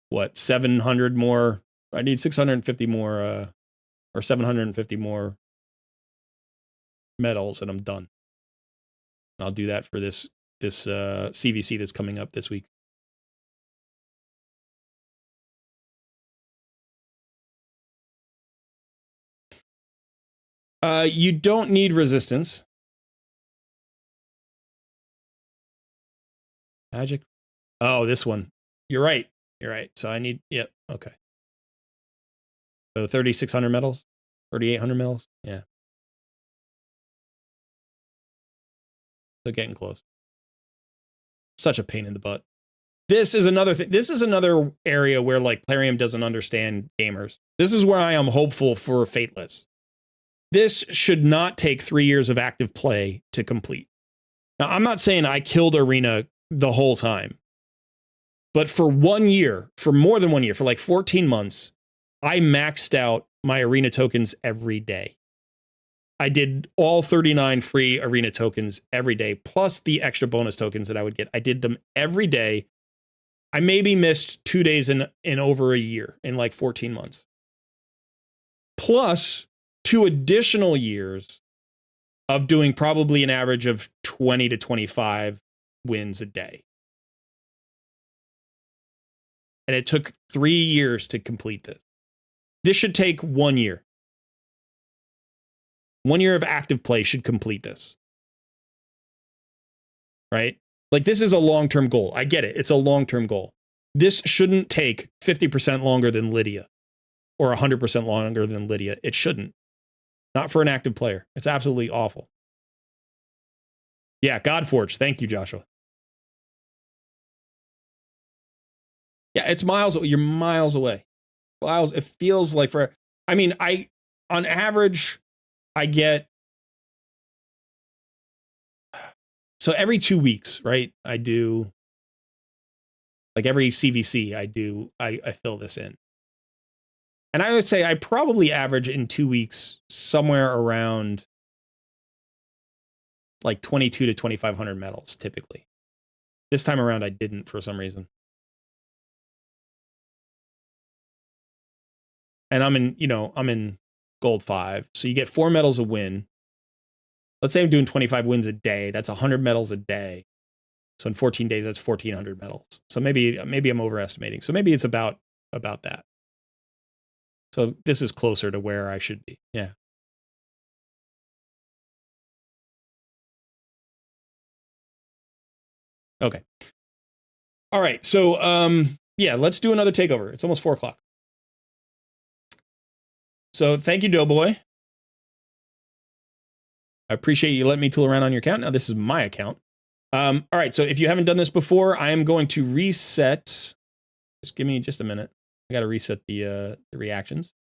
what, 700 more. I need 650 more or 750 more medals, and I'm done. And I'll do that for this CVC that's coming up this week. You don't need resistance. Magic. Oh, this one. You're right. So I need, yep, okay. So 3,600 medals, 3,800 medals. Yeah. So getting close. Such a pain in the butt. This is another thing. This is another area where like Plarium doesn't understand gamers. This is where I am hopeful for Fateless. This should not take 3 years of active play to complete. Now, I'm not saying I killed Arena the whole time, but for 1 year, for more than 1 year, for like 14 months, I maxed out my Arena tokens every day. I did all 39 free Arena tokens every day, plus the extra bonus tokens that I would get. I did them every day. I maybe missed 2 days in over a year, in like 14 months. Plus 2 additional years of doing probably an average of 20 to 25 wins a day. And it took 3 years to complete this. This should take 1 year. 1 year of active play should complete this. Right? Like, this is a long-term goal. I get it. It's a long-term goal. This shouldn't take 50% longer than Lydia or 100% longer than Lydia. It shouldn't. Not for an active player. It's absolutely awful. Yeah, Godforge. Thank you, Joshua. Yeah, it's miles. You're miles away. Miles. It feels like for. I mean, on average, I get. So every 2 weeks, right? I do. Like every CVC, I fill this in. And I would say I probably average in 2 weeks somewhere around like 22 to 2,500 medals typically. This time around, I didn't for some reason. And I'm in gold 5. So you get 4 medals a win. Let's say I'm doing 25 wins a day. That's 100 medals a day. So in 14 days, that's 1,400 medals. So maybe I'm overestimating. So maybe it's about that. So this is closer to where I should be. Yeah. Okay. All right. So yeah, let's do another takeover. It's almost 4 o'clock. So thank you, Doughboy. I appreciate you letting me tool around on your account. Now this is my account. All right. So if you haven't done this before, I am going to reset. Just give me just a minute. I got to reset the reactions.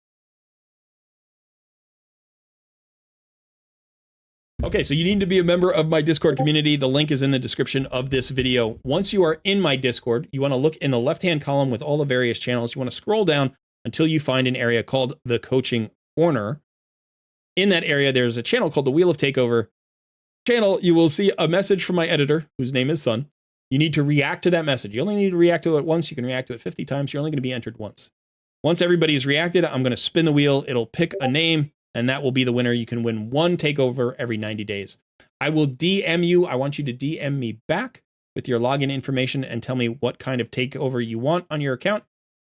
Okay, so you need to be a member of my Discord community. The link is in the description of this video. Once you are in my Discord, you want to look in the left-hand column with all the various channels. You want to scroll down until you find an area called the Coaching Corner. In that area, there's a channel called the Wheel of Takeover channel. You will see a message from my editor, whose name is Sun. You need to react to that message. You only need to react to it once. You can react to it 50 times. You're only going to be entered once. Once everybody has reacted, I'm going to spin the wheel. It'll pick a name, and that will be the winner. You can win 1 takeover every 90 days. I will DM you. I want you to DM me back with your login information and tell me what kind of takeover you want on your account.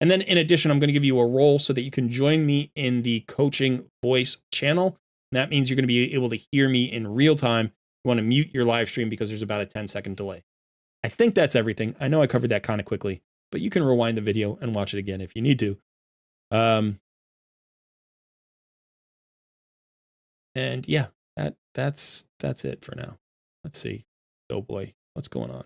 And then in addition, I'm going to give you a role so that you can join me in the coaching voice channel. And that means you're going to be able to hear me in real time. You want to mute your live stream because there's about a 10-second delay. I think that's everything. I know I covered that kind of quickly, but you can rewind the video and watch it again if you need to. And yeah, that's it for now. Let's see. Oh boy, what's going on?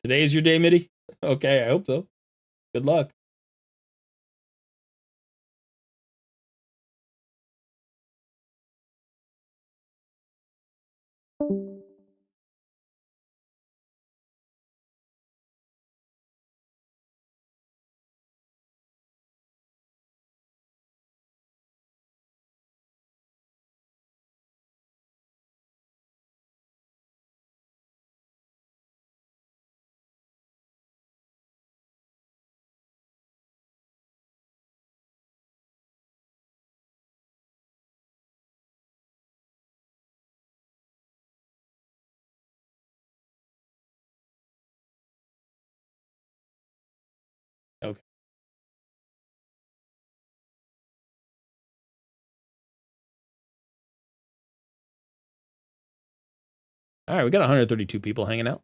Today is your day, Mitty? Okay, I hope so. Good luck. Okay. All right, we got 132 people hanging out.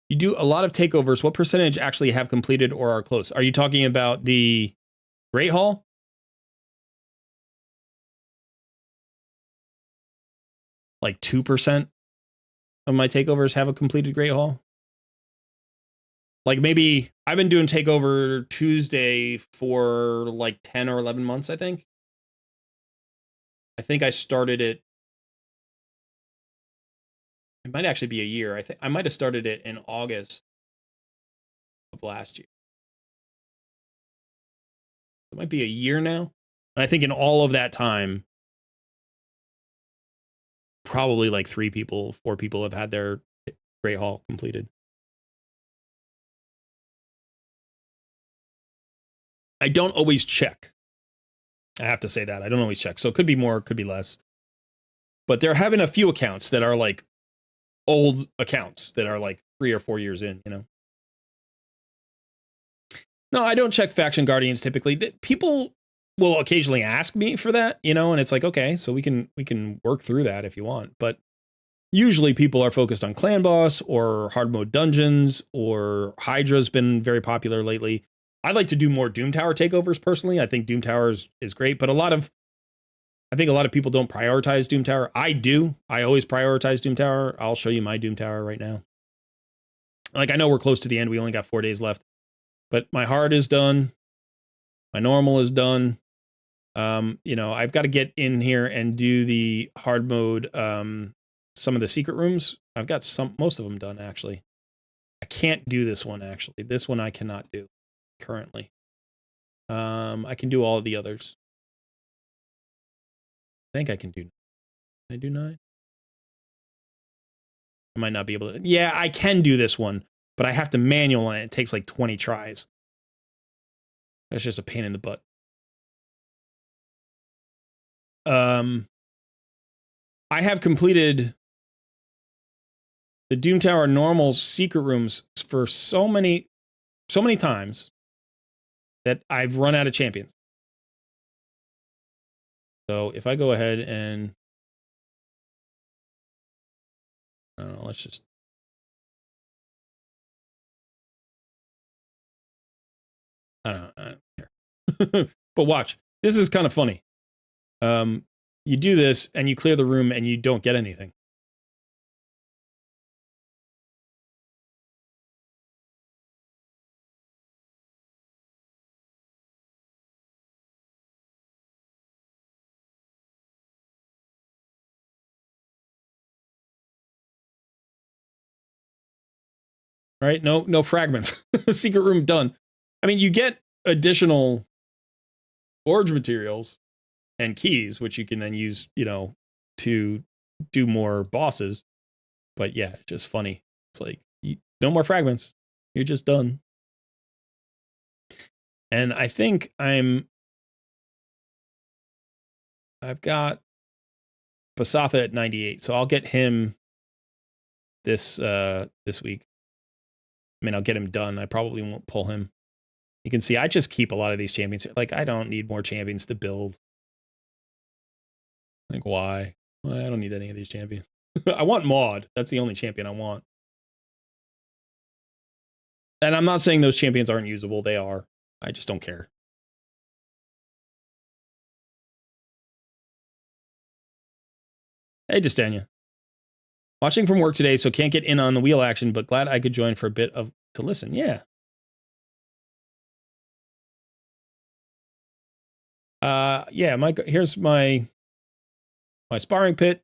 You do a lot of takeovers. What percentage actually have completed or are close? Are you talking about the Great Hall? Like 2% of my takeovers have a completed Great Hall? Like maybe I've been doing Takeover Tuesday for like 10 or 11 months, I think. I think I started it. It might actually be a year. I think I might have started it in August of last year. It might be a year now. And I think in all of that time, probably like 4 people have had their Great Hall completed. I don't always check. I have to say that. I don't always check. So it could be more, it could be less. But there have been a few accounts that are like old accounts that are like 3 or 4 years in, you know? No, I don't check Faction Guardians typically. People will occasionally ask me for that, you know, and it's like, okay, so we can work through that if you want. But usually people are focused on Clan Boss or hard mode dungeons, or Hydra's been very popular lately. I'd like to do more Doom Tower takeovers personally. I think Doom Tower is great, but I think a lot of people don't prioritize Doom Tower. I do. I always prioritize Doom Tower. I'll show you my Doom Tower right now. Like, I know we're close to the end. We only got 4 days left, but my hard is done. My normal is done. You know, I've got to get in here and do the hard mode, some of the secret rooms. I've got most of them done, actually. I can't do this one, actually. This one I cannot do currently. I can do all of the others. I think I can do. Can I do 9? I might not be able to. Yeah, I can do this one, but I have to manual it. It takes like 20 tries. That's just a pain in the butt. I have completed the Doom Tower normal secret rooms for so many times that I've run out of champions. So if I go ahead and I don't know, let's just I don't care. But watch. This is kind of funny. You do this and you clear the room and you don't get anything. Right? No fragments. Secret room done. I mean, you get additional forge materials and keys, which you can then use, you know, to do more bosses. But yeah, it's just funny. It's like, no more fragments. You're just done. And I think I've got Basatha at 98, so I'll get him this week. I mean, I'll get him done. I probably won't pull him. You can see I just keep a lot of these champions. Like, I don't need more champions to build. Like, why? Well, I don't need any of these champions. I want Maud. That's the only champion I want. And I'm not saying those champions aren't usable. They are. I just don't care. Hey, Justania. Watching from work today, so can't get in on the wheel action, but glad I could join for a bit of to listen. Yeah. Yeah, here's my sparring pit.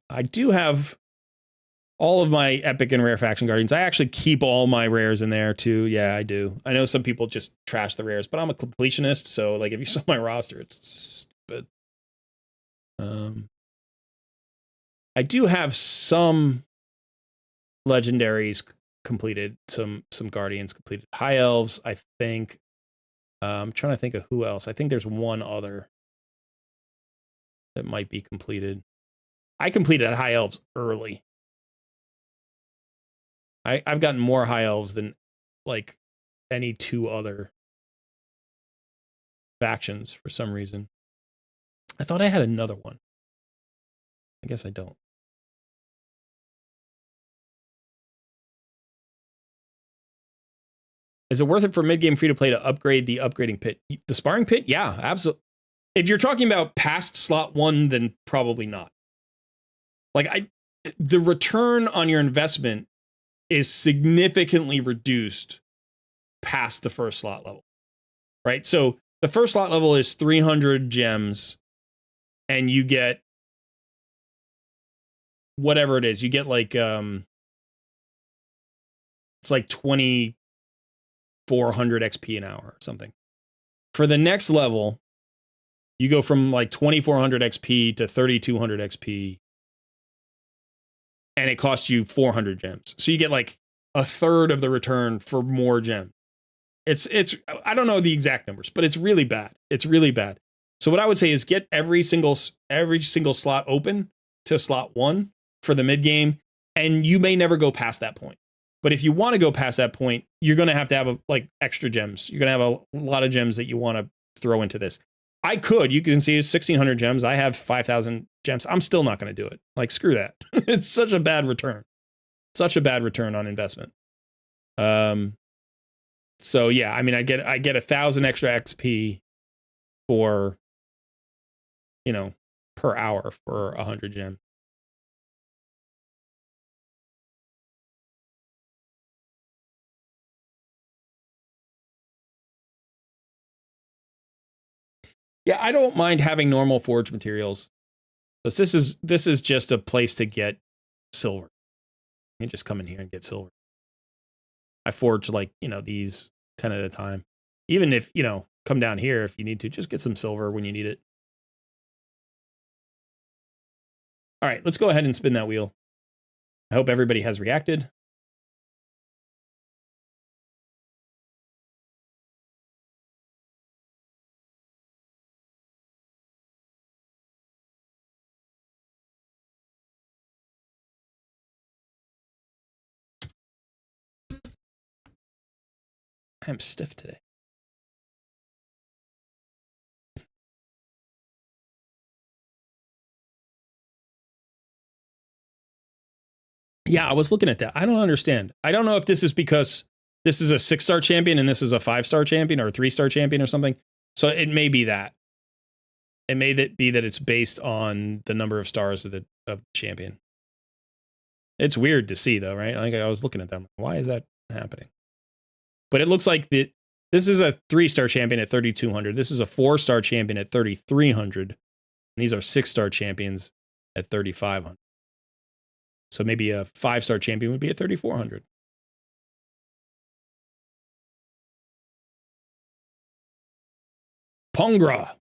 I do have all of my epic and rare faction guardians. I actually keep all my rares in there too. Yeah, I do. I know some people just trash the rares, but I'm a completionist, so like if you saw my roster, it's stupid. I do have some legendaries completed, some guardians completed. High elves, I think. I'm trying to think of who else. I think there's one other that might be completed. I completed high elves early. I've gotten more high elves than like any two other factions for some reason. I thought I had another one. I guess I don't. Is it worth it for mid-game free-to-play to upgrade the upgrading pit? The sparring pit? Yeah, absolutely. If you're talking about past slot 1, then probably not. Like, the return on your investment is significantly reduced past the first slot level, right? So the first slot level is 300 gems, and you get whatever it is. You get like, it's like 2,400 XP an hour or something. For the next level, you go from like 2,400 XP to 3,200 XP, and it costs you 400 gems. So you get like a third of the return for more gems. It's I don't know the exact numbers, but it's really bad. It's really bad. So what I would say is get every single slot open to slot 1 for the mid game, and you may never go past that point. But if you want to go past that point, you're going to have like extra gems. You're going to have a lot of gems that you want to throw into this. You can see 1,600 gems. I have 5,000 gems. I'm still not going to do it. Like, screw that. It's such a bad return. Such a bad return on investment. So yeah, I mean, I get 1,000 extra XP for, per hour for 100 gems. Yeah, I don't mind having normal forge materials. But this is just a place to get silver. You can just come in here and get silver. I forge like, these 10 at a time. Even if, come down here if you need to, just get some silver when you need it. All right, let's go ahead and spin that wheel. I hope everybody has reacted. I'm stiff today. Yeah, I was looking at that. I don't understand. I don't know if this is because this is a 6-star champion and this is a 5-star champion or a 3-star champion or something. So it may be that. It may be that it's based on the number of stars of the champion. It's weird to see though, right? Like I was looking at them. Why is that happening? But it looks like this is a 3-star champion at 3,200. This is a 4-star champion at 3,300. And these are 6-star champions at 3,500. So maybe a 5-star champion would be at 3,400. Pongra.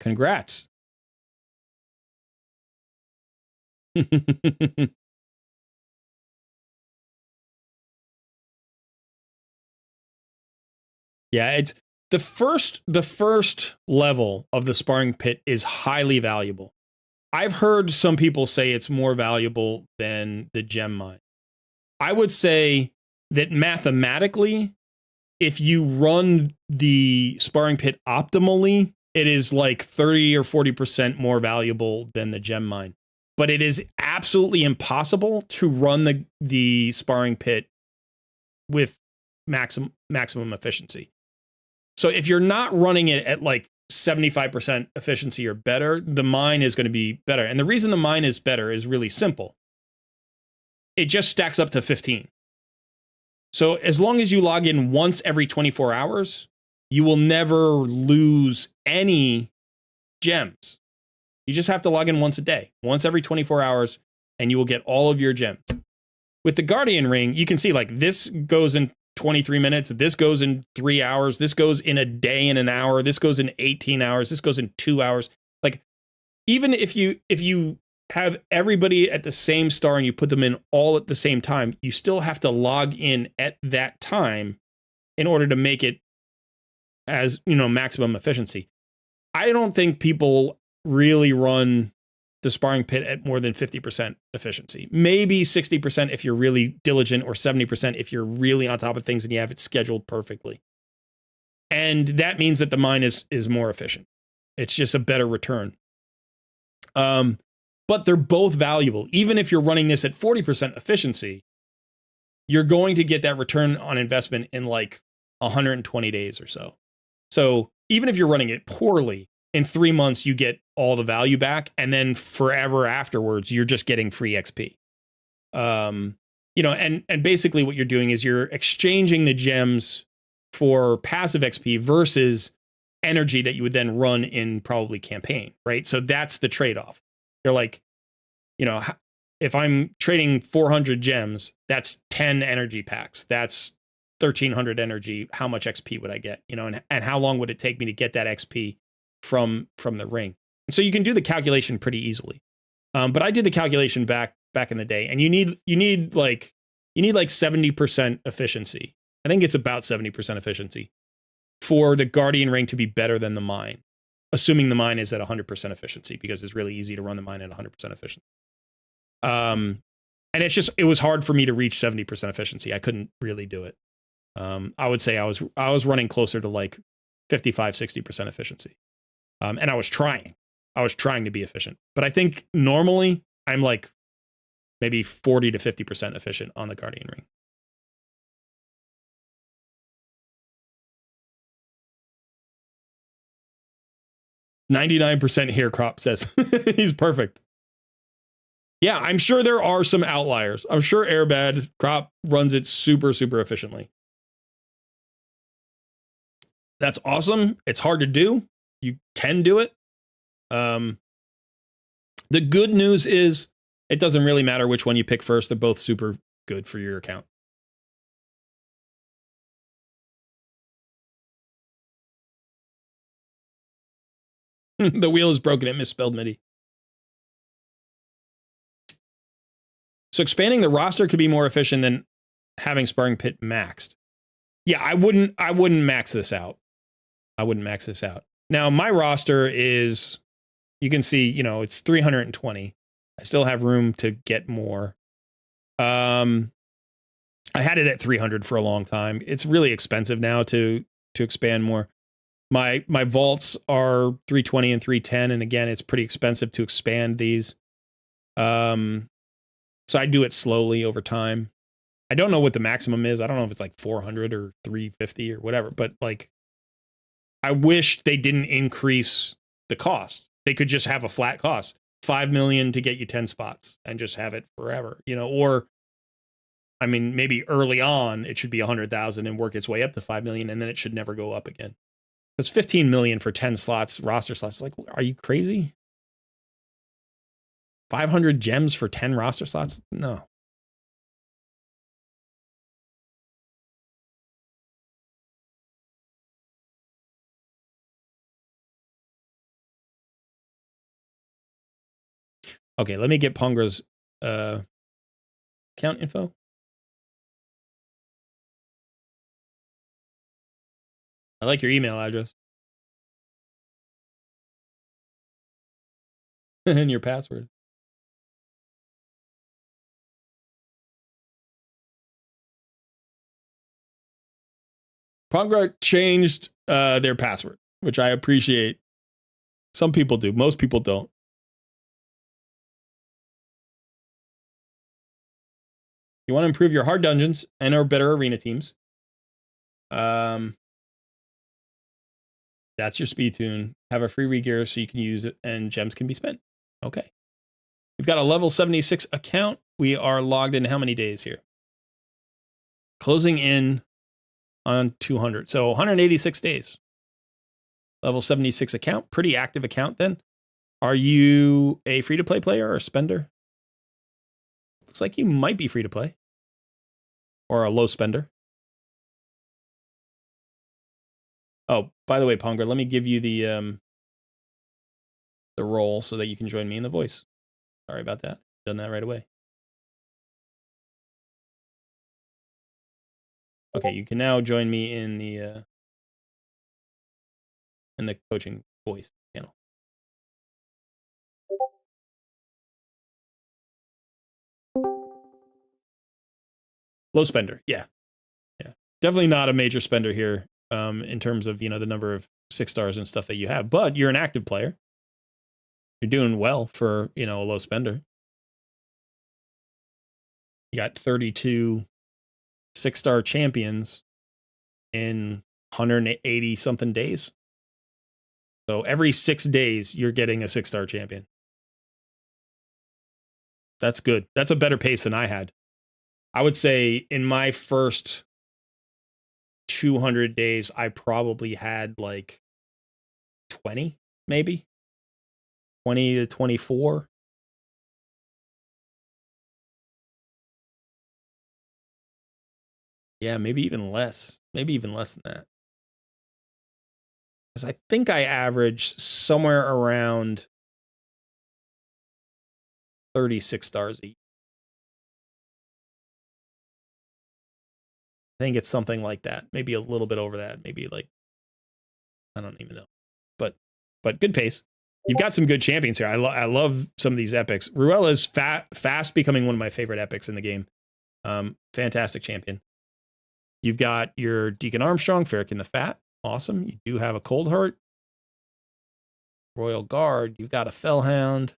Congrats. Yeah, it's the first level of the sparring pit is highly valuable. I've heard some people say it's more valuable than the gem mine. I would say that mathematically, if you run the sparring pit optimally, it is like 30 or 40% more valuable than the gem mine. But it is absolutely impossible to run the sparring pit with maximum efficiency. So if you're not running it at like 75% efficiency or better, the mine is going to be better. And the reason the mine is better is really simple. It just stacks up to 15. So as long as you log in once every 24 hours, you will never lose any gems. You just have to log in once a day, once every 24 hours, and you will get all of your gems. With the Guardian Ring, you can see like this goes in 23 minutes, this goes in 3 hours, this goes in a day and an hour, this goes in 18 hours, this goes in 2 hours. Like even if you have everybody at the same star and you put them in all at the same time, you still have to log in at that time in order to make it as, you know, maximum efficiency. I don't think people really run the sparring pit at more than 50% efficiency. Maybe 60% if you're really diligent, or 70% if you're really on top of things and you have it scheduled perfectly. And that means that the mine is more efficient. It's just a better return. But they're both valuable. Even if you're running this at 40% efficiency, you're going to get that return on investment in like 120 days or so. So even if you're running it poorly, in 3 months, you get all the value back. And then forever afterwards, you're just getting free XP. You know, and basically what you're doing is you're exchanging the gems for passive XP versus energy that you would then run in probably campaign, right? So that's the trade-off. They're like, you know, if I'm trading 400 gems, that's 10 energy packs. That's 1,300 energy. How much XP would I get? You know, and how long would it take me to get that XP from the ring? And so you can do the calculation pretty easily. But I did the calculation back in the day, and you need like 70% efficiency. I think it's about 70% efficiency for the Guardian Ring to be better than the mine, assuming the mine is at 100% efficiency, because it's really easy to run the mine at 100% efficiency. And it was hard for me to reach 70% efficiency. I couldn't really do it. I would say I was running closer to like 55, 60% efficiency. And I was trying to be efficient, but I think normally I'm like maybe 40 to 50% efficient on the Guardian Ring. "99% hair crop," says he's perfect. Yeah, I'm sure there are some outliers. I'm sure Airbad crop runs it super, super efficiently. That's awesome. It's hard to do. You can do it. The good news is it doesn't really matter which one you pick first. They're both super good for your account. The wheel is broken. It misspelled MIDI. So expanding the roster could be more efficient than having Sparring Pit maxed. Yeah, I wouldn't max this out. I wouldn't max this out. Now, my roster is, you can see, you know, it's 320. I still have room to get more. I had it at 300 for a long time. It's really expensive now to expand more. My vaults are 320 and 310, and again, it's pretty expensive to expand these. So I do it slowly over time. I don't know what the maximum is. I don't know if it's like 400 or 350 or whatever, but like, I wish they didn't increase the cost. They could just have a flat cost, 5 million to get you 10 spots and just have it forever, you know, or I mean, maybe early on it should be 100,000 and work its way up to 5 million, and then it should never go up again. Because 15 million for 10 slots, roster slots, like, are you crazy? 500 gems for 10 roster slots? No. Okay, let me get Pongra's account info. I like your email address. And your password. Pongra changed their password, which I appreciate. Some people do. Most people don't. You want to improve your hard dungeons and or better arena teams. That's your speed tune. Have a free regear so you can use it and gems can be spent. Okay. We've got a level 76 account. We are logged in how many days here? Closing in on 200. So 186 days. Level 76 account. Pretty active account then. Are you a free-to-play player or a spender? Looks like you might be free-to-play. Or a low spender. Oh, by the way, Pongra, let me give you the role so that you can join me in the voice. Sorry about that. Done that right away. Okay, you can now join me in the coaching voice channel. Low spender, yeah. Definitely not a major spender here in terms of, the number of 6 stars and stuff that you have. But you're an active player. You're doing well for, a low spender. You got 32 6-star champions in 180 something days. So every 6 days, you're getting a 6-star champion. That's good. That's a better pace than I had. I would say in my first 200 days, I probably had like 20, maybe 20 to 24. Yeah, maybe even less. Maybe even less than that. Because I think I averaged somewhere around 36 stars each. I think it's something like that. Maybe a little bit over that. Maybe like, I don't even know. But good pace. You've got some good champions here. I love some of these epics. Ruella is fast becoming one of my favorite epics in the game. Fantastic champion. You've got your Deacon Armstrong, Ferrican the Fat. Awesome. You do have a Cold Heart. Royal Guard. You've got a Fellhound.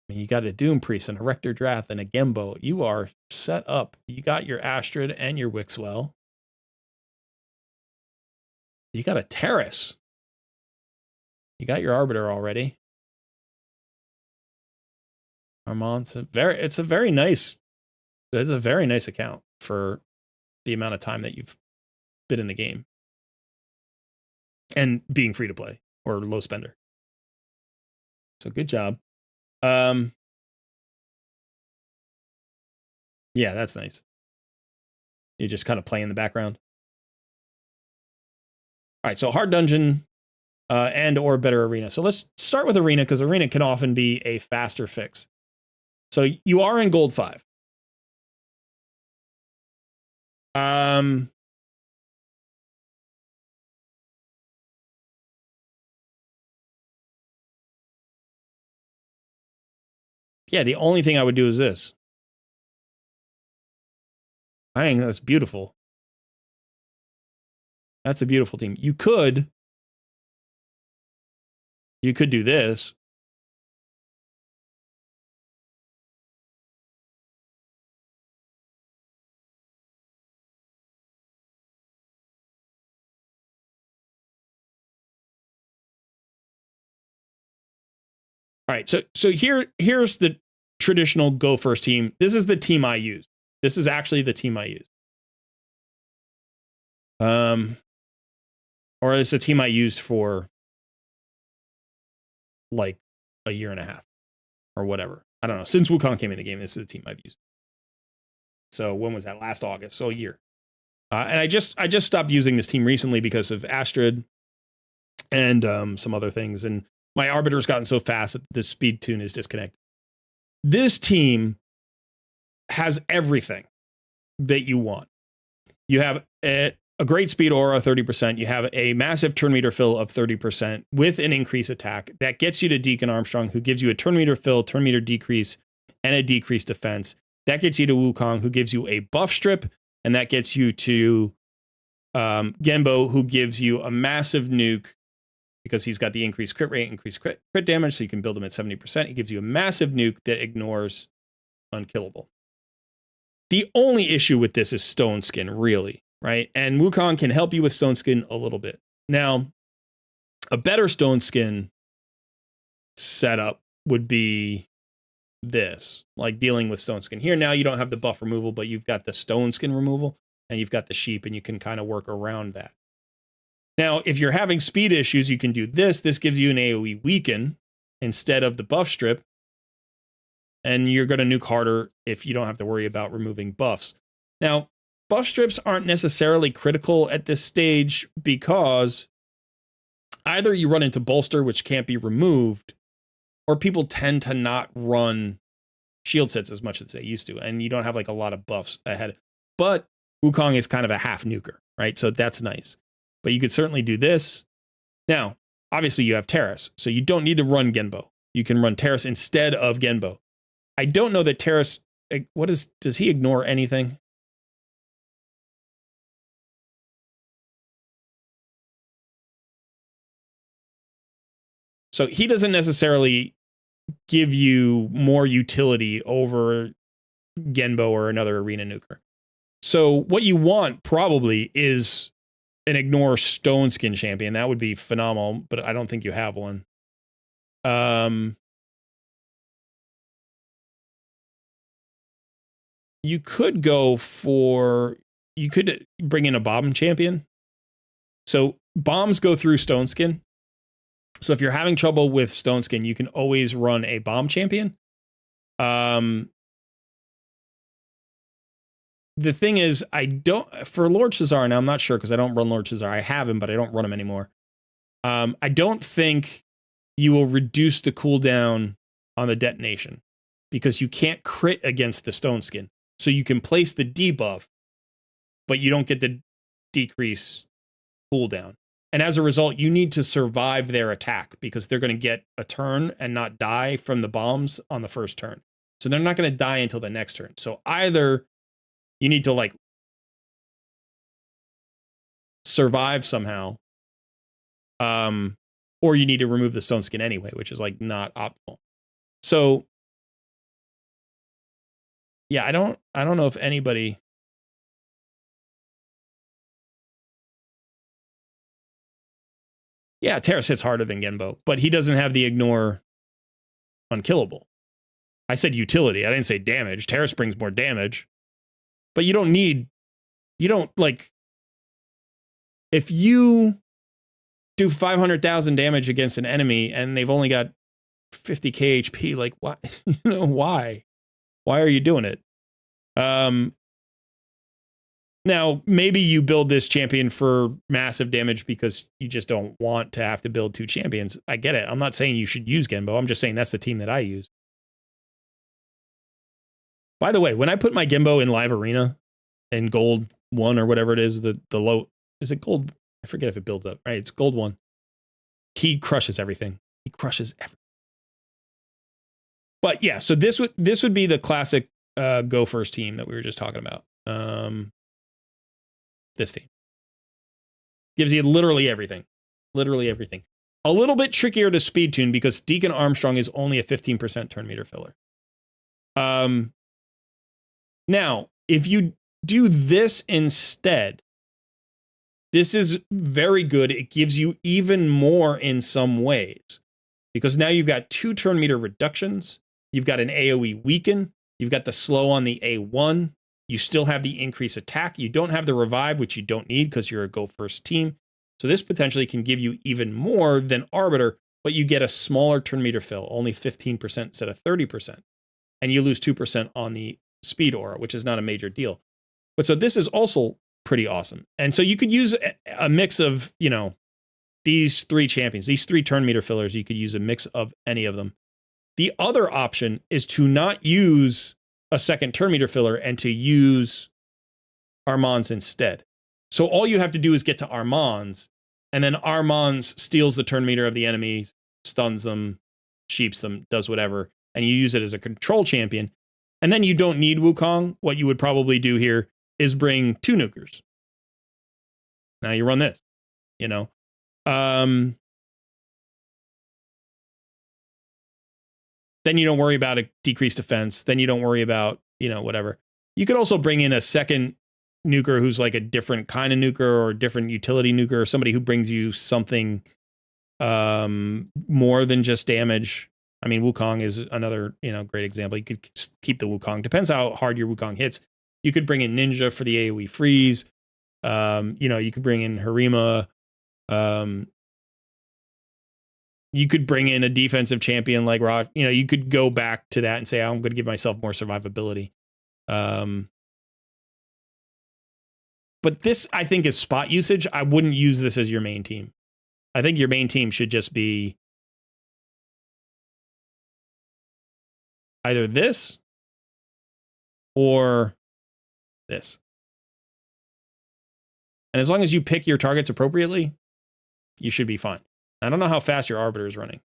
You got a Doom Priest and a Rector Drath and a Gembo. You are set up. You got your Astrid and your Wixwell. You got a Terrace. You got your Arbiter already. Armand's it's a very nice account for the amount of time that you've been in the game. And being free to play or low spender. So good job. Yeah, that's nice. You just kind of play in the background. All right, so hard dungeon and or better arena. So let's start with arena because arena can often be a faster fix. So you are in gold 5. Yeah, the only thing I would do is this. I think that's beautiful. That's a beautiful team. You could do this. All right, so here's the traditional go first team. This is the team I use. This is actually the team I use. Or it's a team I used for like a year and a half or whatever. I don't know. Since Wukong came in the game, this is the team I've used. So when was that? Last August. So a year. And I just stopped using this team recently because of Astrid and some other things. And my Arbiter's gotten so fast that the speed tune is disconnected. This team has everything that you want. You have a great speed aura, 30%. You have a massive turn meter fill of 30% with an increased attack. That gets you to Deacon Armstrong, who gives you a turn meter fill, turn meter decrease, and a decreased defense. That gets you to Wukong, who gives you a buff strip, and that gets you to Genbo, who gives you a massive nuke, because he's got the increased crit rate, increased crit damage, so you can build him at 70%. He gives you a massive nuke that ignores unkillable. The only issue with this is Stone Skin, really, right? And Wukong can help you with Stone Skin a little bit. Now, a better Stone Skin setup would be this, like dealing with Stone Skin. Here now you don't have the buff removal, but you've got the Stone Skin removal, and you've got the sheep, and you can kind of work around that. Now, if you're having speed issues, you can do this. This gives you an AoE weaken instead of the buff strip, and you're going to nuke harder if you don't have to worry about removing buffs. Now, buff strips aren't necessarily critical at this stage because either you run into bolster, which can't be removed, or people tend to not run shield sets as much as they used to, and you don't have like a lot of buffs ahead. But Wukong is kind of a half nuker, right? So that's nice. But you could certainly do this. Now, obviously you have Terrace, so you don't need to run Genbo. You can run Terrace instead of Genbo. I don't know that Terrace, does he ignore anything? So he doesn't necessarily give you more utility over Genbo or another arena nuker. So what you want probably is an ignore Stone Skin champion. That would be phenomenal, but I don't think you have one. You could you could bring in a bomb champion. So bombs go through Stone Skin. So if you're having trouble with Stone Skin, you can always run a bomb champion. The thing is, for Lord Shazar, now I'm not sure because I don't run Lord Shazar. I have him, but I don't run him anymore. I don't think you will reduce the cooldown on the detonation because you can't crit against the Stone Skin. So you can place the debuff, but you don't get the decrease cooldown. And as a result, you need to survive their attack because they're going to get a turn and not die from the bombs on the first turn. So they're not going to die until the next turn. So either you need to like survive somehow, or you need to remove the Stone Skin anyway, which is like not optimal. So yeah, I don't know if anybody. Yeah, Terrace hits harder than Genbo, but he doesn't have the ignore unkillable. I said utility. I didn't say damage. Terrace brings more damage, but you don't like, if you do 500,000 damage against an enemy and they've only got 50k HP, like what? Why? Why are you doing it? Now, maybe you build this champion for massive damage because you just don't want to have to build two champions. I get it. I'm not saying you should use Genbo. I'm just saying that's the team that I use. By the way, when I put my Genbo in live arena in gold 1 or whatever it is, the low, is it gold? I forget if it builds up, right? It's gold 1. He crushes everything. He crushes everything. But yeah, so this would be the classic go first team that we were just talking about. This team gives you literally everything. Literally everything. A little bit trickier to speed tune because Deacon Armstrong is only a 15% turn meter filler. Now, if you do this instead, this is very good. It gives you even more in some ways because now you've got 2 turn meter reductions. You've got an AoE weaken. You've got the slow on the A1. You still have the increased attack. You don't have the revive, which you don't need because you're a go first team. So this potentially can give you even more than Arbiter, but you get a smaller turn meter fill, only 15% instead of 30%. And you lose 2% on the speed aura, which is not a major deal. But so this is also pretty awesome. And so you could use a mix of, these 3 champions, these 3 turn meter fillers. You could use a mix of any of them. The other option is to not use a second turn meter filler and to use Armands instead. So all you have to do is get to Armands, and then Armands steals the turn meter of the enemy, stuns them, sheeps them, does whatever, and you use it as a control champion. And then you don't need Wukong. What you would probably do here is bring 2 nukers. Now you run this, Then you don't worry about a decreased defense. Then you don't worry about, whatever. You could also bring in a second nuker who's like a different kind of nuker or a different utility nuker, or somebody who brings you something more than just damage. I mean, Wukong is another, great example. You could keep the Wukong. Depends how hard your Wukong hits. You could bring in Ninja for the AoE freeze. You could bring in Harima. You could bring in a defensive champion like Rock. You could go back to that and say, I'm going to give myself more survivability. But this, I think, is spot usage. I wouldn't use this as your main team. I think your main team should just be either this or this. And as long as you pick your targets appropriately, you should be fine. I don't know how fast your Arbiter is running.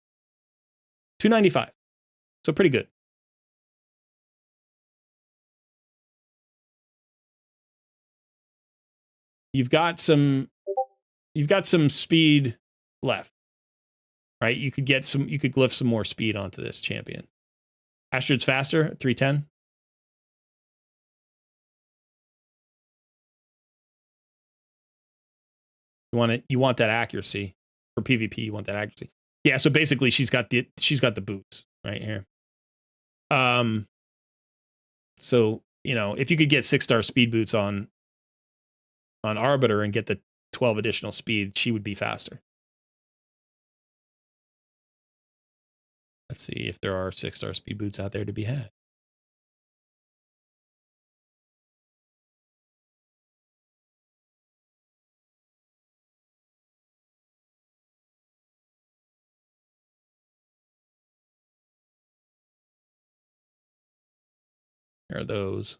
295. So pretty good. You've got some speed left, right? You could glyph some more speed onto this champion. Astrid's faster at 310. You want that accuracy for PvP. You want that accuracy. Yeah. So basically, she's got the boots right here. So if you could get 6-star speed boots on Arbiter and get the 12 additional speed, she would be faster. Let's see if there are 6-star speed boots out there to be had. There are those.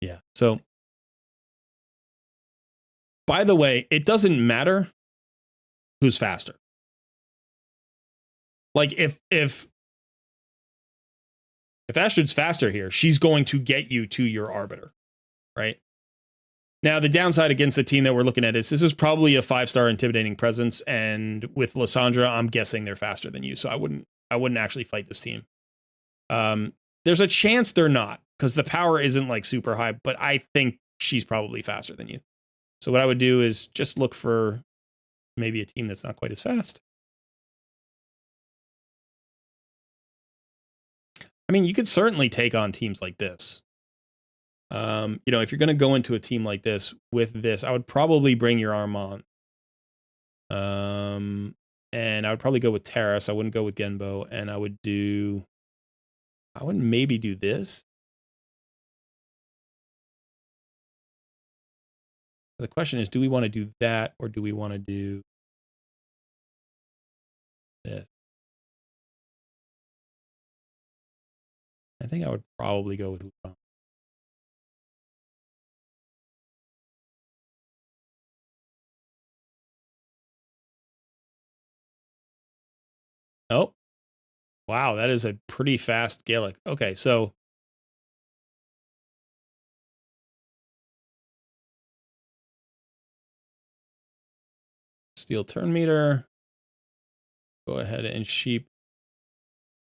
Yeah. So, by the way, it doesn't matter who's faster. Like if Astrid's faster here, she's going to get you to your Arbiter, right? Now, the downside against the team that we're looking at is this is probably a 5-star intimidating presence, and with Lysandra, I'm guessing they're faster than you, so I wouldn't actually fight this team. There's a chance they're not, because the power isn't like super high, but I think she's probably faster than you. So what I would do is just look for maybe a team that's not quite as fast. I mean, you could certainly take on teams like this. If you're going to go into a team like this with this, I would probably bring your Armand. And I would probably go with Terrace. I wouldn't go with Genbo. And I would maybe do this. The question is, do we want to do that or do we want to do this? I think I would probably go with Wukong. Oh, wow, that is a pretty fast Gaelic. Okay, so steal turn meter. Go ahead and sheep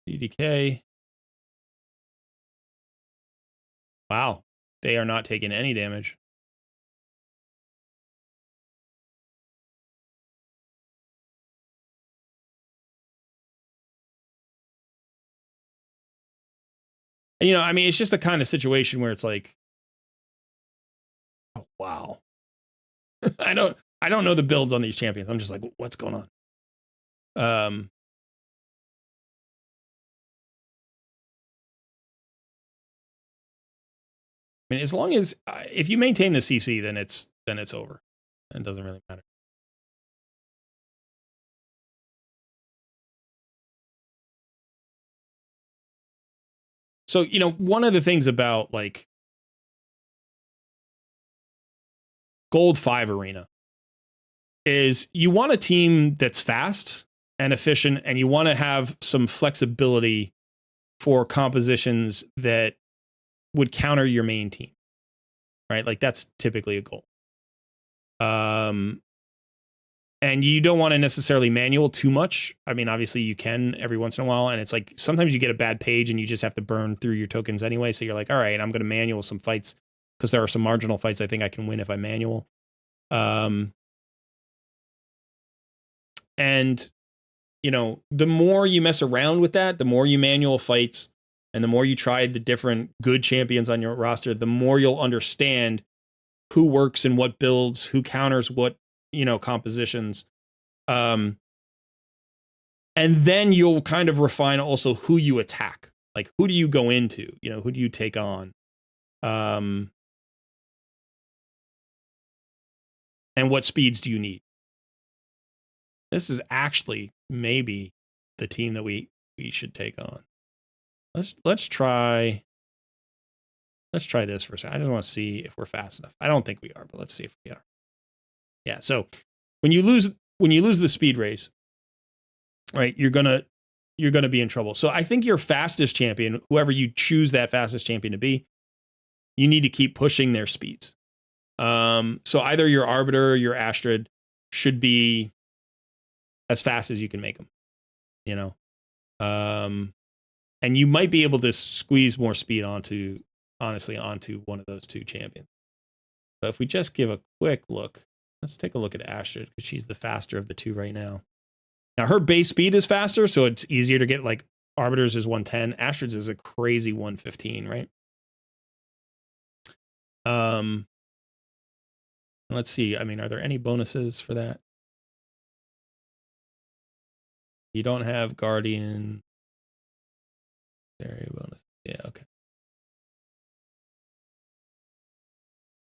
DDK. Wow, they are not taking any damage. And, I mean, it's just the kind of situation where it's like, oh, wow. I don't know the builds on these champions. I'm just like, what's going on? I mean, as long as if you maintain the CC, then it's over. It doesn't really matter. So, one of the things about like Gold 5 Arena is you want a team that's fast and efficient, and you want to have some flexibility for compositions that would counter your main team, right? Like that's typically a goal. And you don't want to necessarily manual too much. I mean, obviously you can every once in a while, and it's like sometimes you get a bad page and you just have to burn through your tokens anyway. So you're like, all right, I'm going to manual some fights because there are some marginal fights I think I can win if I manual. And you know, the more you mess around with that, the more you manual fights, and the more you try the different good champions on your roster, the more you'll understand who works and what builds, who counters what, you know, compositions. And then you'll kind of refine also who you attack. Like, who do you go into? You know, who do you take on? And what speeds do you need? This is actually maybe the team that we should take on. Let's try this for a second. I just want to see if we're fast enough. I don't think we are, but let's see if we are. Yeah. So when you lose the speed race, right, you're gonna be in trouble. So I think your fastest champion, whoever you choose that fastest champion to be, you need to keep pushing their speeds. So either your Arbiter or your Astrid should be as fast as you can make them, you know. And you might be able to squeeze more speed onto one of those two champions. But if we just give a quick look, let's take a look at Astrid because she's the faster of the two right now. Now her base speed is faster, so it's easier to get. Like Arbiter's is 110, Astrid's is a crazy 115, right? Let's see. I mean, are there any bonuses for that? You don't have Guardian. Area bonus. Yeah, okay.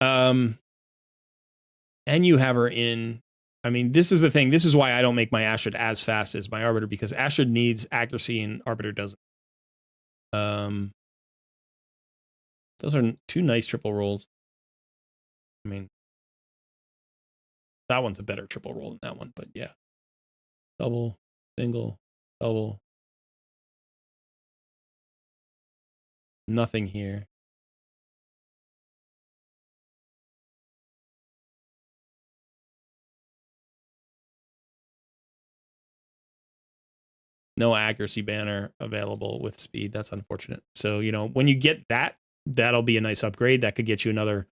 And you have her in. I mean, this is the thing. This is why I don't make my Astrid as fast as my Arbiter, because Astrid needs accuracy and Arbiter doesn't. Those are two nice triple rolls. I mean, that one's a better triple roll than that one, but yeah. Double, single, double. Nothing here. No accuracy banner available with speed. That's unfortunate. So, you know, when you get that, that'll be a nice upgrade. That could get you another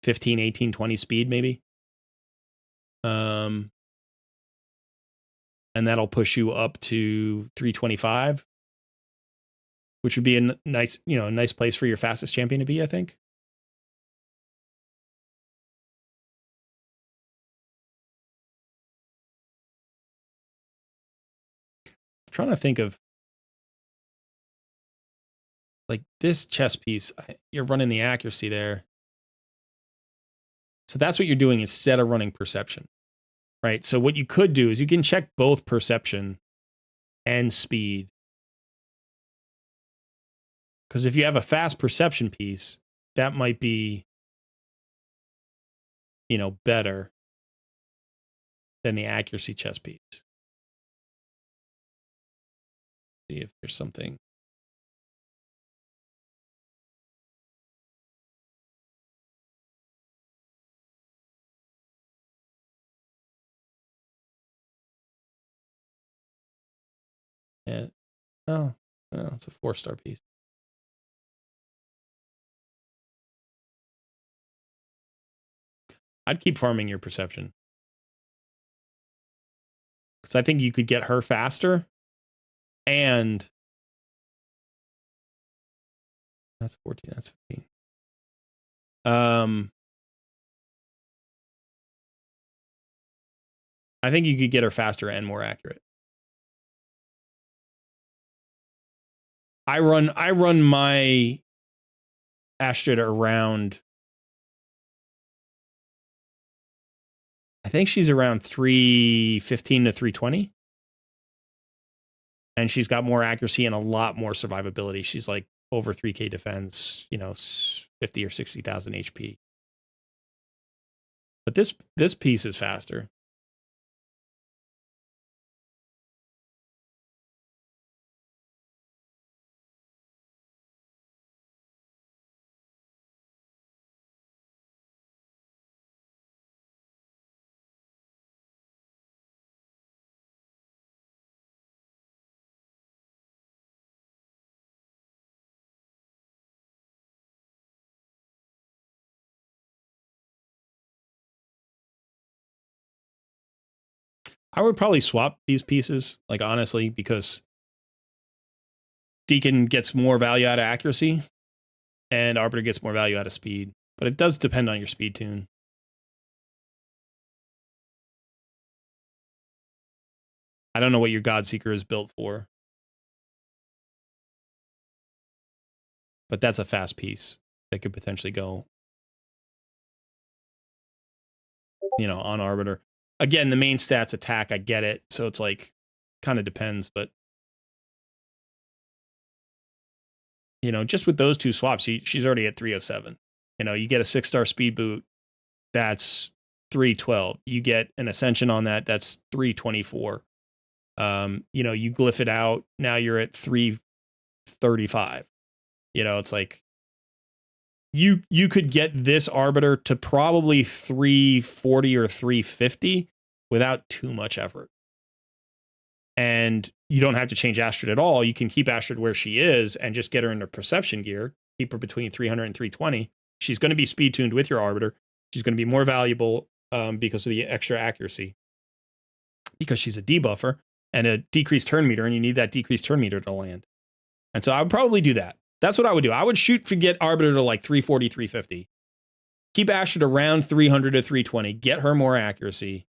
15, 18, 20 speed maybe. And that'll push you up to 325, which would be a nice, you know, a nice place for your fastest champion to be, I think. I'm trying to think of like this chess piece. You're running the accuracy there. So that's what you're doing instead of running perception, right? So what you could do is you can check both perception and speed. Because if you have a fast perception piece, that might be, you know, better than the accuracy chess piece. See if there's something. Yeah. Oh, it's a 4-star piece. I'd keep farming your perception. Because I think you could get her faster. And that's 14, that's 15. I think you could get her faster and more accurate. I run my Astrid around, I think she's around 315 to 320. And she's got more accuracy and a lot more survivability. She's like over 3k defense, you know, 50 or 60,000 HP. But this piece is faster. I would probably swap these pieces, like honestly, because Deacon gets more value out of accuracy and Arbiter gets more value out of speed. But it does depend on your speed tune. I don't know what your Godseeker is built for. But that's a fast piece that could potentially go, you know, on Arbiter. Again, the main stats attack, I get it. So it's like, kind of depends. But, you know, just with those two swaps, she's already at 307. You know, you get a 6-star speed boot, that's 312. You get an Ascension on that, that's 324. You know, you glyph it out, now you're at 335. You know, it's like you could get this Arbiter to probably 340 or 350 without too much effort. And you don't have to change Astrid at all. You can keep Astrid where she is and just get her into perception gear, keep her between 300 and 320. She's going to be speed tuned with your Arbiter. She's going to be more valuable because of the extra accuracy, because she's a debuffer and a decreased turn meter, and you need that decreased turn meter to land. And so I would probably do that. That's what I would do. I would shoot for get Arbiter to like 340, 350. Keep Astrid around 300 to 320. Get her more accuracy.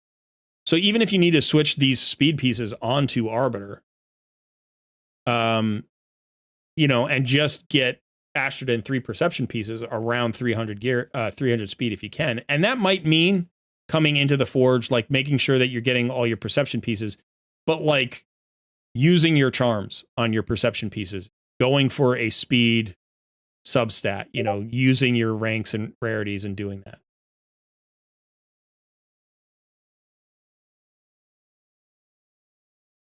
So even if you need to switch these speed pieces onto Arbiter, you know, and just get Astrid and 3 perception pieces around 300 gear, 300 speed if you can. And that might mean coming into the Forge, like making sure that you're getting all your perception pieces, but like using your charms on your perception pieces, going for a speed substat, you know, using your ranks and rarities and doing that.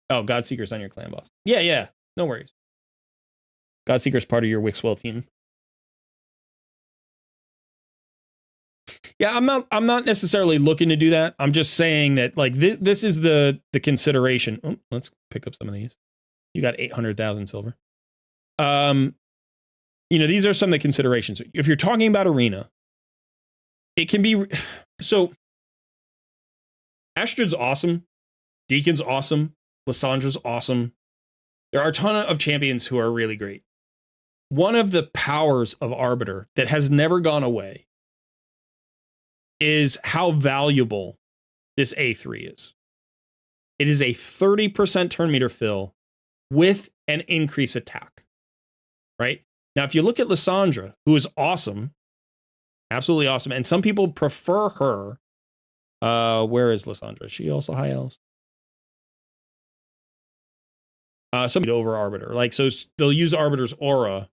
Oh, Godseeker's on your clan boss. Yeah, yeah. No worries. Godseeker's part of your Wixwell team. Yeah, I'm not necessarily looking to do that. I'm just saying that like this is the consideration. Oh, let's pick up some of these. You got 800,000 silver. You know, these are some of the considerations. If you're talking about arena, it can be so Astrid's awesome, Deacon's awesome, Lyssandra's awesome. There are a ton of champions who are really great. One of the powers of Arbiter that has never gone away is how valuable this A3 is. It is a 30% turn meter fill with an increase attack, right? Now, if you look at Lysandra, who is awesome, absolutely awesome, and some people prefer her. Where is Lysandra? Is she also high elves? Some over Arbiter. Like, so they'll use Arbiter's aura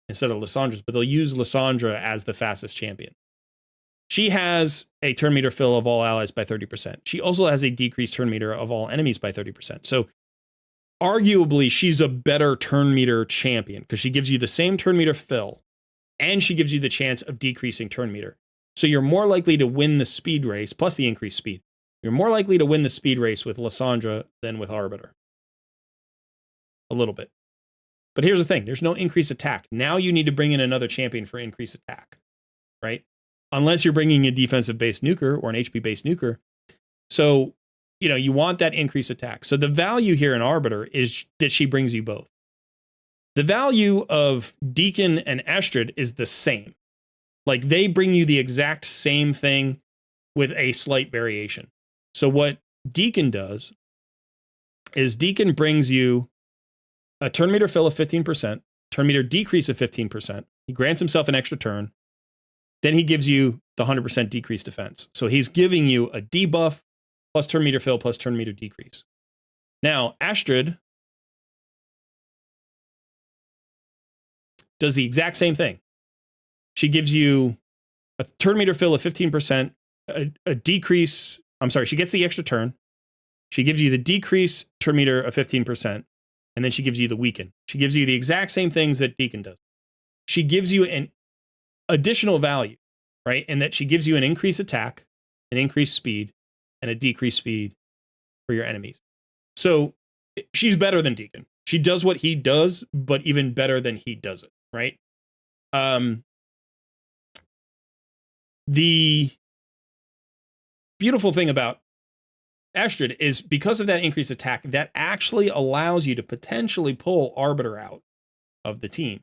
instead of Lysandra's, but they'll use Lysandra as the fastest champion. She has a turn meter fill of all allies by 30%. She also has a decreased turn meter of all enemies by 30%. So arguably, she's a better turn meter champion because she gives you the same turn meter fill and she gives you the chance of decreasing turn meter. So you're more likely to win the speed race, plus the increased speed. You're more likely to win the speed race with Lysandra than with Arbiter. A little bit. But here's the thing. There's no increased attack. Now you need to bring in another champion for increased attack, right? Unless you're bringing a defensive-based nuker or an HP-based nuker. So, you know, you want that increased attack. So the value here in Arbiter is that she brings you both. The value of Deacon and Astrid is the same. Like, they bring you the exact same thing with a slight variation. So what Deacon does is Deacon brings you a turn meter fill of 15%, turn meter decrease of 15%. He grants himself an extra turn. Then he gives you the 100% decreased defense. So he's giving you a debuff plus turn meter fill plus turn meter decrease. Now, Astrid does the exact same thing. She gives you a turn meter fill of 15%, a decrease. I'm sorry, she gets the extra turn. She gives you the decrease turn meter of 15%, and then she gives you the weaken. She gives you the exact same things that Deacon does. She gives you an additional value, right? And that she gives you an increased attack, an increased speed, and a decreased speed for your enemies. So she's better than Deacon. She does what he does, but even better than he does it, right? The beautiful thing about Estrid is because of that increased attack, that actually allows you to potentially pull Arbiter out of the team.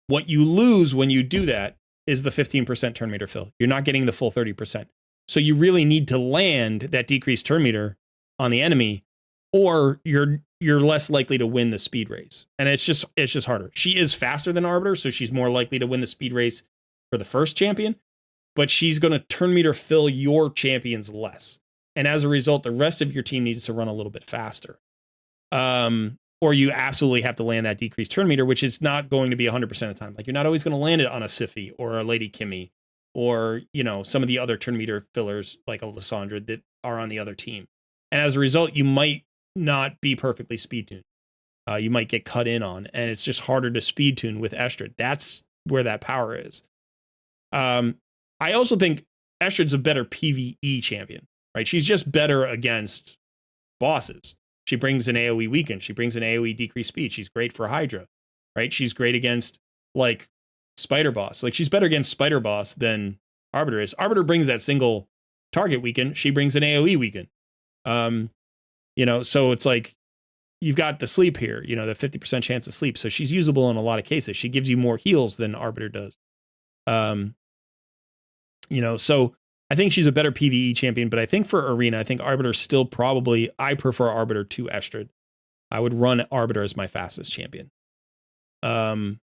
What you lose when you do that is the 15% turn meter fill. You're not getting the full 30%. So you really need to land that decreased turn meter on the enemy, or you're less likely to win the speed race. And it's just harder. She is faster than Arbiter, so she's more likely to win the speed race for the first champion, but she's going to turn meter fill your champions less. And as a result, the rest of your team needs to run a little bit faster. Or you absolutely have to land that decreased turn meter, which is not going to be 100% of the time. Like, you're not always going to land it on a Sify or a Lady Kimmy or, you know, some of the other turn meter fillers like a Lysandra that are on the other team. And as a result, you might not be perfectly speed tuned. You might get cut in on, and it's just harder to speed tune with Estrid. That's where that power is. I also think Estrid's a better PvE champion, right? She's just better against bosses. She brings an AoE weaken. She brings an AoE decreased speed. She's great for Hydra, right? She's great against, like, Spider Boss. Like, she's better against Spider Boss than Arbiter is. Arbiter brings that single target weaken. She brings an AoE weaken. You know, so it's like, you've got the sleep here, you know, the 50% chance of sleep. So she's usable in a lot of cases. She gives you more heals than Arbiter does. You know, so I think she's a better PvE champion, but I think for Arena, I think Arbiter still probably, I prefer Arbiter to Estrid. I would run Arbiter as my fastest champion. And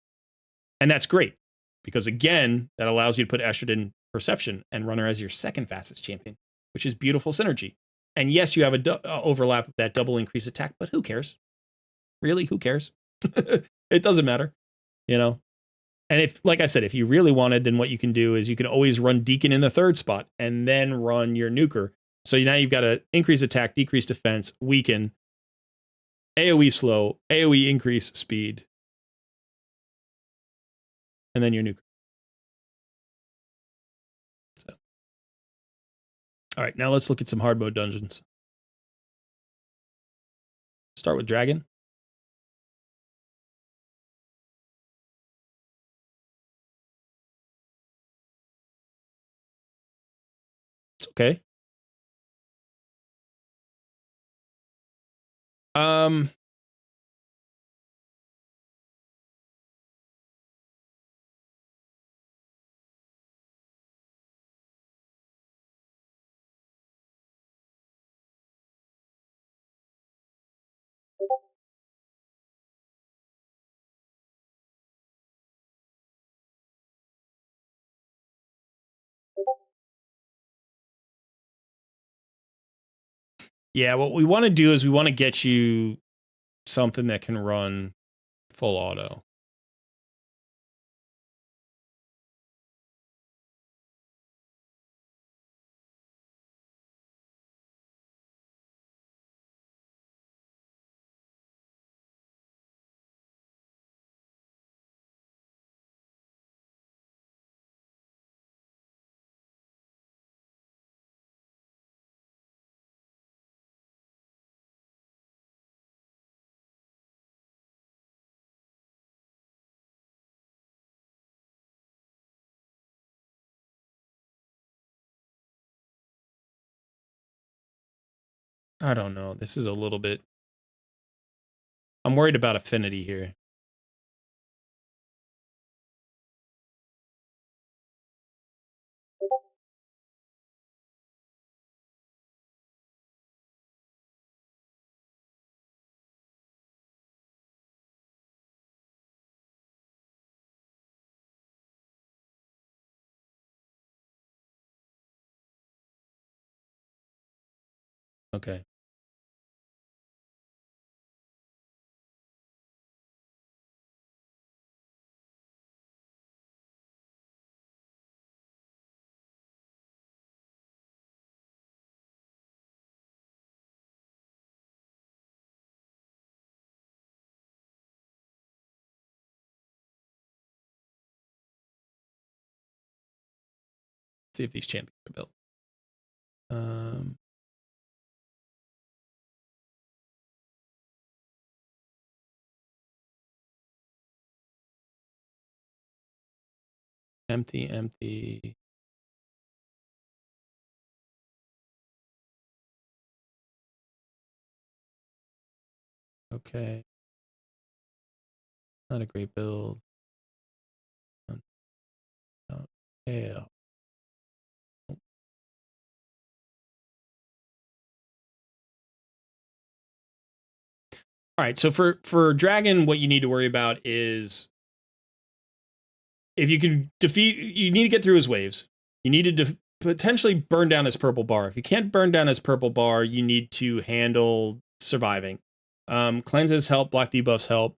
that's great, because again, that allows you to put Estrid in Perception and run her as your second fastest champion, which is beautiful synergy. And yes, you have a overlap of that double increase attack, but who cares? Really, who cares? It doesn't matter, you know? And if, like I said, if you really wanted, then what you can do is you can always run Deacon in the third spot and then run your nuker. So now you've got an increase attack, decrease defense, weaken, AoE slow, AoE increase speed, and then your nuker. So. All right, now let's look at some hard mode dungeons. Start with Dragon. It's okay. Yeah, what we want to do is we want to get you something that can run full auto. I don't know. This is a little bit... I'm worried about affinity here. Okay. See if these champions are built. Empty, empty. Okay. Not a great build. Hell. All right, so for Dragon, what you need to worry about is if you can defeat, you need to get through his waves. You need to potentially burn down his purple bar. If you can't burn down his purple bar, you need to handle surviving. Cleanses help, block debuffs help.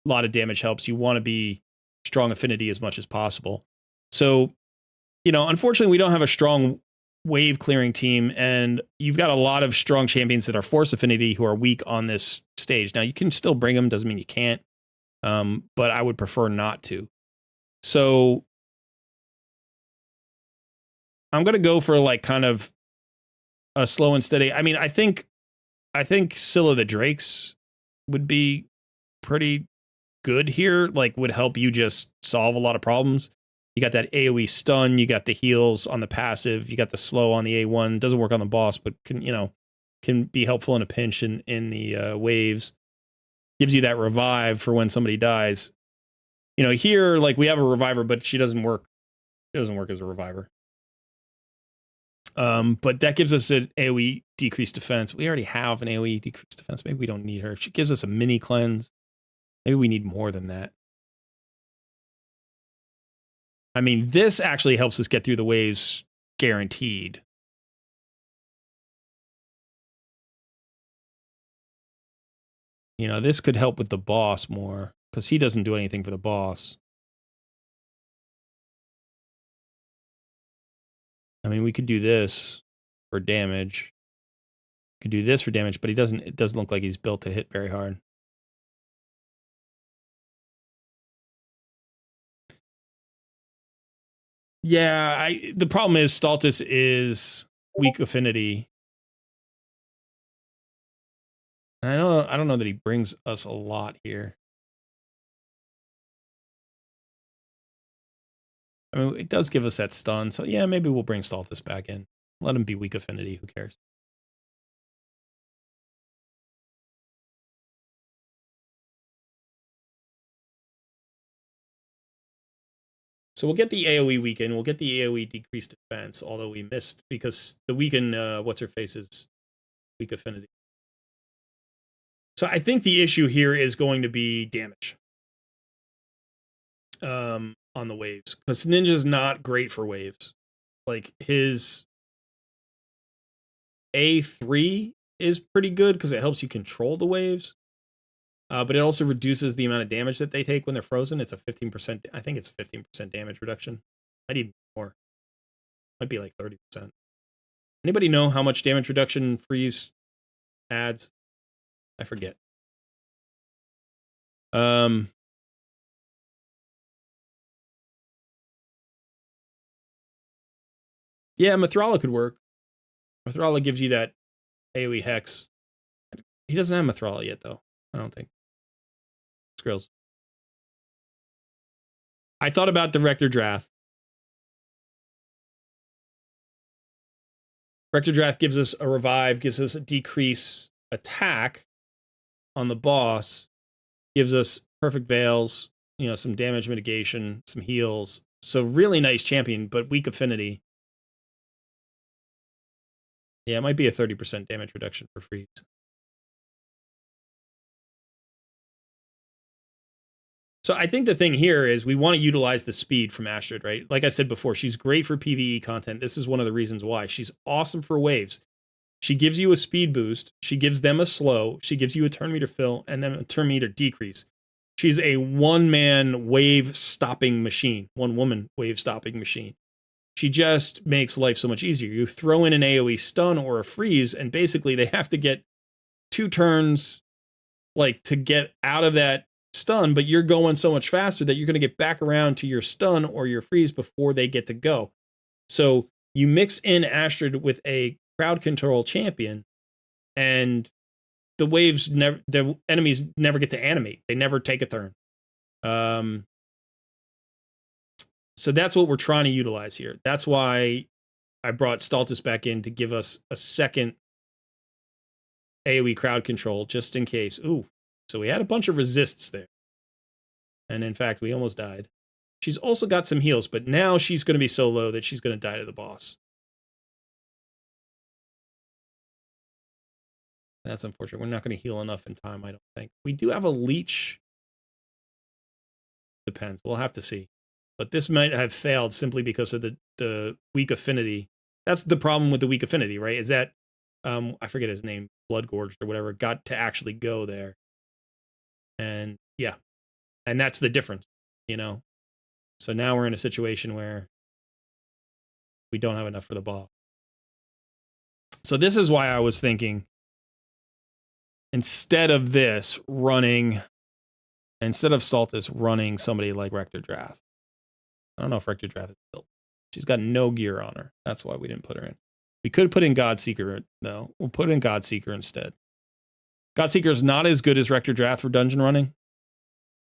A lot of damage helps. You want to be strong affinity as much as possible. So, unfortunately, we don't have a strong wave clearing team, and you've got a lot of strong champions that are force affinity who are weak on this stage. Now, you can still bring them, doesn't mean you can't, but I would prefer not to. So I'm going to go for like kind of a slow and steady. I mean, I think Scylla the Drakes would be pretty good here, like would help you just solve a lot of problems. You got that AoE stun, you got the heals on the passive, you got the slow on the A1. Doesn't work on the boss, but can be helpful in a pinch in the waves. Gives you that revive for when somebody dies. Here, like, we have a reviver, but she doesn't work. She doesn't work as a reviver. But that gives us an AoE decreased defense. We already have an AoE decreased defense. Maybe we don't need her. She gives us a mini cleanse. Maybe we need more than that. I mean, this actually helps us get through the waves guaranteed. This could help with the boss more because he doesn't do anything for the boss. I mean, we could do this for damage. Could do this for damage, but it doesn't look like he's built to hit very hard. Yeah, the problem is Stultus is weak affinity. And I don't know that he brings us a lot here. I mean, it does give us that stun, so yeah, maybe we'll bring Stultus back in. Let him be weak affinity, who cares? So we'll get the AoE weaken, we'll get the AoE decreased defense, although we missed because the weaken, what's-her-face is weak affinity. So I think the issue here is going to be damage on the waves, because Ninja's not great for waves. Like, his A3 is pretty good because it helps you control the waves, but it also reduces the amount of damage that they take when they're frozen. It's a 15%, I think it's 15% damage reduction. I need more. Might be like 30%. Anybody know how much damage reduction freeze adds? I forget. Yeah, Mithrala could work. Mithrala gives you that AoE hex. He doesn't have Mithrala yet, though. I don't think. Skrills. I thought about the Rector Drath. Rector Drath gives us a revive, gives us a decrease attack on the boss, gives us perfect veils, some damage mitigation, some heals. So really nice champion, but weak affinity. Yeah, it might be a 30% damage reduction for freeze. So I think the thing here is we want to utilize the speed from Astrid, right? Like I said before, she's great for PvE content. This is one of the reasons why. She's awesome for waves. She gives you a speed boost. She gives them a slow. She gives you a turn meter fill and then a turn meter decrease. She's a one-man wave stopping machine, one-woman wave stopping machine. She just makes life so much easier. You throw in an AoE stun or a freeze, and basically they have to get 2 turns like to get out of that stun, but you're going so much faster that you're going to get back around to your stun or your freeze before they get to go. So you mix in Astrid with a crowd control champion, and the waves never, the enemies never get to animate. They never take a turn. So that's what we're trying to utilize here. That's why I brought Stultus back in to give us a second AoE crowd control just in case. Ooh, so we had a bunch of resists there. And in fact, we almost died. She's also got some heals, but now she's going to be so low that she's going to die to the boss. That's unfortunate. We're not going to heal enough in time, I don't think. We do have a leech. Depends. We'll have to see. But this might have failed simply because of the weak affinity. That's the problem with the weak affinity, right? Is that, I forget his name, Blood Gorged or whatever, got to actually go there. And yeah. And that's the difference, you know? So now we're in a situation where we don't have enough for the ball. So this is why I was thinking, instead of this, instead of Saltus running somebody like Rector Drath. I don't know if Rector Drath is built. She's got no gear on her. That's why we didn't put her in. We could put in Godseeker, though. We'll put in Godseeker instead. Godseeker is not as good as Rector Drath for dungeon running,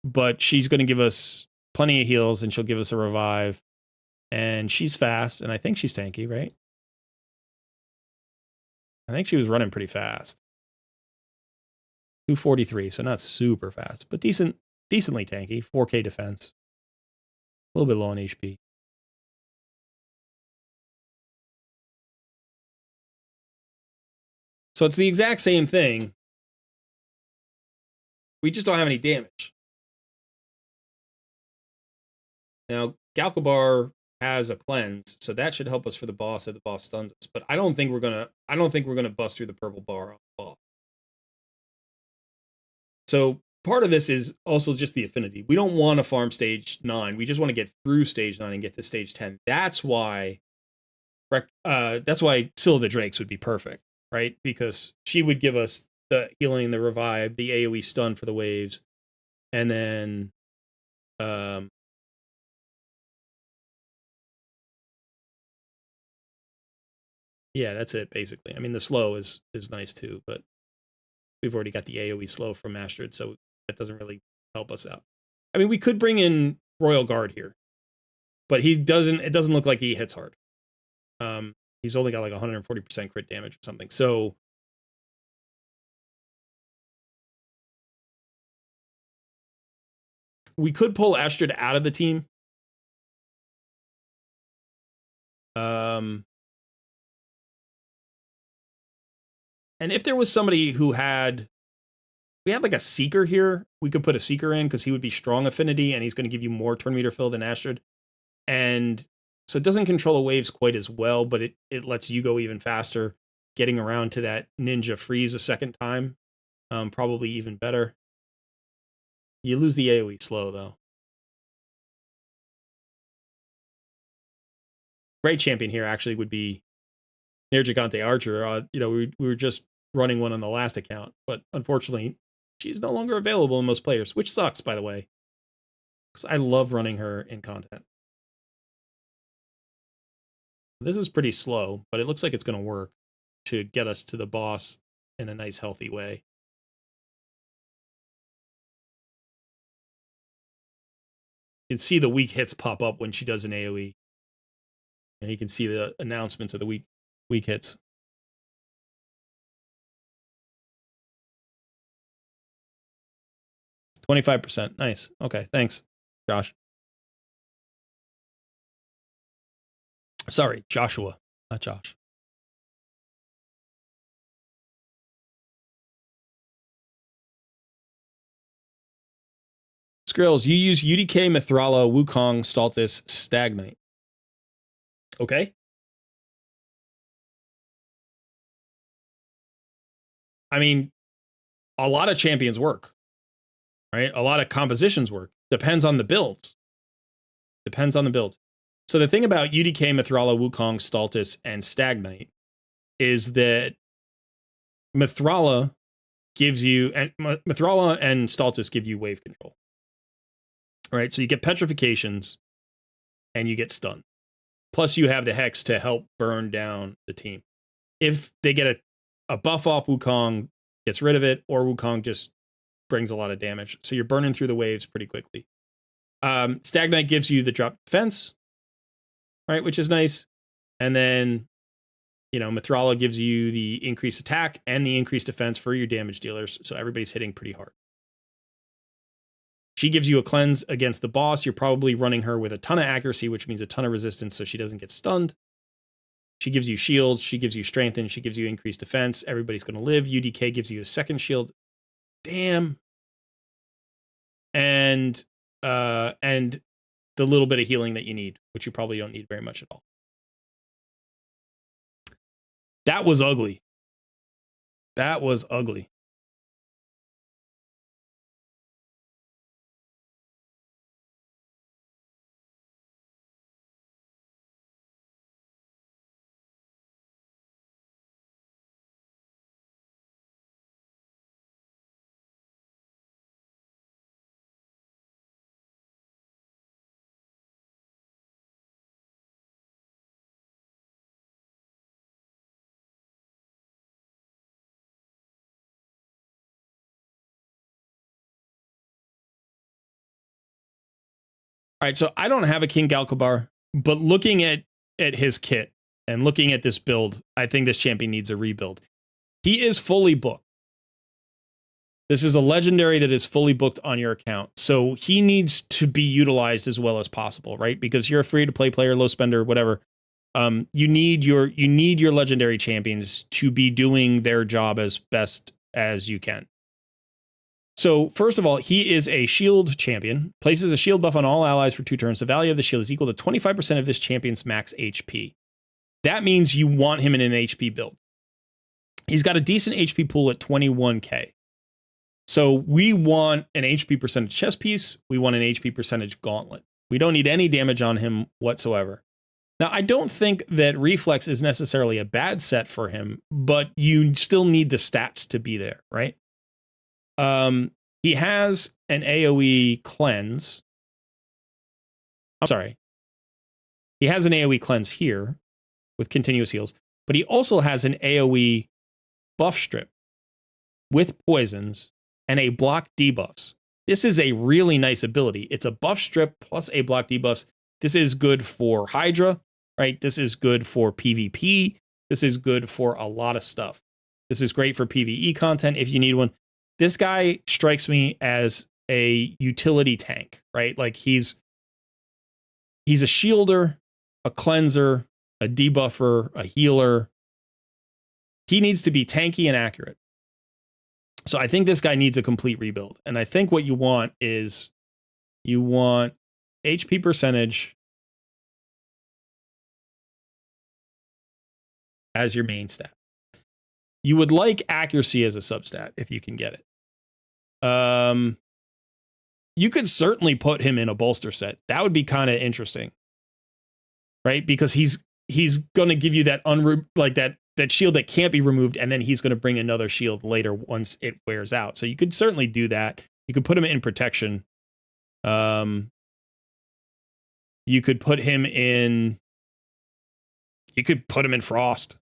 but she's going to give us plenty of heals, and she'll give us a revive. And she's fast, and I think she's tanky, right? I think she was running pretty fast. 243, so not super fast, but decently tanky. 4K defense. A little bit low on HP. So it's the exact same thing. We just don't have any damage. Now, Galkabar has a cleanse, so that should help us for the boss if the boss stuns us. But I don't think we're gonna bust through the purple bar off the boss. So part of this is also just the affinity. We don't want to farm stage 9. We just want to get through stage 9 and get to stage 10. That's why Scylla the Drakes would be perfect, right? Because she would give us the healing, the revive, the AoE stun for the waves, and then yeah, that's it basically. I mean, the slow is nice too, but we've already got the AoE slow from Astrid, so that doesn't really help us out. I mean, we could bring in Royal Guard here, but it doesn't look like he hits hard. He's only got like 140% crit damage or something. So we could pull Astrid out of the team. And if there was somebody who we had like a Seeker here, we could put a Seeker in because he would be strong affinity and he's going to give you more turn meter fill than Astrid. And so it doesn't control the waves quite as well, but it lets you go even faster, getting around to that ninja freeze a second time. Probably even better. You lose the AoE slow, though. Great champion here actually would be Nergigante Archer. We were just running one on the last account, but unfortunately, she's no longer available in most players, which sucks, by the way, because I love running her in content. This is pretty slow, but it looks like it's going to work to get us to the boss in a nice, healthy way. You can see the weak hits pop up when she does an AoE. And you can see the announcements of the weak hits. %. Nice. Okay, thanks, Josh. Sorry, Joshua, not Josh. Skrills, you use UDK, Mithrala, Wukong, Stultus, Stagnite. Okay. I mean, a lot of champions work, right? A lot of compositions work. Depends on the builds. So the thing about UDK, Mithrala, Wukong, Stultus, and Stagnite is that Mithrala and Stultus give you wave control. All right, so you get petrifications and you get stunned. Plus you have the Hex to help burn down the team. If they get a buff off, Wukong gets rid of it, or Wukong just brings a lot of damage. So you're burning through the waves pretty quickly. Stagnite gives you the drop defense, right, which is nice. And then You know, Mithrala gives you the increased attack and the increased defense for your damage dealers, so everybody's hitting pretty hard. She gives you a cleanse against the boss. You're probably running her with a ton of accuracy, which means a ton of resistance, so she doesn't get stunned. She gives you shields. She gives you strength, and she gives you increased defense. Everybody's going to live. UDK gives you a second shield. Damn. And the little bit of healing that you need, which you probably don't need very much at all. That was ugly. That was ugly. All right, so I don't have a King Galkabar, but looking at his kit and looking at this build, I think this champion needs a rebuild. He is fully booked. This is a legendary that is fully booked on your account. So he needs to be utilized as well as possible, right? Because you're a free-to-play player, low spender, whatever. You need your legendary champions to be doing their job as best as you can. So first of all, he is a shield champion, places a shield buff on all allies for 2 turns. The value of the shield is equal to 25% of this champion's max HP. That means you want him in an HP build. He's got a decent HP pool at 21k. So we want an HP percentage chest piece. We want an HP percentage gauntlet. We don't need any damage on him whatsoever. Now, I don't think that Reflex is necessarily a bad set for him, but you still need the stats to be there, right? He has an AoE cleanse. I'm sorry. He has an AoE cleanse here with continuous heals, but he also has an AoE buff strip with poisons and a block debuffs. This is a really nice ability. It's a buff strip plus a block debuffs. This is good for Hydra, right? This is good for PvP. This is good for a lot of stuff. This is great for PvE content if you need one. This guy strikes me as a utility tank, right? Like he's a shielder, a cleanser, a debuffer, a healer. He needs to be tanky and accurate. So I think this guy needs a complete rebuild. And I think what you want is you want HP percentage as your main stat. You would like accuracy as a substat if you can get it. You could certainly put him in a bolster set. That would be kind of interesting, right? Because he's going to give you that that shield that can't be removed, and then he's going to bring another shield later once it wears out. So you could certainly do that. You could put him in protection. You could put him in. You could put him in frost.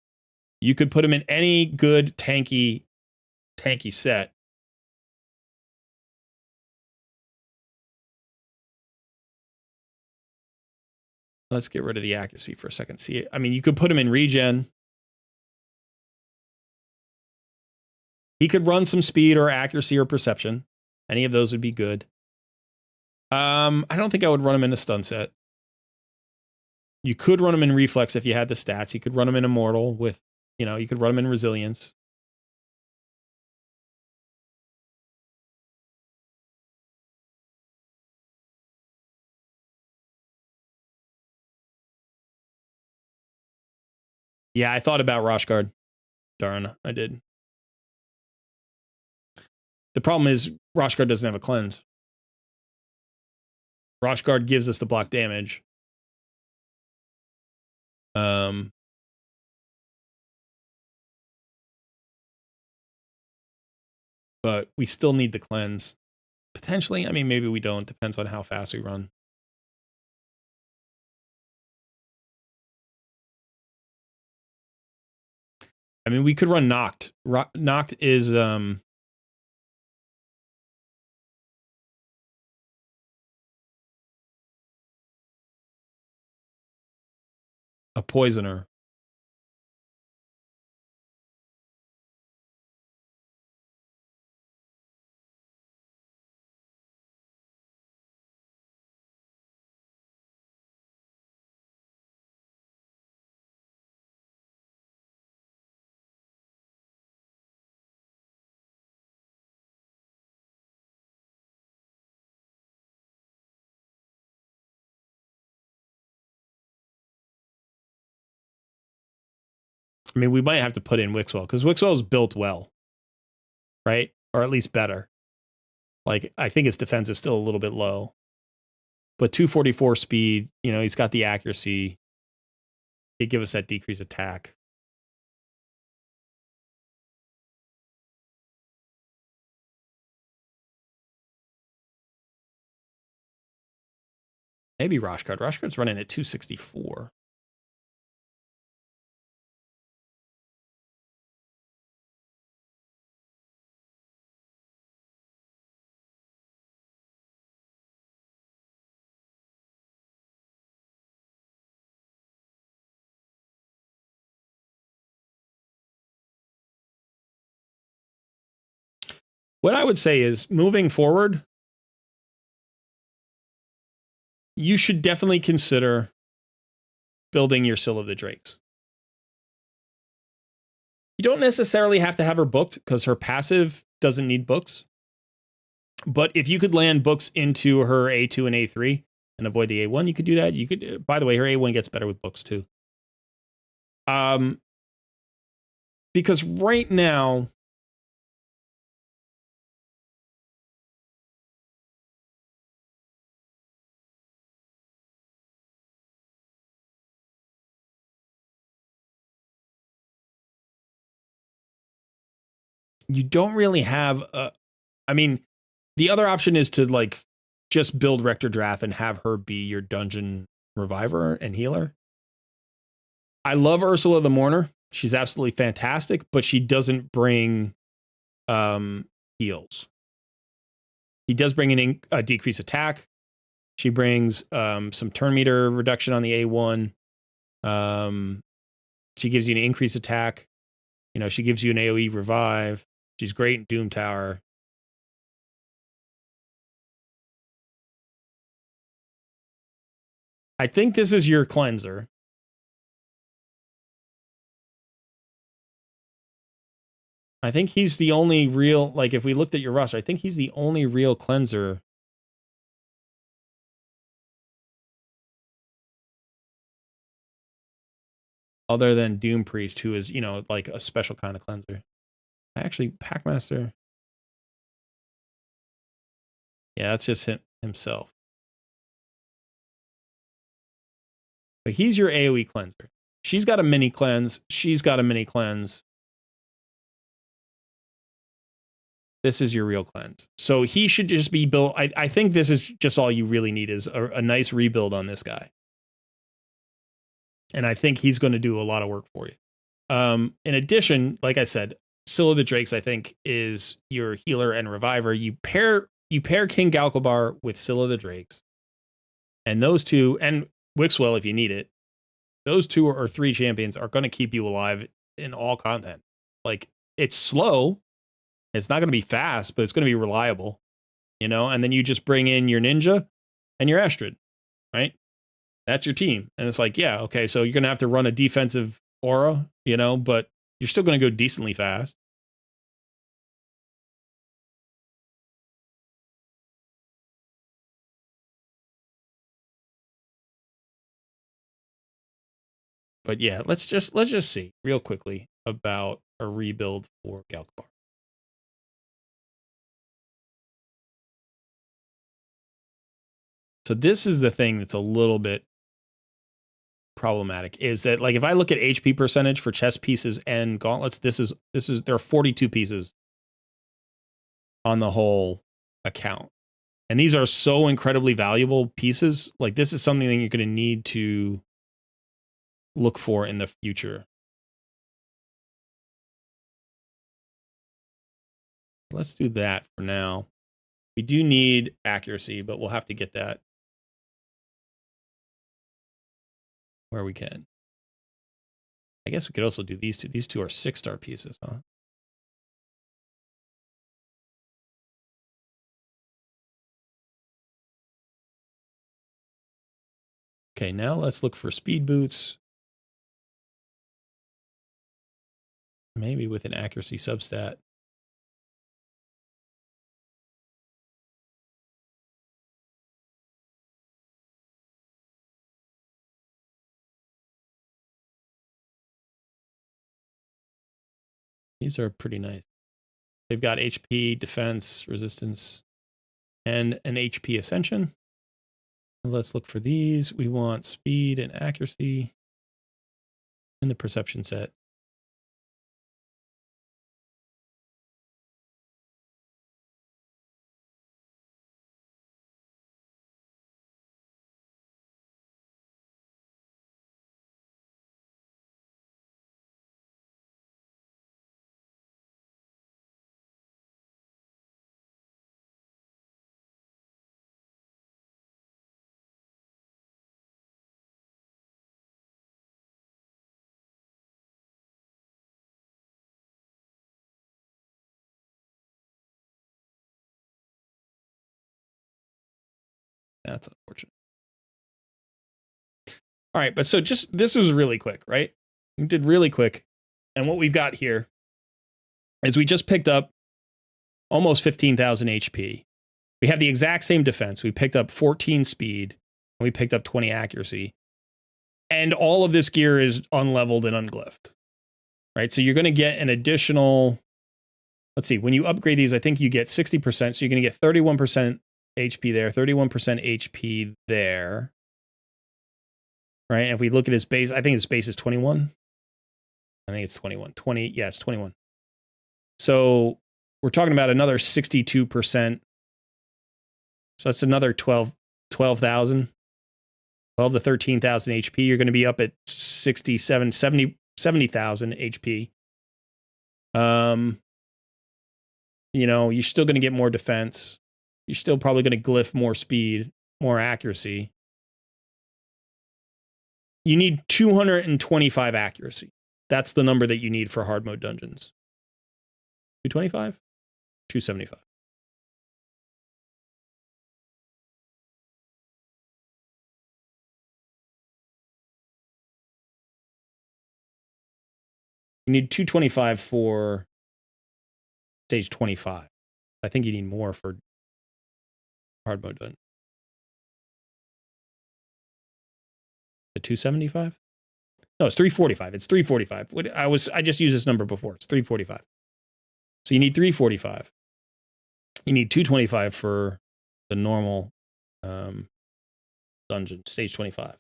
You could put him in any good tanky set. Let's get rid of the accuracy for a second. See, I mean, you could put him in regen. He could run some speed or accuracy or perception. Any of those would be good. I don't think I would run him in a stun set. You could run him in reflex if you had the stats. You could run him in immortal with, you could run him in resilience. Yeah, I thought about Roshguard. Darn, I did. The problem is Roshguard doesn't have a cleanse. Roshguard gives us the block damage. But we still need the cleanse. Potentially, I mean, maybe we don't. Depends on how fast we run. I mean, we could run Noct. Noct is a poisoner. I mean, we might have to put in Wixwell because Wixwell is built well, right? Or at least better. Like, I think his defense is still a little bit low. But 244 speed, you know, he's got the accuracy. He'd give us that decreased attack. Maybe Roshkard. Roshkard's running at 264. What I would say is, moving forward, you should definitely consider building your Scylla of the Drakes. You don't necessarily have to have her booked because her passive doesn't need books. But if you could land books into her A2 and A3 and avoid the A1, you could do that. You could, by the way, her A1 gets better with books too. Because right now, you don't really have a, I mean, the other option is to like just build Rector Drath and have her be your dungeon reviver and healer. I love Ursula the Mourner. She's absolutely fantastic, but she doesn't bring heals. He does bring in a decreased attack. She brings some turn meter reduction on the A1. She gives you an increased attack. You know, she gives you an AoE revive. She's great in Doom Tower. I think this is your cleanser. I think he's the only real, like, if we looked at your roster, I think he's the only real cleanser. Other than Doom Priest, who is, you know, like a special kind of cleanser. Actually, Packmaster. Yeah, that's just himself. But he's your AoE cleanser. She's got a mini cleanse. She's got a mini cleanse. This is your real cleanse. So he should just be built. I think this is just all you really need is a nice rebuild on this guy. And I think he's going to do a lot of work for you. In addition, like I said, Scylla the Drakes, I think, is your healer and reviver. You pair King Galkabar with Scylla the Drakes. And those two, and Wixwell if you need it, those 2 or 3 champions are going to keep you alive in all content. Like, it's slow. It's not going to be fast, but it's going to be reliable, you know? And then you just bring in your ninja and your Astrid, right? That's your team. And it's like, yeah, okay, so you're going to have to run a defensive aura, you know, but you're still going to go decently fast. But yeah, let's just see real quickly about a rebuild for Galkabar. So this is the thing that's a little bit problematic, is that, like, if I look at HP percentage for chess pieces and gauntlets, this is there are 42 pieces on the whole account. And these are so incredibly valuable pieces. Like, this is something that you're going to need to look for in the future. Let's do that for now. We do need accuracy, but we'll have to get that where we can. I guess we could also do these two. These two are 6-star pieces, huh? Okay, now let's look for speed boots. Maybe with an accuracy substat. These are pretty nice. They've got HP, defense, resistance, and an HP ascension. Let's look for these. We want speed and accuracy in the perception set. That's unfortunate. All right, but so just this was really quick, right? We did really quick. And what we've got here is we just picked up almost 15,000 HP. We have the exact same defense. We picked up 14 speed, and we picked up 20 accuracy. And all of this gear is unleveled and unglyphed, right? So you're going to get an additional, let's see, when you upgrade these, I think you get 60%. So you're going to get 31% HP there, 31% HP there. Right? And if we look at his base, I think his base is 21. I think it's 21. 20, yeah, it's 21. So we're talking about another 62%. So that's another 12,000. 12 to 13,000 HP. You're going to be up at 70,000 HP. You know, you're still going to get more defense. You're still probably going to glyph more speed, more accuracy. You need 225 accuracy. That's the number that you need for hard mode dungeons. 225? 275. You need 225 for stage 25. I think you need more for hard mode dungeon. The 275? No, it's 345. It's 345. I just used this number before. It's 345. So you need 345. You need 225 for the normal dungeon, stage 25.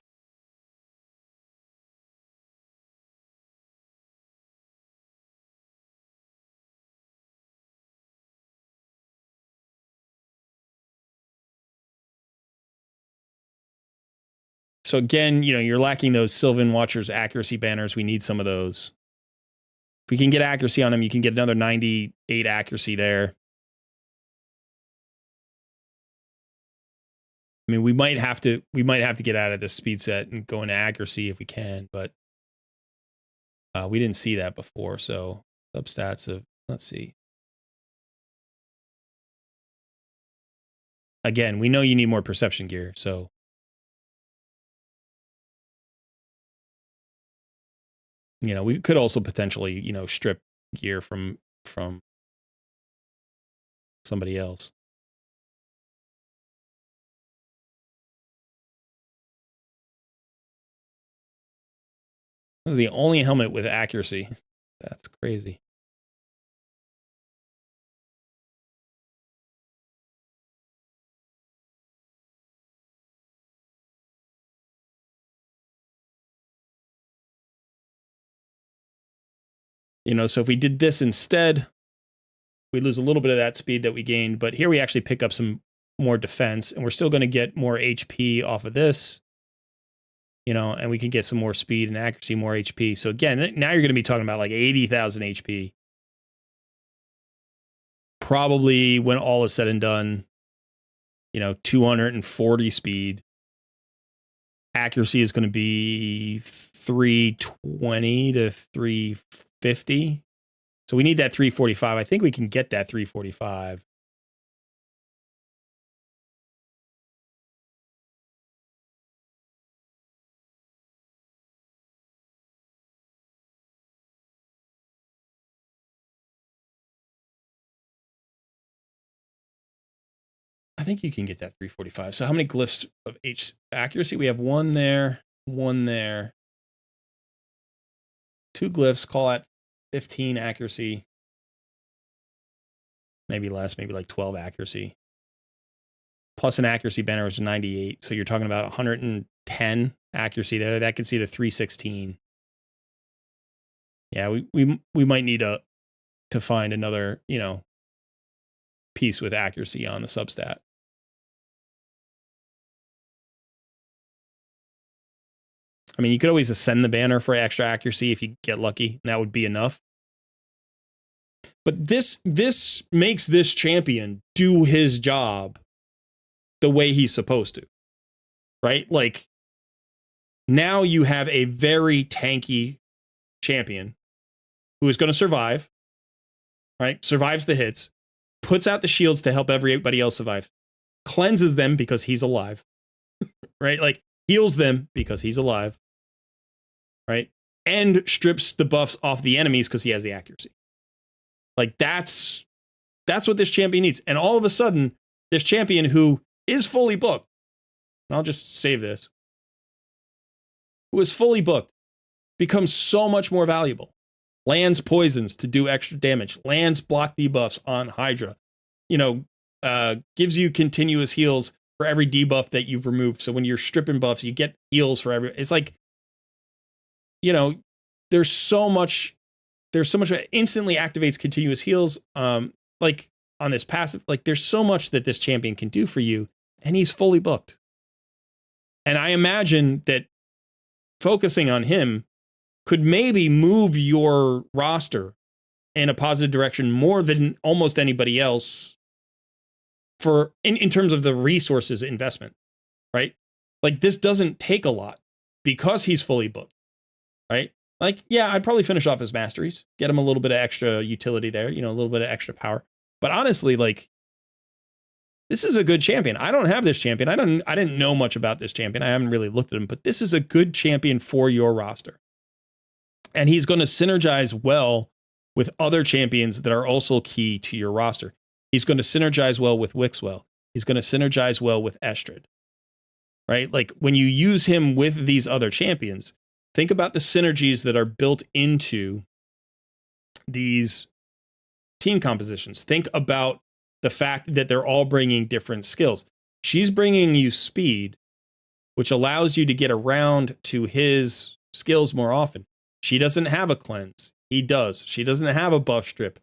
So again, you know, you're lacking those Sylvan Watchers accuracy banners. We need some of those. If we can get accuracy on them, you can get another 98 accuracy there. I mean, we might have to get out of this speed set and go into accuracy if we can, but we didn't see that before. So substats of, let's see. Again, we know you need more perception gear, so you know, we could also potentially, you know, strip gear from somebody else. This is the only helmet with accuracy. That's crazy. You know, so if we did this instead, we lose a little bit of that speed that we gained, but here we actually pick up some more defense, and we're still going to get more HP off of this, you know, and we can get some more speed and accuracy, more HP. So again, now you're going to be talking about like 80,000 HP. Probably when all is said and done, you know, 240 speed. Accuracy is going to be 320 to 350. So we need that 345. I think we can get that 345. I think you can get that 345. So how many glyphs of H accuracy? We have one there, one there. 2 glyphs, call at 15 accuracy. maybe less, maybe like 12 accuracy. Plus an accuracy banner is 98. So you're talking about 110 accuracy there. That gets you to 316. Yeah, we might need to find another, piece with accuracy on the substat. I mean, you could always ascend the banner for extra accuracy if you get lucky, and that would be enough. But this makes this champion do his job the way he's supposed to, right? Like, now you have a very tanky champion who is going to survive, right? Survives the hits, puts out the shields to help everybody else survive, cleanses them because he's alive, right? Like, heals them because he's alive, right? And strips the buffs off the enemies because he has the accuracy. Like, that's what this champion needs. And all of a sudden, this champion who is fully booked, and I'll just save this, who is fully booked, becomes so much more valuable. Lands poisons to do extra damage. Lands block debuffs on Hydra. Gives you continuous heals for every debuff that you've removed. So when you're stripping buffs, you get heals for every. It's like, there's so much that instantly activates continuous heals. Like on this passive, like there's so much that this champion can do for you, and he's fully booked. And I imagine that focusing on him could maybe move your roster in a positive direction more than almost anybody else for in terms of the resources investment, right? Like, this doesn't take a lot because he's fully booked, right? Like, yeah, I'd probably finish off his masteries, get him a little bit of extra utility there, a little bit of extra power. But honestly, like, this is a good champion. I don't have this champion. I didn't know much about this champion. I haven't really looked at him, but this is a good champion for your roster. And he's going to synergize well with other champions that are also key to your roster. He's going to synergize well with Wixwell. He's going to synergize well with Estrid, right? Like, when you use him with these other champions, think about the synergies that are built into these team compositions. Think about the fact that they're all bringing different skills. She's bringing you speed, which allows you to get around to his skills more often. She doesn't have a cleanse. He does. She doesn't have a buff strip.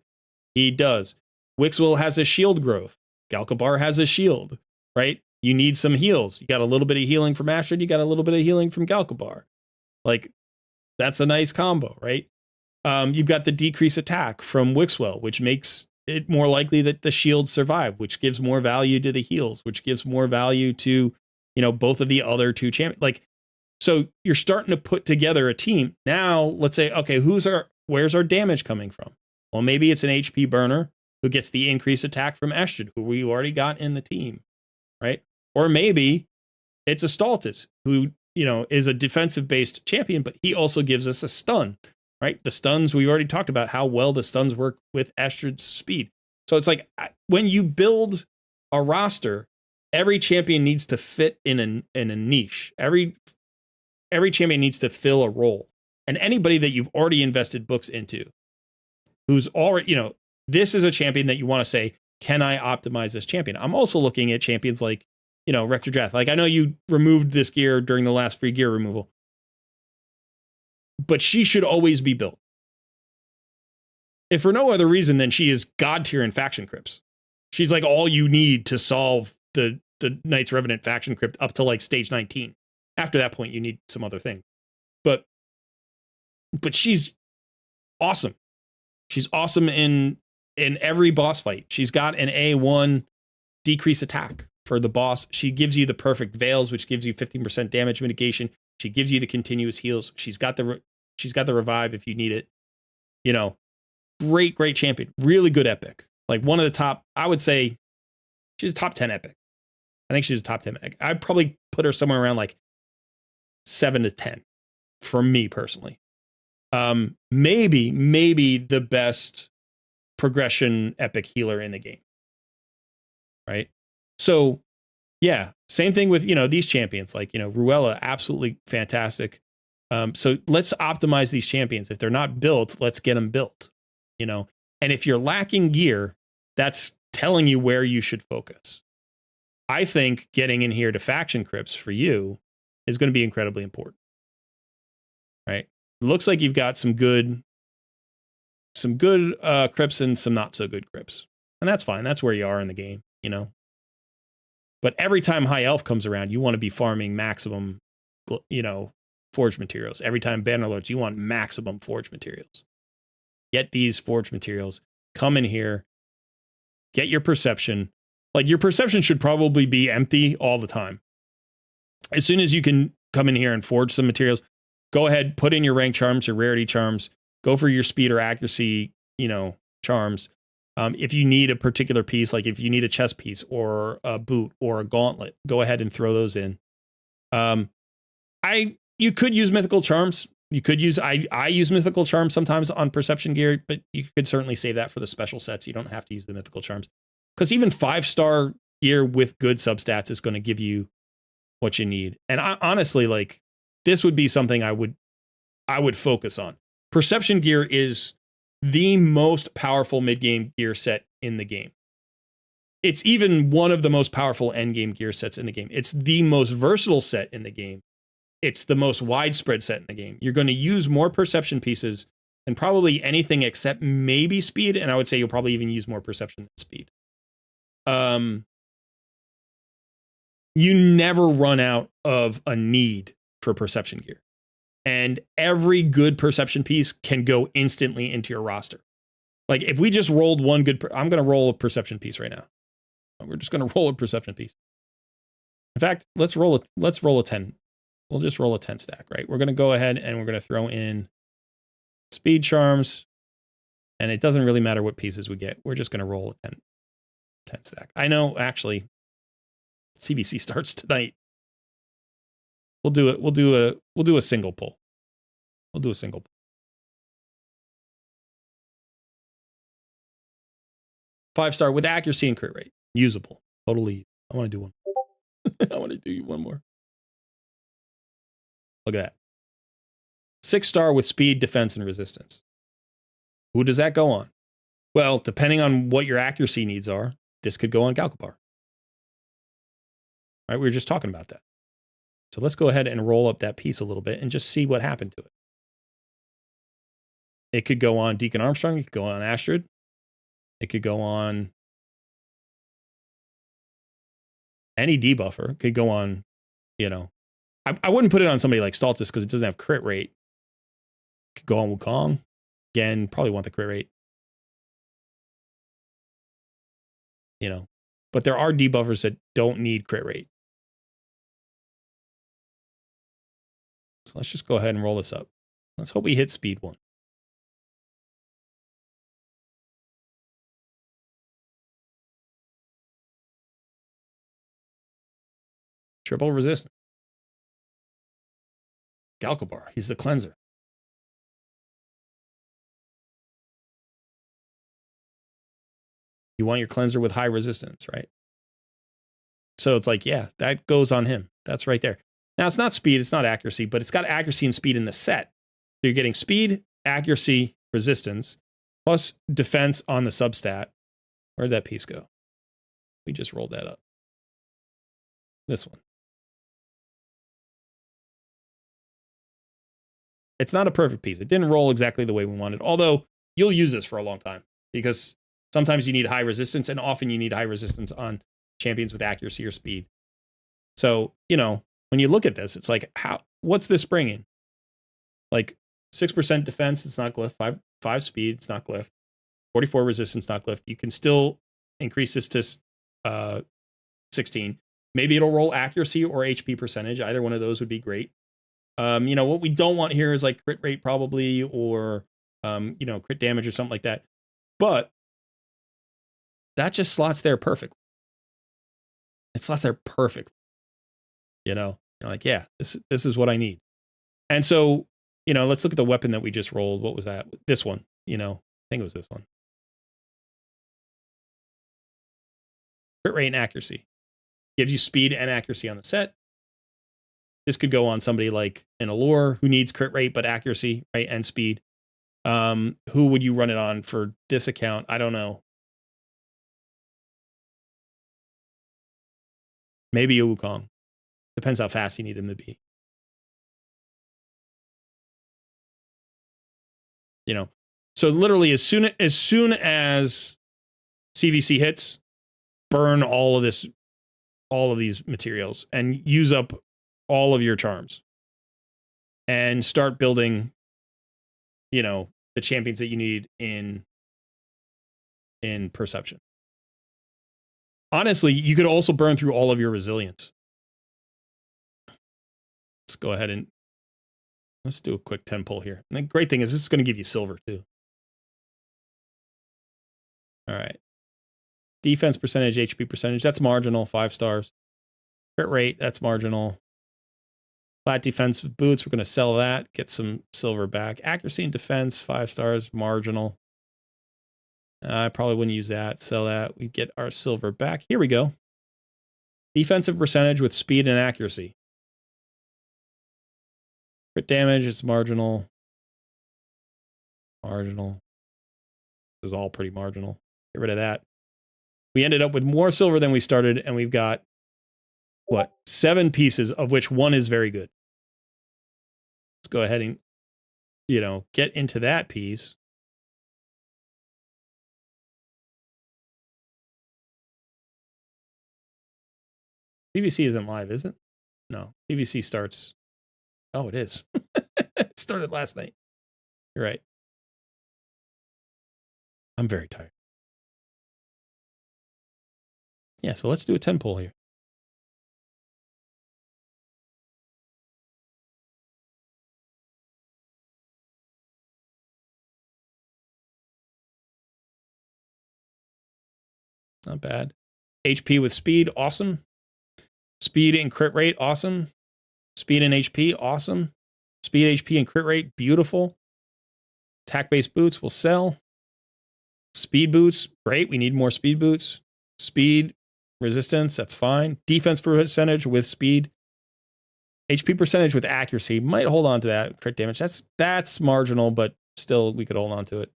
He does. Wixwell has a shield growth. Galkabar has a shield, right? You need some heals. You got a little bit of healing from Astrid. You got a little bit of healing from Galkabar. Like, that's a nice combo, right? You've got the decrease attack from Wixwell, which makes it more likely that the shields survive, which gives more value to the heals, which gives more value to, both of the other two champions. Like, so you're starting to put together a team. Now, let's say, okay, where's our damage coming from? Well, maybe it's an HP burner who gets the increased attack from Estrid, who we already got in the team, right? Or maybe it's a Stultus who, is a defensive-based champion, but he also gives us a stun, right? The stuns, we already talked about how well the stuns work with Estrid's speed. So it's like, when you build a roster, every champion needs to fit in a niche. Every champion needs to fill a role. And anybody that you've already invested books into, who's already, this is a champion that you want to say, can I optimize this champion? I'm also looking at champions like, Rector Drath. Like, I know you removed this gear during the last free gear removal, but she should always be built. If for no other reason than she is god tier in faction crypts. She's like all you need to solve the Knights Revenant faction crypt up to like stage 19. After that point, you need some other thing. But she's awesome. She's awesome in every boss fight. She's got an A1 decrease attack for the boss. She gives you the perfect veils, which gives you 15% damage mitigation. She gives you the continuous heals. She's got the revive if you need it. Great champion. Really good epic. Like, one of the top, I would say she's a top 10 epic. I think she's a top 10 epic. I'd probably put her somewhere around like 7 to 10 for me personally. Maybe the best progression epic healer in the game. Right? So, yeah, same thing with, these champions like, Ruella, absolutely fantastic. So let's optimize these champions. If they're not built, let's get them built, And if you're lacking gear, that's telling you where you should focus. I think getting in here to faction crypts for you is going to be incredibly important. Right? It looks like you've got some good crypts and some not so good crypts. And that's fine. That's where you are in the game, you know. But every time High Elf comes around, you want to be farming maximum, you know, forged materials. Every time Banner Lords, you want maximum forged materials. Get these forged materials. Come in here. Get your perception. Like, your perception should probably be empty all the time. As soon as you can come in here and forge some materials, go ahead, put in your rank charms, your rarity charms, go for your speed or accuracy, you know, charms. If you need a particular piece, like if you need a chest piece or a boot or a gauntlet, go ahead and throw those in. You could use mythical charms. You could use, I use mythical charms sometimes on perception gear, but you could certainly save that for the special sets. You don't have to use the mythical charms, because even 5-star gear with good substats is going to give you what you need. And I honestly, like, this would be something I would focus on. Perception gear is the most powerful mid-game gear set in the game. It's even one of the most powerful end-game gear sets in the game. It's the most versatile set in the game. It's the most widespread set in the game. You're going to use more perception pieces than probably anything except maybe speed, and I would say you'll probably even use more perception than speed. You never run out of a need for perception gear. And every good perception piece can go instantly into your roster. Like, if we just rolled one good, I'm going to roll a perception piece right now. We're just going to roll a perception piece. In fact, let's roll a 10. We'll just roll a 10 stack, right? We're going to go ahead and we're going to throw in speed charms. And it doesn't really matter what pieces we get. We're just going to roll a 10 stack. I know, actually, CVC starts tonight. We'll do it. We'll do a single pull. We'll do a single pull. 5-star with accuracy and crit rate. Usable. Totally. I want to do one. I want to do one more. Look at that. 6-star with speed, defense, and resistance. Who does that go on? Well, depending on what your accuracy needs are, this could go on Galcabar. Right? We were just talking about that. So let's go ahead and roll up that piece a little bit and just see what happened to it. It could go on Deacon Armstrong. It could go on Astrid. It could go on any debuffer. It could go on, you know, I wouldn't put it on somebody like Stultus because it doesn't have crit rate. It could go on Wukong. Again, probably want the crit rate. You know, but there are debuffers that don't need crit rate. So let's just go ahead and roll this up. Let's hope we hit speed 1. Triple resistance. Galcabar, he's the cleanser. You want your cleanser with high resistance, right? So it's like, yeah, that goes on him. That's right there. Now, it's not speed, it's not accuracy, but it's got accuracy and speed in the set. So you're getting speed, accuracy, resistance, plus defense on the substat. Where'd that piece go? We just rolled that up. This one. It's not a perfect piece. It didn't roll exactly the way we wanted, although you'll use this for a long time because sometimes you need high resistance and often you need high resistance on champions with accuracy or speed. So, you know, when you look at this, it's like, what's this bringing? Like 6% defense, it's not glyph. 5 speed, it's not glyph. 44 resistance, not glyph. You can still increase this to 16. Maybe it'll roll accuracy or HP percentage. Either one of those would be great. You know, what we don't want here is like crit rate probably, or, you know, crit damage or something like that. But that just slots there perfectly. It slots there perfectly. You know, you're like, yeah, this is what I need. And so, you know, let's look at the weapon that we just rolled. What was that? This one, you know, I think it was this one. Crit rate and accuracy. Gives you speed and accuracy on the set. This could go on somebody like an Allure who needs crit rate but accuracy, right, and speed. Who would you run it on for this account? I don't know. Maybe a Wukong. Depends how fast you need him to be. You know, so literally as soon as CVC hits, burn all of these materials and use up all of your charms and start building, you know, the champions that you need in perception. Honestly, you could also burn through all of your resilience. Let's go ahead and let's do a quick 10 pull here. And the great thing is this is going to give you silver too. All right. Defense percentage, HP percentage, that's marginal, 5 stars. Crit rate, that's marginal. Flat defense with boots, we're going to sell that, get some silver back. Accuracy and defense, 5 stars, marginal. I probably wouldn't use that. Sell that. We get our silver back. Here we go. Defensive percentage with speed and accuracy. Crit damage, it's marginal. Marginal. This is all pretty marginal. Get rid of that. We ended up with more silver than we started, and we've got, what, 7 pieces, of which 1 is very good. Let's go ahead and, you know, get into that piece. PVC isn't live, is it? No. PVC starts. Oh, it is. It started last night. You're right. I'm very tired. Yeah, so let's do a 10 pull here. Not bad. HP with speed, awesome. Speed and crit rate, awesome. Speed and HP, awesome. Speed, HP, and crit rate, beautiful. Attack-based boots will sell. Speed boots, great. We need more speed boots. Speed, resistance, that's fine. Defense percentage with speed. HP percentage with accuracy. Might hold on to that. Crit damage, that's marginal, but still we could hold on to it.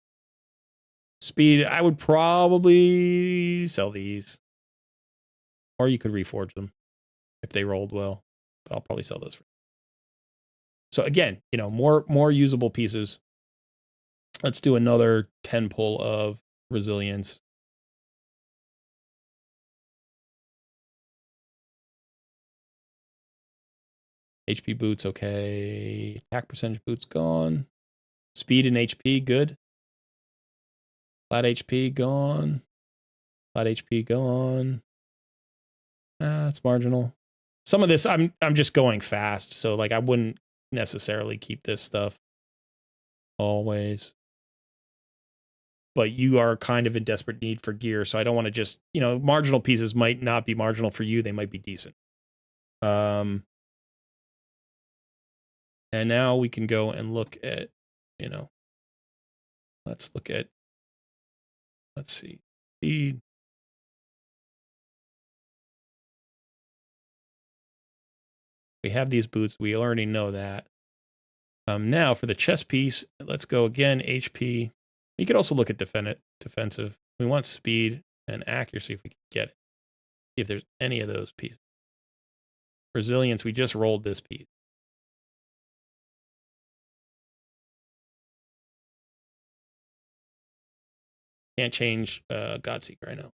Speed, I would probably sell these. Or you could reforge them if they rolled well. But I'll probably sell those for. So again, you know, more usable pieces. Let's do another 10 pull of resilience. HP boots, okay. Attack percentage boots gone. Speed and HP, good. Flat HP gone. Flat HP gone. That's marginal. Some of this I'm just going fast, so like I wouldn't necessarily keep this stuff always. But you are kind of in desperate need for gear, so I don't want to just, you know, marginal pieces might not be marginal for you, they might be decent. And now we can go and look at, you know, let's see, speed. We have these boots. We already know that. Now for the chest piece, let's go again, HP. You could also look at defensive. We want speed and accuracy if we can get it. See if there's any of those pieces. Resilience, we just rolled this piece. Can't change Godseeker, I know.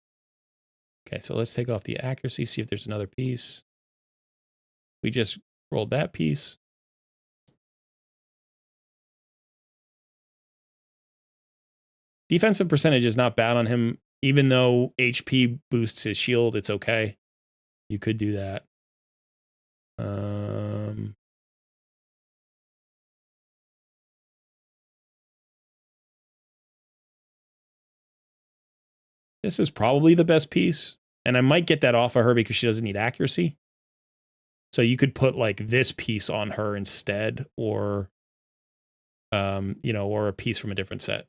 Okay, so let's take off the accuracy, see if there's another piece. We just rolled that piece. Defensive percentage is not bad on him, even though HP boosts his shield, it's okay. You could do that. This is probably the best piece, and I might get that off of her because she doesn't need accuracy. So you could put like this piece on her instead, or you know, or a piece from a different set.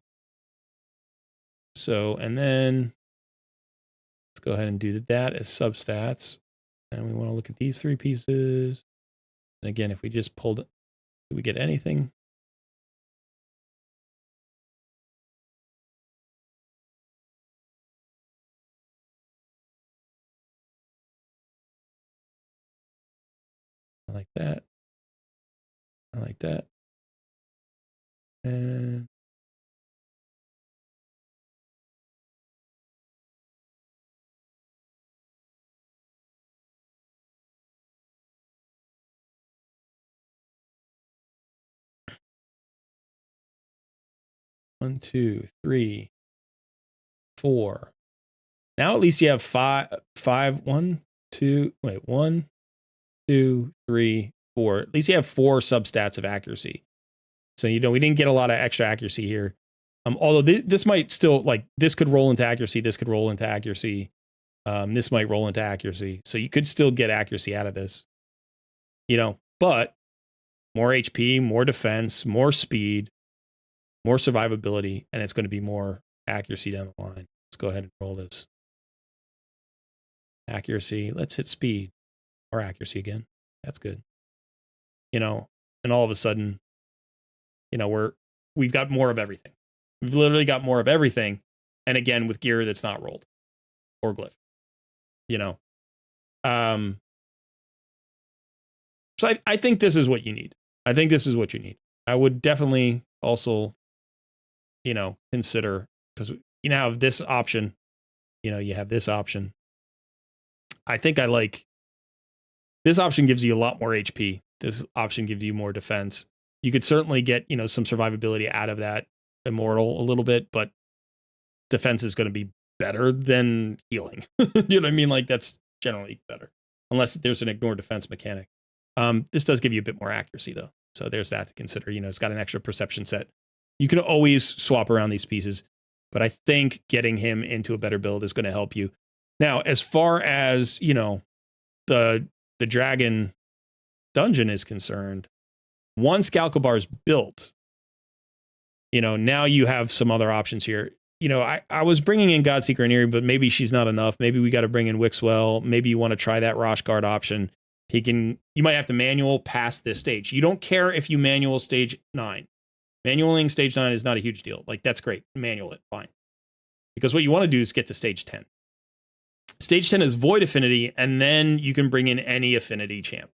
So, and then let's go ahead and do that as substats. And we want to look at these 3 pieces. And again, if we just pulled, did we get anything? I like that. And one, two, three, four. Now at least you have five, one, two, wait, one, two, three, four. At least you have 4 substats of accuracy. So, we didn't get a lot of extra accuracy here. Although this might still, like, this could roll into accuracy. This could roll into accuracy. This might roll into accuracy. So you could still get accuracy out of this, but more HP, more defense, more speed, more survivability, and it's going to be more accuracy down the line. Let's go ahead and roll this. Accuracy. Let's hit speed or accuracy again. That's good. And all of a sudden, we've got more of everything. We've literally got more of everything. And again, with gear that's not rolled or glyph, So I think this is what you need. I would definitely also, consider, because you now have this option, you have this option. I think I like this option. Gives you a lot more HP. This option gives you more defense. You could certainly get, some survivability out of that immortal a little bit, but defense is going to be better than healing. You know what I mean? Like, that's generally better, unless there's an ignore defense mechanic. This does give you a bit more accuracy, though. So there's that to consider. It's got an extra perception set. You can always swap around these pieces, but I think getting him into a better build is going to help you. Now, as far as, the dragon dungeon is concerned, once Galkabar is built, now you have some other options here. I was bringing in Godseeker and Eerie, but maybe she's not enough. Maybe we got to bring in Wixwell. Maybe you want to try that Roshguard option. You might have to manual past this stage. You don't care if you manual stage 9. Manualing stage 9 is not a huge deal. Like, that's great. Manual it, fine. Because what you want to do is get to stage 10. Stage 10 is Void Affinity, and then you can bring in any affinity champ,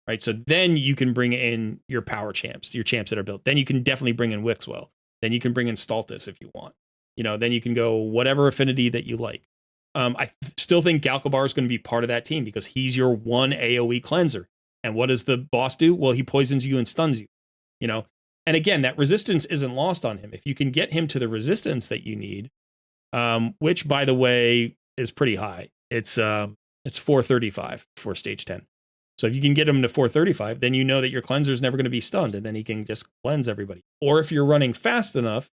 right? So then you can bring in your power champs, your champs that are built. Then you can definitely bring in Wixwell. Then you can bring in Stultus if you want. Then you can go whatever affinity that you like. I still think Galkabar is going to be part of that team because he's your one AoE cleanser. And what does the boss do? Well, he poisons you and stuns you, And again, that resistance isn't lost on him. If you can get him to the resistance that you need, which, by the way, is pretty high. It's 435 for stage 10. So if you can get him to 435, then you know that your cleanser is never going to be stunned, and then he can just cleanse everybody. Or if you're running fast enough,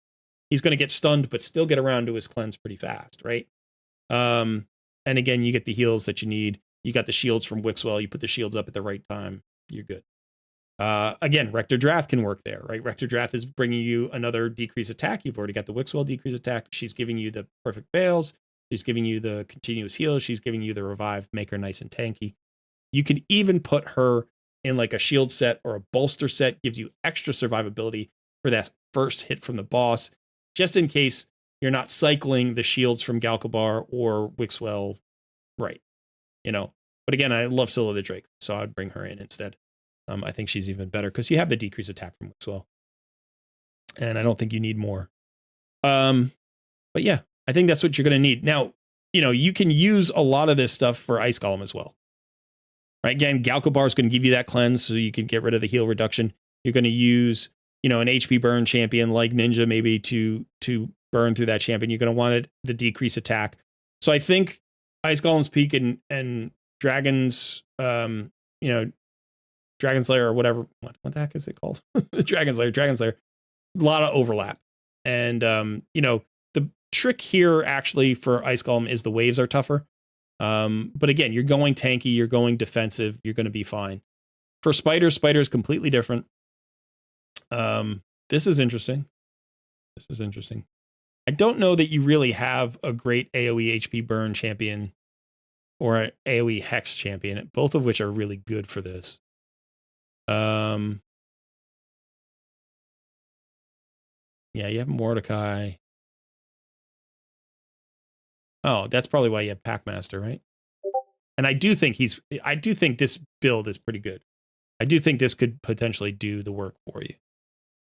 he's going to get stunned, but still get around to his cleanse pretty fast, right? And again, you get the heals that you need. You got the shields from Wixwell. You put the shields up at the right time. You're good. Again, Rector Drath can work there, right? Rector Drath is bringing you another decreased attack. You've already got the Wixwell decreased attack. She's giving you the perfect veils. She's giving you the continuous heal. She's giving you the revive, make her nice and tanky. You could even put her in like a shield set or a bolster set, gives you extra survivability for that first hit from the boss, just in case you're not cycling the shields from Galkabar or Wixwell, right? But again, I love Scylla the Drake, so I'd bring her in instead. I think she's even better because you have the decreased attack from Wixwell, and I don't think you need more. But yeah, I think that's what you're going to need. Now, you can use a lot of this stuff for Ice Golem as well. Right? Again, Galkabar is going to give you that cleanse so you can get rid of the heal reduction. You're going to use, an HP burn champion like Ninja maybe to burn through that champion. You're going to want the decreased attack. So I think Ice Golem's Peak and Dragon's, Dragon Slayer or whatever. What the heck is it called? Dragon Slayer. A lot of overlap. And, the trick here actually for Ice Golem is the waves are tougher. But again, you're going tanky, you're going defensive, you're going to be fine. For Spider is completely different. This is interesting. I don't know that you really have a great AoE HP burn champion or an AoE hex champion, both of which are really good for this. Yeah, you have Mordecai. Oh, that's probably why you have Packmaster, right? And I do think this build is pretty good. I do think this could potentially do the work for you.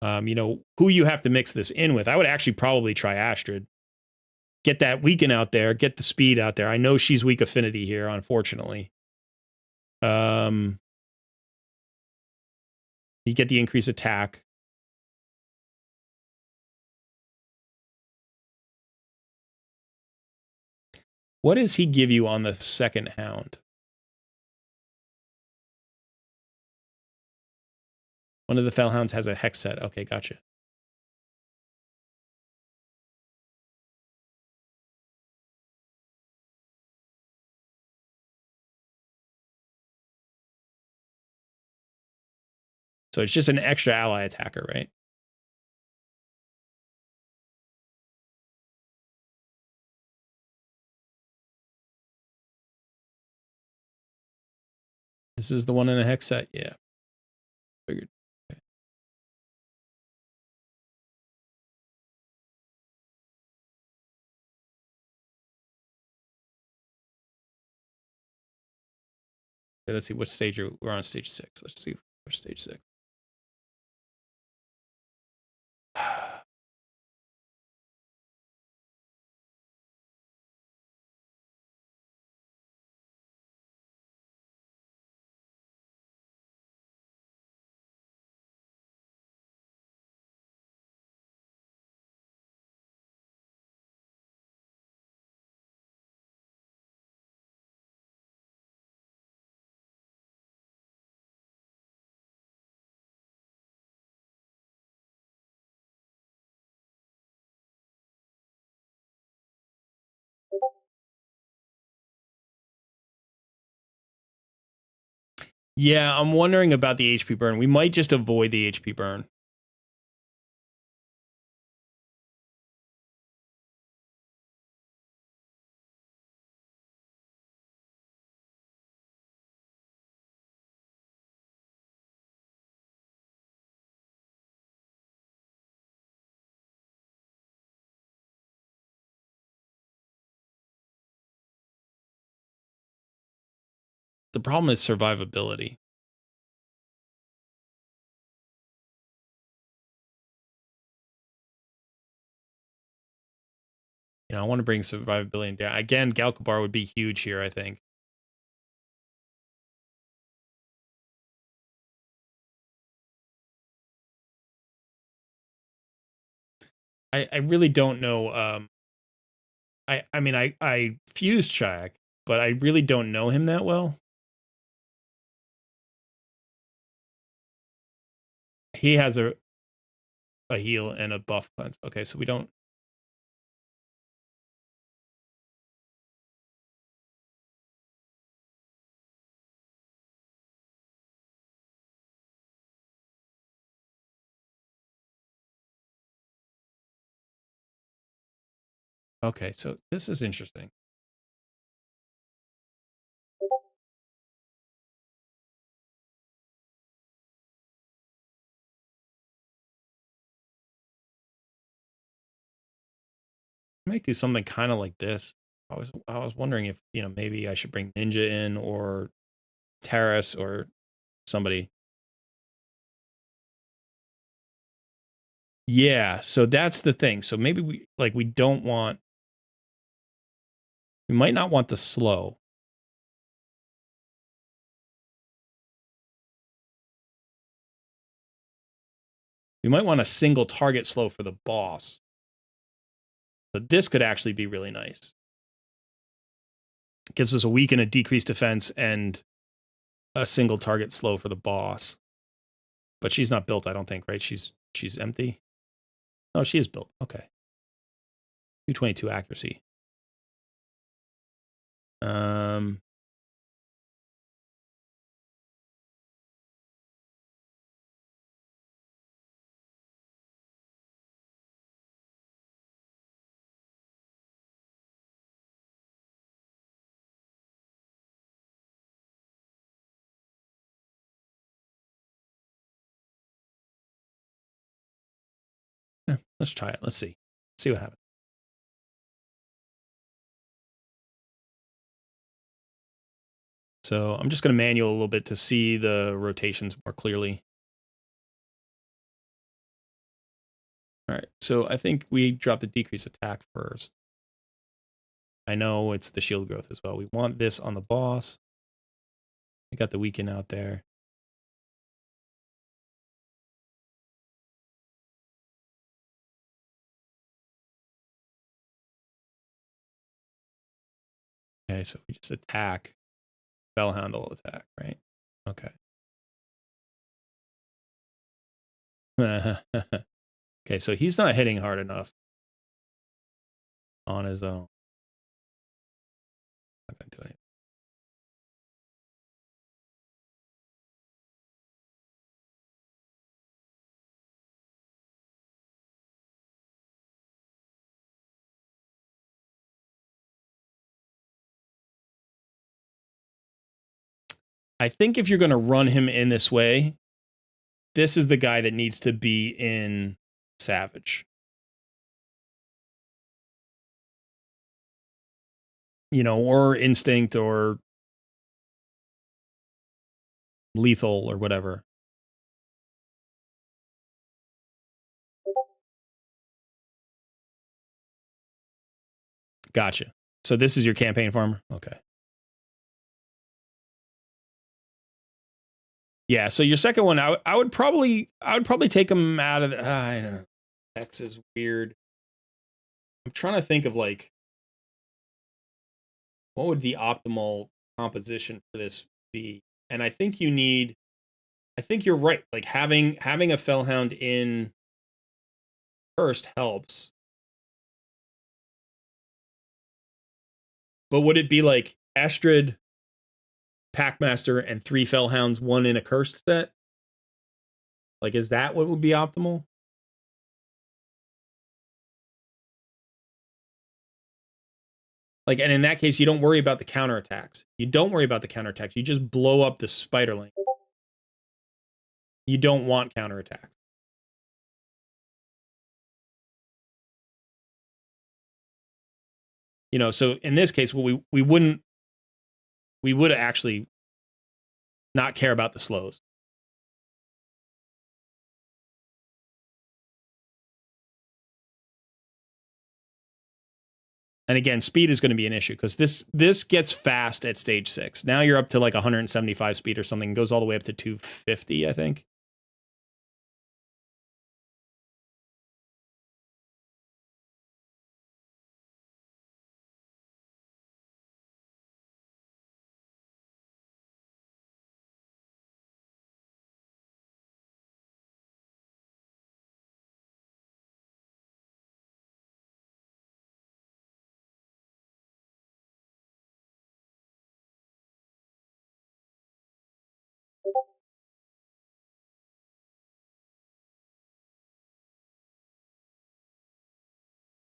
You know, who you have to mix this in with, I would actually probably try Astrid. Get that weaken out there, get the speed out there. I know she's weak affinity here, unfortunately. You get the increased attack. What does he give you on the second hound? One of the Fellhounds has a hex set. Okay, gotcha. So it's just an extra ally attacker, right? This is the one in a hex set? Yeah. Figured. Okay. Okay, let's see what stage we're on. Stage 6. Let's see. We're stage 6. Yeah, I'm wondering about the HP burn. We might just avoid the HP burn. The problem is survivability. You know, I want to bring survivability down. Again, Galkabar would be huge here, I think. I really don't know. I mean, I fused Shaq, but I really don't know him that well. He has a heal and a buff cleanse. Okay, so we don't. Okay, so this is interesting. I might do something kind of like this. I was wondering if, you know, maybe I should bring Ninja in or Terrace or somebody. Yeah, so that's the thing. So maybe we don't want, we might not want the slow. We might want a single target slow for the boss. So this could actually be really nice. It gives us a weak and a decreased defense and a single target slow for the boss. But she's not built, I don't think, right? She's empty. Oh, she is built. Okay. 222 accuracy. Yeah, let's try it. Let's see. See what happens. So I'm just going to manual a little bit to see the rotations more clearly. All right, so I think we drop the decrease attack first. I know it's the shield growth as well. We want this on the boss. We got the weaken out there. Okay, so we just attack. Spellhound will attack, right? Okay. Okay, so he's not hitting hard enough on his own. Not gonna do anything. I think if you're going to run him in this way, this is the guy that needs to be in Savage. You know, or Instinct or Lethal or whatever. Gotcha. So this is your campaign farmer? Okay. Yeah, so your second one, I would probably take him out of the, I don't know. X is weird. I'm trying to think of like what would the optimal composition for this be? And I think you need, I think you're right. Like having a Fellhound in first helps. But would it be like Astrid, Packmaster, and 3 Fellhounds, 1 in a cursed set? Like, is that what would be optimal? Like, and in that case, you don't worry about the counterattacks. You don't worry about the counterattacks. You just blow up the Spiderling. You don't want counterattacks. You know, so in this case, well, we would actually not care about the slows. And again, speed is going to be an issue because this gets fast at stage 6. Now you're up to like 175 speed or something. It goes all the way up to 250, I think.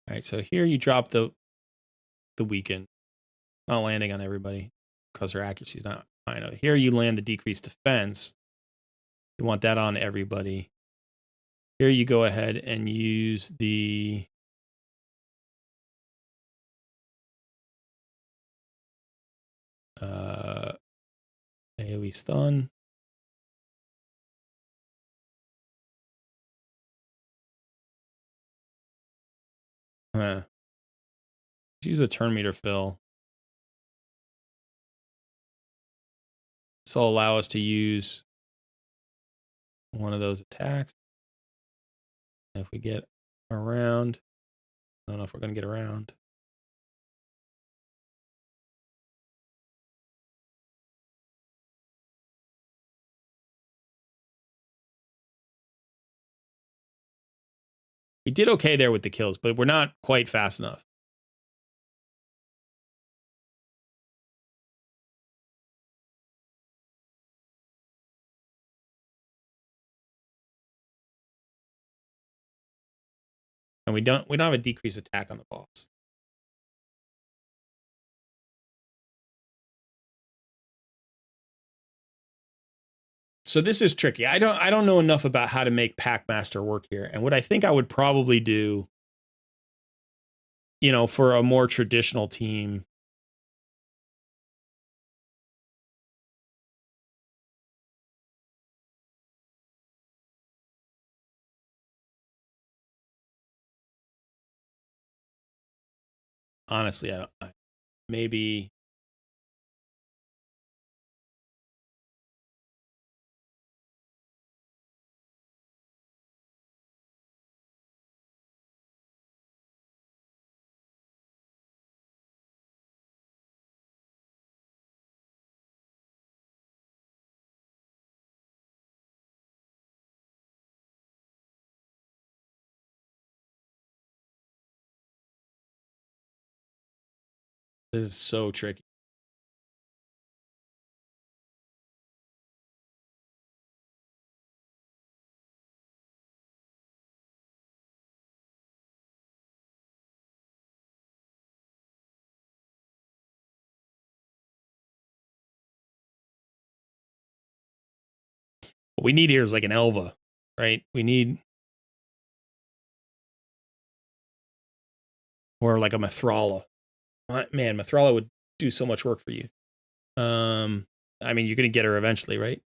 All right, so here you drop the weaken, not landing on everybody because their accuracy is not high enough. Here you land the decreased defense. You want that on everybody. Here you go ahead and use the AoE stun. Use a turn meter fill. This will allow us to use one of those attacks. If we get around, I don't know if we're going to get around. We did okay there with the kills, but we're not quite fast enough. And we don't have a decreased attack on the boss. So this is tricky. I don't know enough about how to make Packmaster work here. And what I think I would probably do, you know, for a more traditional team, honestly, maybe. This is so tricky. What we need here is like an Elva, right? We need, or like a Mithrala. Man, Mithrala would do so much work for you. I mean, you're gonna get her eventually, right?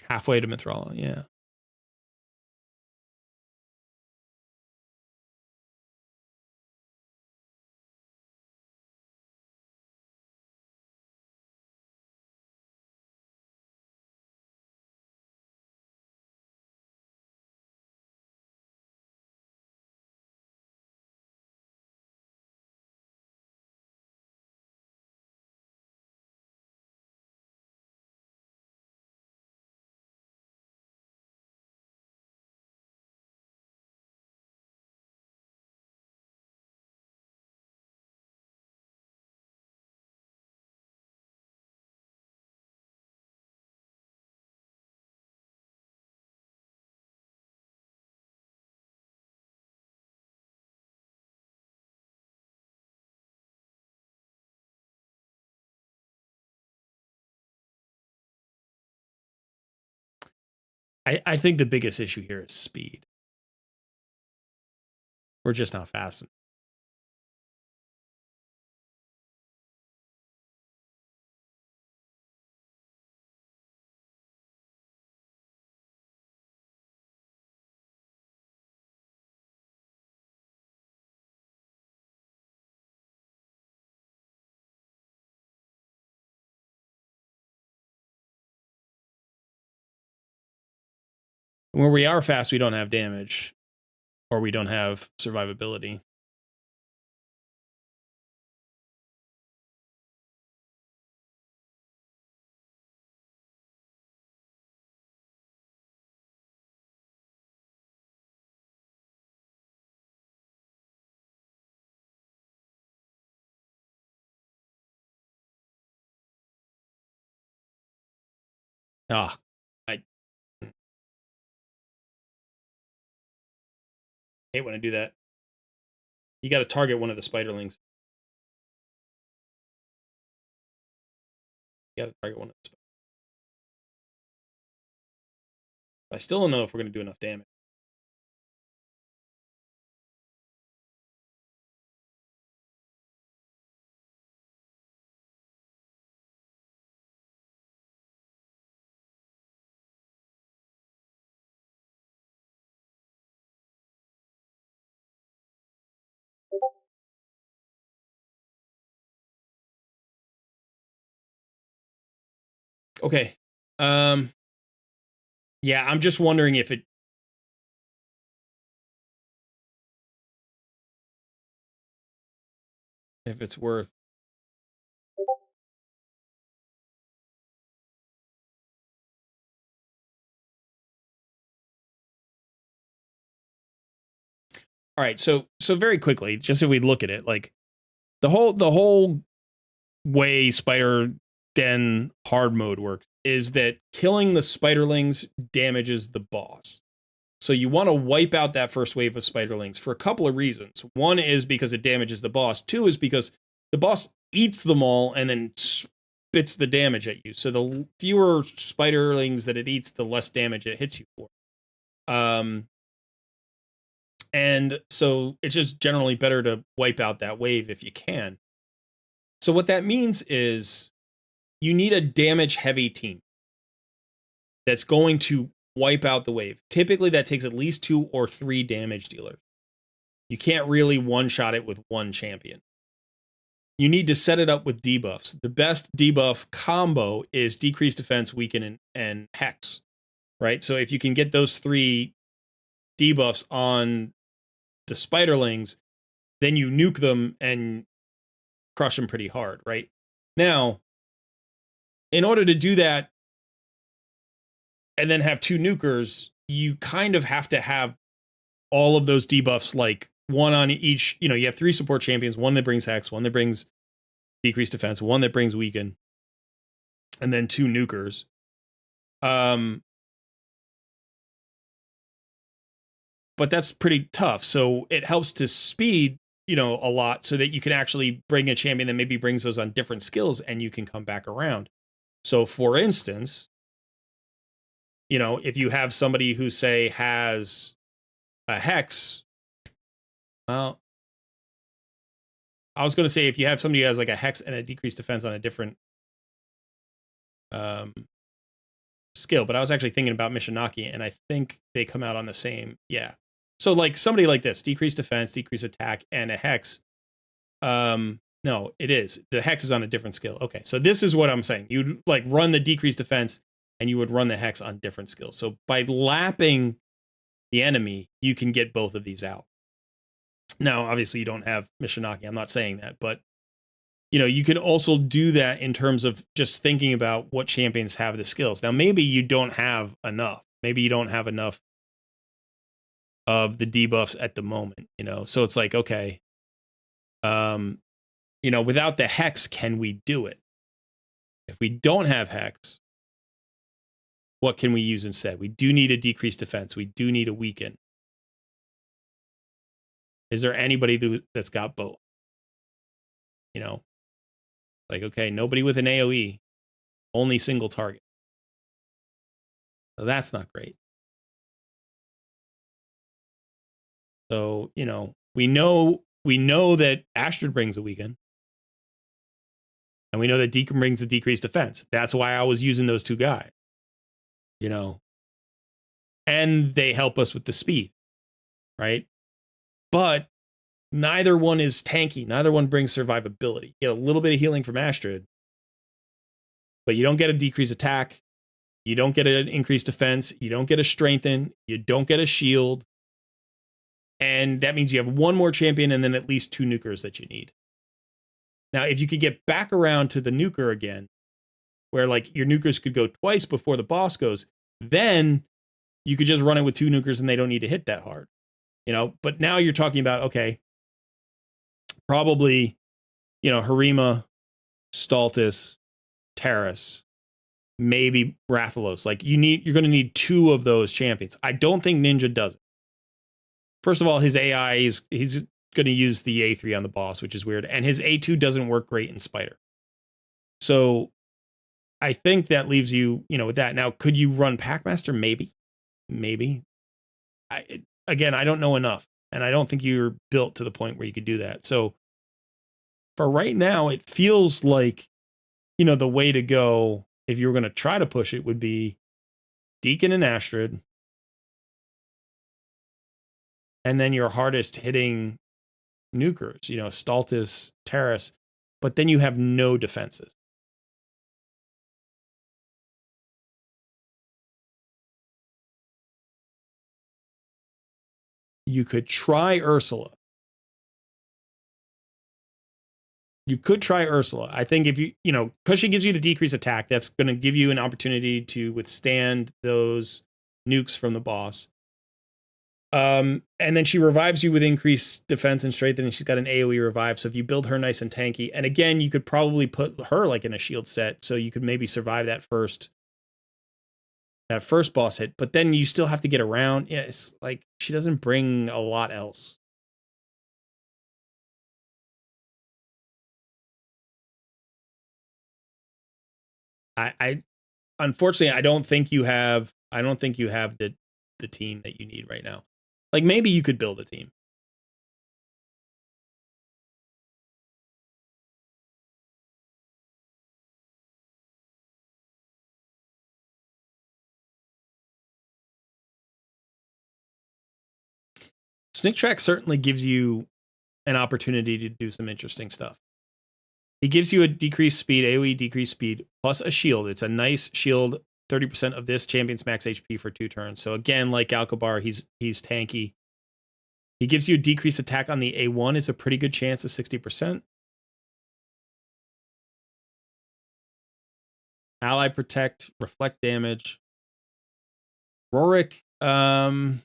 Halfway to Mithrala, yeah. I think the biggest issue here is speed. We're just not fast enough. Where we are fast, we don't have damage, or we don't have survivability. Ah, I hate when I do that. You got to target one of the spiderlings. You got to target one of the spiderlings. I still don't know if we're going to do enough damage. Okay. Yeah, I'm just wondering if it's worth. All right, so very quickly, just if we look at it, like the whole way Spider Den hard mode works is that killing the spiderlings damages the boss. So you want to wipe out that first wave of spiderlings for a couple of reasons. One is because it damages the boss. Two is because the boss eats them all and then spits the damage at you. So the fewer spiderlings that it eats, the less damage it hits you for. And so it's just generally better to wipe out that wave if you can. So what that means is you need a damage heavy team that's going to wipe out the wave. Typically that takes at least 2 or 3 damage dealers. You can't really one-shot it with one champion. You need to set it up with debuffs. The best debuff combo is decreased defense, weaken, and hex, right? So if you can get those 3 debuffs on the spiderlings, then you nuke them and crush them pretty hard, right? Now, in order to do that and then have 2 nukers, you kind of have to have all of those debuffs, like one on each. You know, you have 3 support champions, one that brings hex, one that brings decreased defense, one that brings weaken, and then 2 nukers. But that's pretty tough. So it helps to speed, you know, a lot so that you can actually bring a champion that maybe brings those on different skills and you can come back around. So for instance, you know, if you have somebody who, say, has a hex, well, I was going to say if you have somebody who has like a hex and a decreased defense on a different skill, but I was actually thinking about Mishinaki, and I think they come out on the same. Yeah. So like somebody like this, decreased defense, decreased attack, and a hex. No, it is. The hex is on a different skill. Okay, so this is what I'm saying. You'd like run the decreased defense and you would run the hex on different skills. So by lapping the enemy, you can get both of these out. Now, obviously you don't have Mishinaki. I'm not saying that, but you know, you can also do that in terms of just thinking about what champions have the skills. Now, maybe you don't have enough. Maybe you don't have enough of the debuffs at the moment, you know? So it's like, okay, you know, without the hex, can we do it? If we don't have hex, what can we use instead? We do need a decreased defense. We do need a weaken. Is there anybody that's got both? You know, like, okay, nobody with an AoE, only single target. So that's not great. So, you know, we know that Astrid brings a weaken. And we know that Deacon brings a decreased defense. That's why I was using those 2 guys. You know, and they help us with the speed, right? But neither one is tanky. Neither one brings survivability. You get a little bit of healing from Astrid, but you don't get a decreased attack. You don't get an increased defense. You don't get a strengthen. You don't get a shield. And that means you have 1 more champion and then at least 2 nukers that you need. Now, if you could get back around to the nuker again, where like your nukers could go twice before the boss goes, then you could just run it with 2 nukers and they don't need to hit that hard, you know? But now you're talking about, okay, probably, you know, Harima, Stultus, Terrace, maybe Rathalos. Like you're going to need 2 of those champions. I don't think Ninja does it. First of all, his AI he's going to use the A3 on the boss, which is weird. And his A2 doesn't work great in Spider. So I think that leaves you, you know, with that. Now, could you run Packmaster? Maybe. Again, I don't know enough. And I don't think you're built to the point where you could do that. So for right now, it feels like, you know, the way to go, if you were going to try to push it, would be Deacon and Astrid. And then your hardest hitting nukers, you know, Stultus, Terrace, but then you have no defenses. You could try Ursula. You could try Ursula. I think if you know, because she gives you the decreased attack, that's going to give you an opportunity to withstand those nukes from the boss. And then she revives you with increased defense and strength, and she's got an AoE revive. So if you build her nice and tanky, and again, you could probably put her like in a shield set, so you could maybe survive that first boss hit. But then you still have to get around. Yeah, it's like she doesn't bring a lot else. I unfortunately I don't think you have the team that you need right now. Like maybe you could build a team. Sneak Track certainly gives you an opportunity to do some interesting stuff. It gives you a decreased speed, AoE decreased speed, plus a shield. It's a nice shield, 30% of this champion's max HP for 2 turns. So again, like Alcabar, he's tanky. He gives you a decreased attack on the A1. It's a pretty good chance of 60%. Ally protect, reflect damage. Rorik, not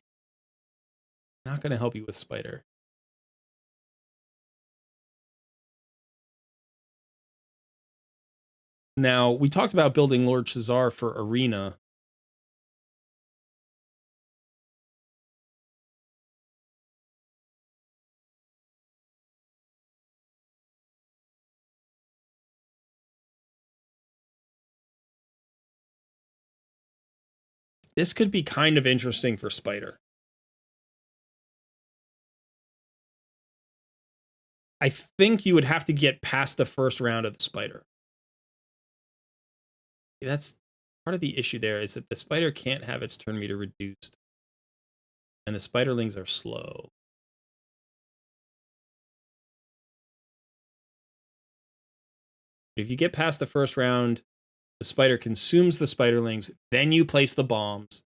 going to help you with Spider. Now, we talked about building Lord Shazar for Arena. This could be kind of interesting for Spider. I think you would have to get past the first round of the Spider. That's part of the issue there, is that the Spider can't have its turn meter reduced. And the Spiderlings are slow. If you get past the first round, the Spider consumes the Spiderlings, then you place the bombs.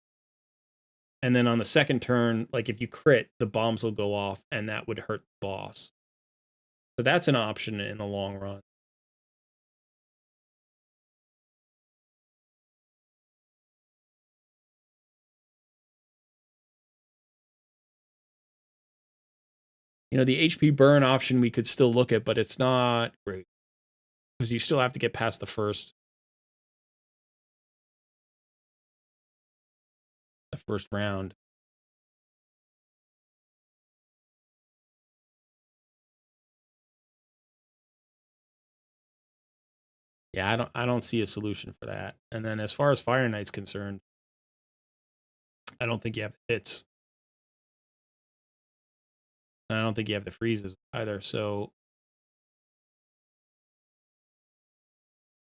And then on the second turn, like if you crit, the bombs will go off and that would hurt the boss. So that's an option in the long run. You know, the HP burn option we could still look at, but it's not great. Because you still have to get past the first round. Yeah, I don't see a solution for that. And then as far as Fire Knight's concerned, I don't think you have hits. And I don't think you have the freezes either. So,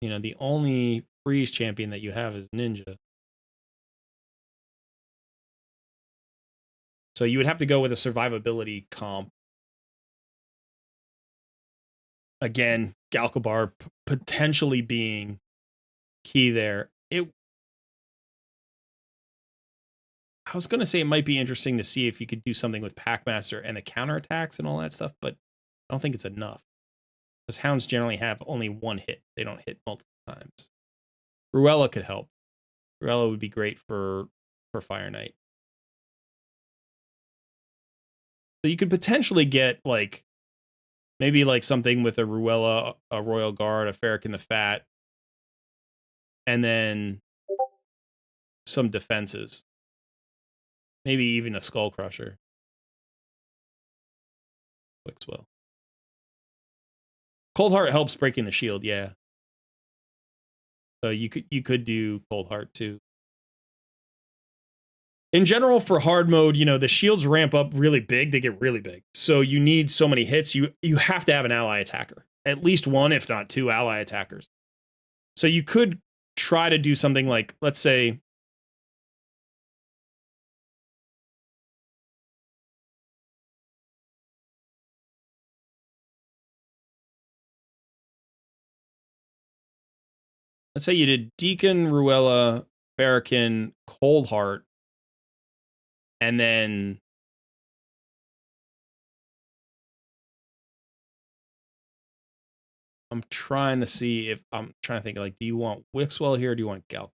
you know, the only freeze champion that you have is Ninja. So you would have to go with a survivability comp. Again, Galkabar potentially being key there. I was going to say it might be interesting to see if you could do something with Packmaster and the counterattacks and all that stuff, but I don't think it's enough. Because hounds generally have only one hit. They don't hit multiple times. Ruella could help. Ruella would be great for Fire Knight. So you could potentially get like maybe like something with a Ruella, a Royal Guard, a Farrakhan the Fat, and then some defenses. Maybe even a Skull Crusher. Clicks well. Cold Heart helps breaking the shield, yeah. So you could do Cold Heart too. In general, for hard mode, you know, the shields ramp up really big. They get really big. So you need so many hits. You have to have an ally attacker. At least one, if not two, ally attackers. So you could try to do something like, let's say, you did Deacon, Ruella, Farrakhan, Cold Heart, and then I'm trying to think like, do you want Wixwell here or do you want Gal?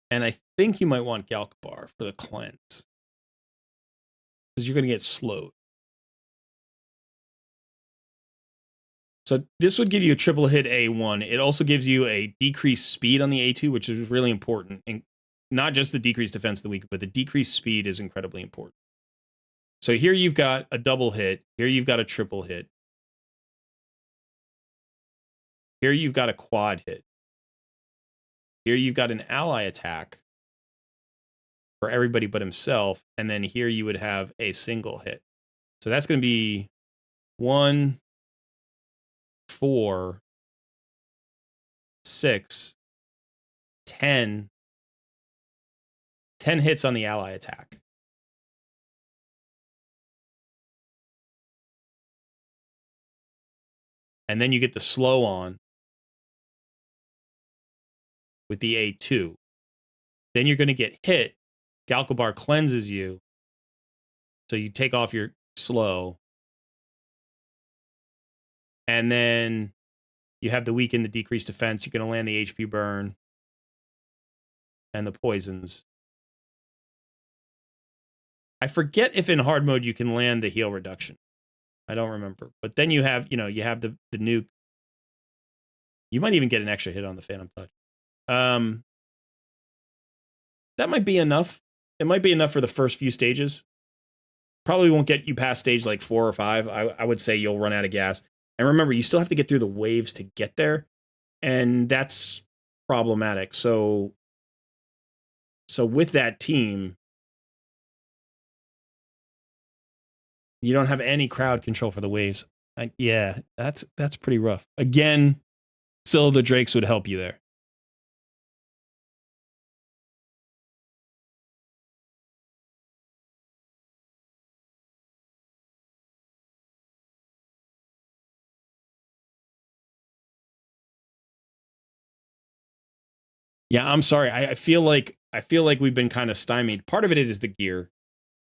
And I think you might want Galkabar for the cleanse. Because you're going to get slowed. So this would give you a triple hit A1. It also gives you a decreased speed on the A2, which is really important. And not just the decreased defense of the weak, but the decreased speed is incredibly important. So here you've got a double hit. Here you've got a triple hit. Here you've got a quad hit. Here you've got an ally attack. for everybody but himself. And then here you would have a single hit. So that's going to be 1, 4, 6, 10. 10 hits on the ally attack. And then you get the slow on with the A2. Then you're going to get hit. Galkabar cleanses you. So you take off your slow. And then you have the weaken, the decreased defense. You're going to land the HP burn and the poisons. I forget if in hard mode you can land the heal reduction. I don't remember. But then you have, you have the nuke. You might even get an extra hit on the Phantom Touch. That might be enough. It might be enough for the first few stages. Probably won't get you past stage like 4 or 5. I would say you'll run out of gas. And remember, you still have to get through the waves to get there. And that's problematic. So with that team, you don't have any crowd control for the waves. Yeah, that's pretty rough. Again, Scylla the Drakes would help you there. Yeah, I'm sorry. I feel like we've been kind of stymied. Part of it is the gear,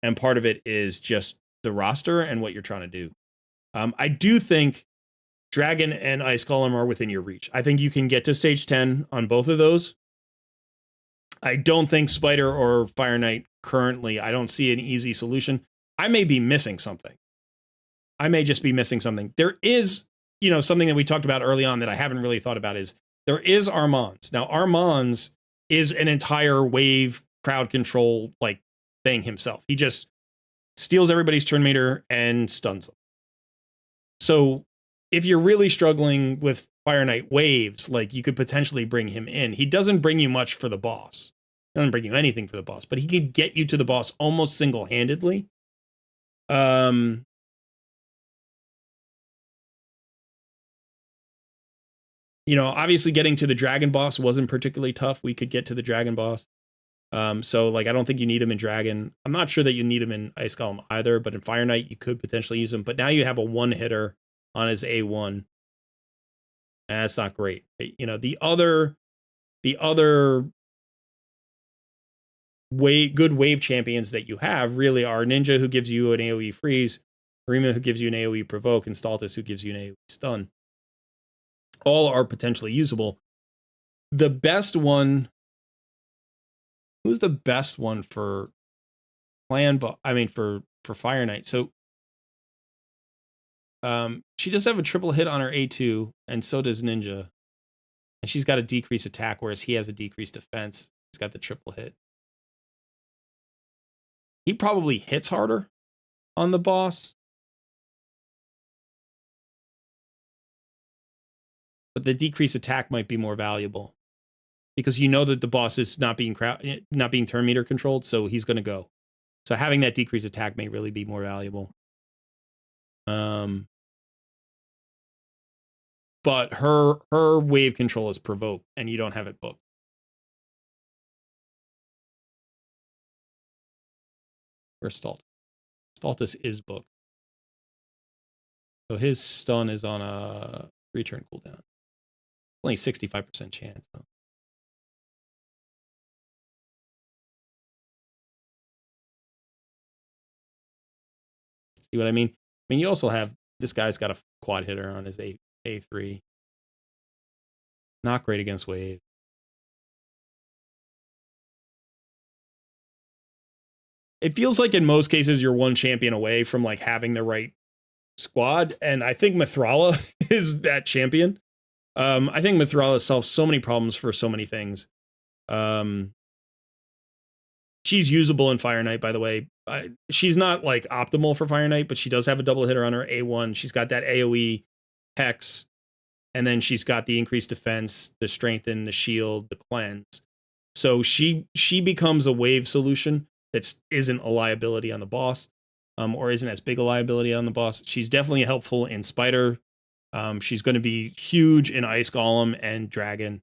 and part of it is just the roster and what you're trying to do. I do think Dragon and Ice Golem are within your reach. I think you can get to stage 10 on both of those. I don't think Spider or Fire Knight currently, I don't see an easy solution. I may be missing something. I may just be missing something. There is, something that we talked about early on that I haven't really thought about is there is Armands. Now, Armands is an entire wave crowd control like thing himself. He just steals everybody's turn meter and stuns them. So if you're really struggling with Fire Knight waves, like you could potentially bring him in. He doesn't bring you much for the boss. He doesn't bring you anything for the boss, but he could get you to the boss almost single-handedly. Obviously getting to the dragon boss wasn't particularly tough. We could get to the dragon boss. So like, I don't think you need him in dragon. I'm not sure that you need him in Ice Golem either, but in Fire Knight, you could potentially use him. But now you have a one-hitter on his A1. And that's not great. The other good wave champions that you have really are Ninja, who gives you an AoE freeze, Harima, who gives you an AoE provoke, and Staltus, who gives you an AoE stun. All are potentially usable. The best one, who's the best one for for Fire Knight? So she does have a triple hit on her A2, and so does Ninja. And she's got a decreased attack, whereas he has a decreased defense. He's got the triple hit. He probably hits harder on the boss. But the decreased attack might be more valuable. Because you know that the boss is not being turn meter controlled, so he's going to go. So having that decreased attack may really be more valuable. But her wave control is provoke, and you don't have it booked. Or Staltus is booked. So his stun is on a return cooldown. Only 65% chance, though. See what I mean? You also have, this guy's got a quad hitter on his A3. Not great against wave. It feels like in most cases you're one champion away from like having the right squad, and I think Mithrala is that champion. I think Mithrala solves so many problems for so many things. She's usable in Fire Knight, by the way. She's not like optimal for Fire Knight, but she does have a double hitter on her A1. She's got that AoE hex, and then she's got the increased defense, the strengthen, the shield, the cleanse. So she becomes a wave solution that isn't a liability on the boss, or isn't as big a liability on the boss. She's definitely helpful in Spider. She's going to be huge in Ice Golem and Dragon.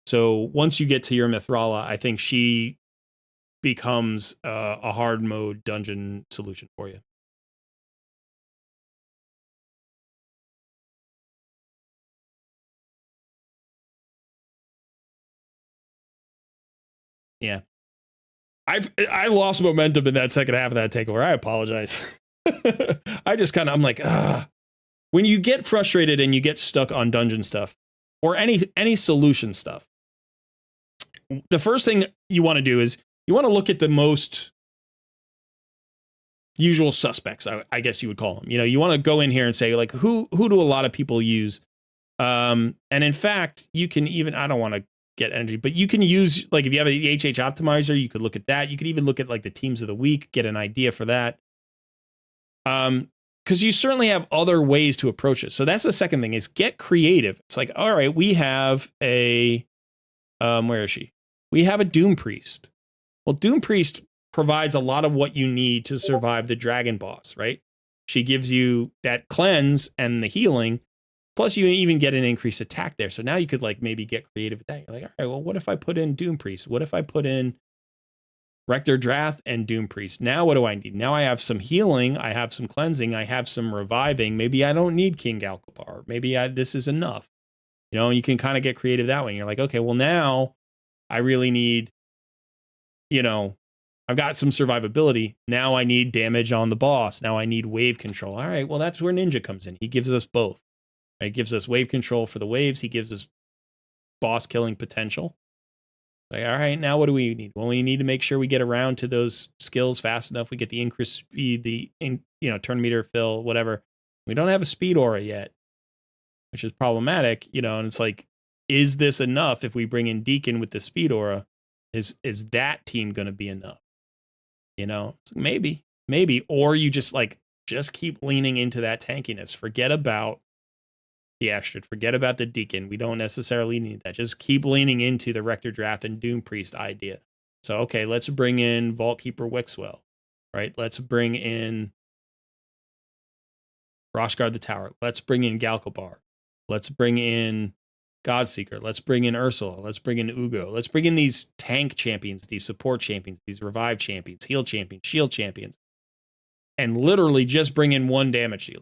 So once you get to your Mithrala, I think she becomes a hard mode dungeon solution for you. Yeah. I lost momentum in that second half of that takeover. I apologize. I'm like, when you get frustrated and you get stuck on dungeon stuff or any solution stuff, the first thing you want to do is you want to look at the most usual suspects, I guess you would call them. You want to go in here and say, like, who do a lot of people use? And in fact, you can even, I don't want to get energy, but you can use, like, if you have the HH optimizer, you could look at that. You could even look at like the teams of the week, get an idea for that. Because you certainly have other ways to approach it. So that's the second thing, is get creative. It's like, all right, we have a where is she? We have a Doom Priest. Well, Doom Priest provides a lot of what you need to survive the dragon boss, right? She gives you that cleanse and the healing, plus you even get an increased attack there. So now you could like maybe get creative with that. You're like, all right, well, what if I put in Doom Priest? What if I put in Rector Drath and Doom Priest? Now what do I need? Now I have some healing, I have some cleansing, I have some reviving. Maybe I don't need King Galkabar. Maybe this is enough. And you can kind of get creative that way. And you're like, okay, well now I really need, I've got some survivability. Now I need damage on the boss. Now I need wave control. All right, well, that's where Ninja comes in. He gives us both. Right? He gives us wave control for the waves. He gives us boss killing potential. Like, all right, now what do we need? Well, we need to make sure we get around to those skills fast enough. We get the increased speed, turn meter fill, whatever. We don't have a speed aura yet, which is problematic, and it's like, is this enough? If we bring in Deacon with the speed aura, is that team going to be enough? Maybe, or you just keep leaning into that tankiness. Forget about the Astrid, forget about the Deacon. We don't necessarily need that. Just keep leaning into the Rector Drath and Doom Priest idea. So, okay, let's bring in Vault Keeper Wixwell, right? Let's bring in Roshguard the Tower. Let's bring in Galkabar. Let's bring in Godseeker. Let's bring in Ursula. Let's bring in Ugo. Let's bring in these tank champions, these support champions, these revive champions, heal champions, shield champions, and literally just bring in one damage dealer.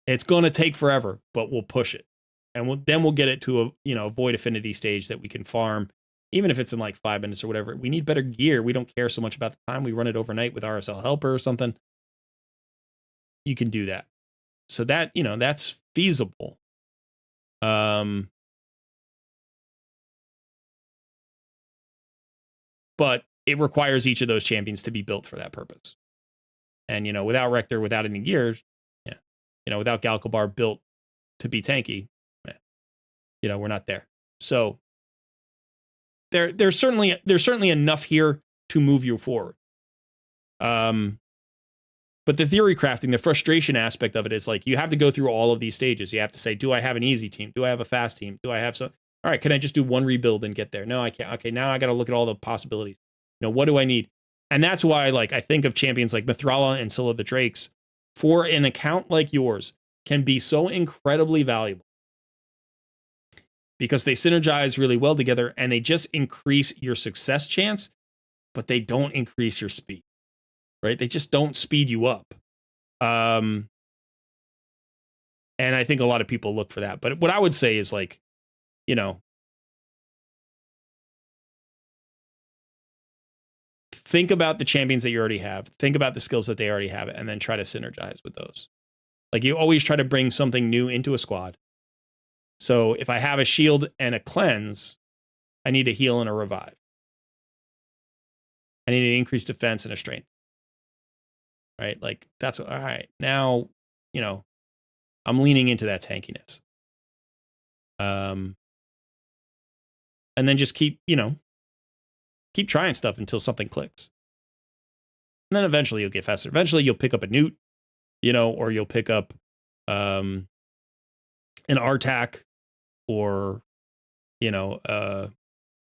It's going to take forever, but we'll push it. And then we'll get it to a void affinity stage that we can farm, even if it's in like 5 minutes or whatever. We need better gear. We don't care so much about the time. We run it overnight with RSL Helper or something. You can do that. So that, that's feasible. But it requires each of those champions to be built for that purpose. And, without Rector, without any gears, without Galkabar built to be tanky, we're not there. So there's certainly enough here to move you forward. But the theory crafting, the frustration aspect of it is like, you have to go through all of these stages. You have to say, do I have an easy team? Do I have a fast team? Do I have some? All right, can I just do one rebuild and get there? No, I can't. Okay, now I got to look at all the possibilities. What do I need? And that's why, I think of champions like Mithrala and Scylla the Drakes for an account like yours can be so incredibly valuable because they synergize really well together and they just increase your success chance, but they don't increase your speed, right? They just don't speed you up. And I think a lot of people look for that. But what I would say is think about the champions that you already have. Think about the skills that they already have, and then try to synergize with those. You always try to bring something new into a squad. So if I have a shield and a cleanse, I need a heal and a revive. I need an increased defense and a strength. Right? That's all right. Now, I'm leaning into that tankiness. And then just keep trying stuff until something clicks. And then eventually you'll get faster. Eventually you'll pick up a Newt, or you'll pick up an Artak or, a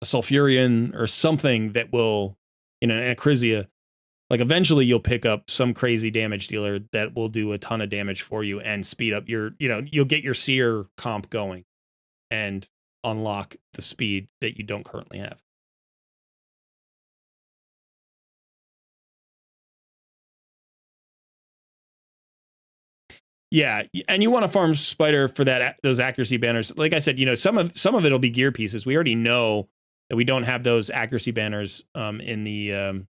Sulfurion or something that will, you know, an Acrizia, like eventually you'll pick up some crazy damage dealer that will do a ton of damage for you and speed up your, you know, you'll get your seer comp going and unlock the speed that you don't currently have. Yeah, and you want to farm Spider for that, those accuracy banners. Like I said, you know, some of it'll be gear pieces. We already know that we don't have those accuracy banners in the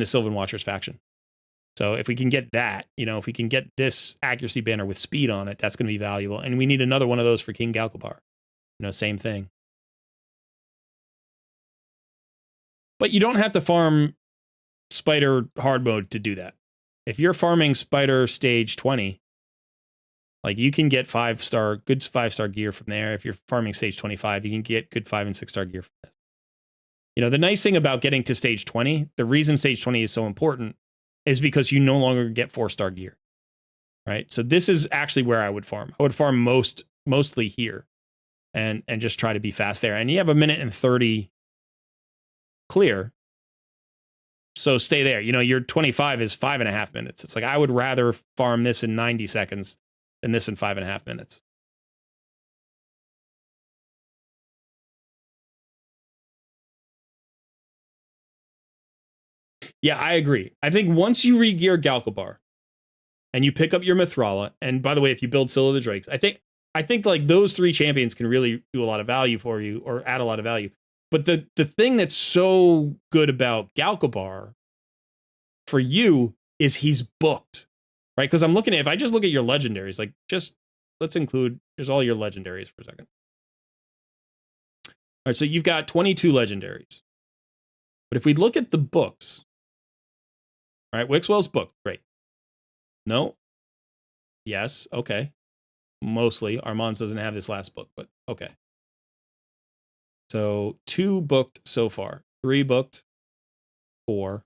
Sylvan Watchers faction. So if we can get that, you know, if we can get this accuracy banner with speed on it, that's going to be valuable. And we need another one of those for King Galkabar. You know, same thing. But you don't have to farm Spider hard mode to do that. If you're farming Spider stage 20, like you can get good 5-star gear from there. If you're farming stage 25, you can get good 5 and 6-star gear from this. You know, the nice thing about getting to stage 20, the reason stage 20 is so important is because you no longer get 4-star gear, right? So this is actually where I would farm. I would farm mostly here and just try to be fast there. And you have 1 minute and 30 clear. So stay there. You know, your 25 is 5.5 minutes. It's like, I would rather farm this in 90 seconds than this in 5.5 minutes. Yeah, I agree. I think once you re-gear Galkabar and you pick up your Mithrala, and by the way, if you build Scylla the Drakes, I think like those 3 champions can really do a lot of value for you or add a lot of value. But the thing that's so good about Galkabar for you is he's booked, right? Because I'm looking at, if I just look at your legendaries, like just let's include, here's all your legendaries for a second. All right, so you've got 22 legendaries. But if we look at the books, all right, Wixwell's booked, great. No. Yes, okay. Mostly. Armand's doesn't have this last book, but okay. So 2 booked so far, 3 booked, 4.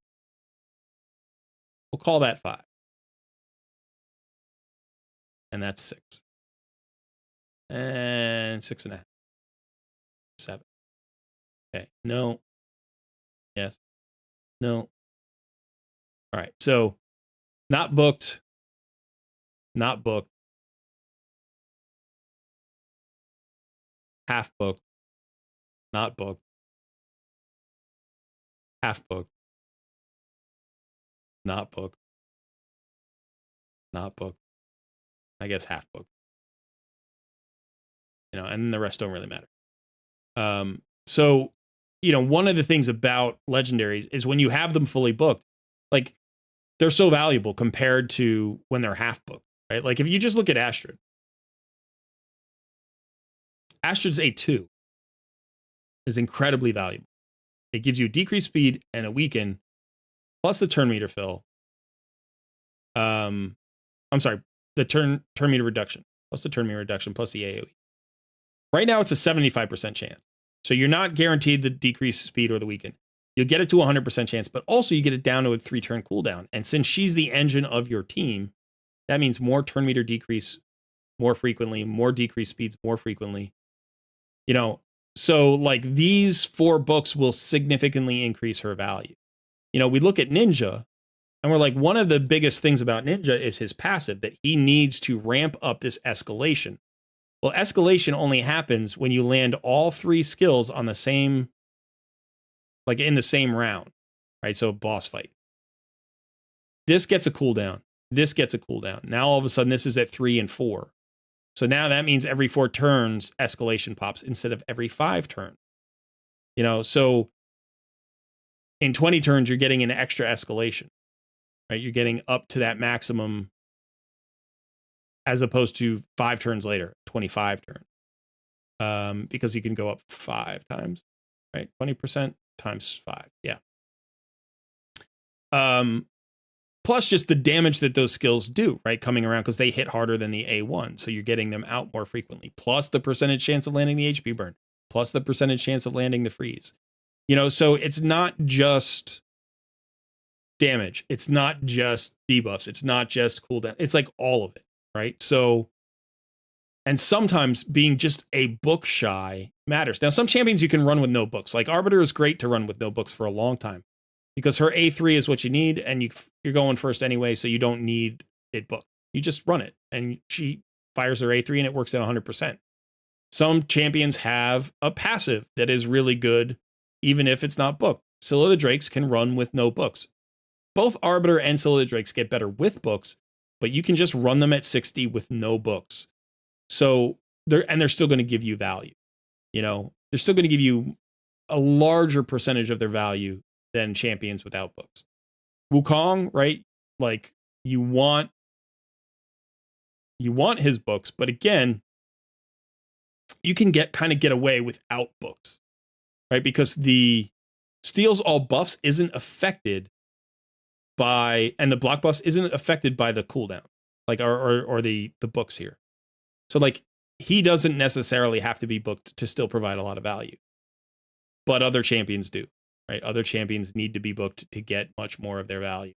We'll call that 5. And that's 6. And 6.5. 7. Okay. No. Yes. No. All right. So not booked. Not booked. Half booked. Not booked. Half booked. Not booked. Not booked. I guess half booked. You know, and the rest don't really matter. So, you know, one of the things about legendaries is when you have them fully booked, like they're so valuable compared to when they're half booked, right? Like if you just look at Astrid, Astrid's A2 is incredibly valuable. It gives you decreased speed and a weaken, plus the turn meter fill. I'm sorry, the turn meter reduction, plus the turn meter reduction, plus the AoE. Right now it's a 75% chance. So you're not guaranteed the decreased speed or the weaken. You'll get it to 100% chance, but also you get it down to a 3-turn cooldown. And since she's the engine of your team, that means more turn meter decrease more frequently, more decreased speeds more frequently. You know, so like these 4 books will significantly increase her value. You know, we look at Ninja and we're like, one of the biggest things about Ninja is his passive, that he needs to ramp up this escalation. Well, escalation only happens when you land all 3 skills on the same, like in the same round, right? So boss fight. This gets a cooldown. This gets a cooldown. Now all of a sudden this is at 3 and 4. So now that means every 4 turns escalation pops instead of every 5 turns. You know, so in 20 turns you're getting an extra escalation, right? You're getting up to that maximum as opposed to 5 turns later, 25 turns. Because you can go up 5 times, right? 20% times 5. Yeah. Plus just the damage that those skills do, right? Coming around because they hit harder than the A1. So you're getting them out more frequently. Plus the percentage chance of landing the HP burn. Plus the percentage chance of landing the freeze. You know, so it's not just damage. It's not just debuffs. It's not just cooldown. It's like all of it, right? So, And sometimes being just a book shy matters. Now, some champions you can run with no books. Like Arbiter is great to run with no books for a long time because her A3 is what you need, and you're going first anyway, so you don't need it booked. You just run it, and she fires her A3, and it works at 100%. Some champions have a passive that is really good, even if it's not booked. Scylla the Drakes can run with no books. Both Arbiter and Scylla the Drakes get better with books, but you can just run them at 60 with no books. So they're still going to give you value. You know, they're still going to give you a larger percentage of their value than champions without books. Wukong, right? Like you want his books, but again, you can get away without books, right? Because the steals all buffs isn't affected by, and the block buffs isn't affected by the cooldown, like or the books here. So like he doesn't necessarily have to be booked to still provide a lot of value, but other champions do, right? Other champions need to be booked to get much more of their value.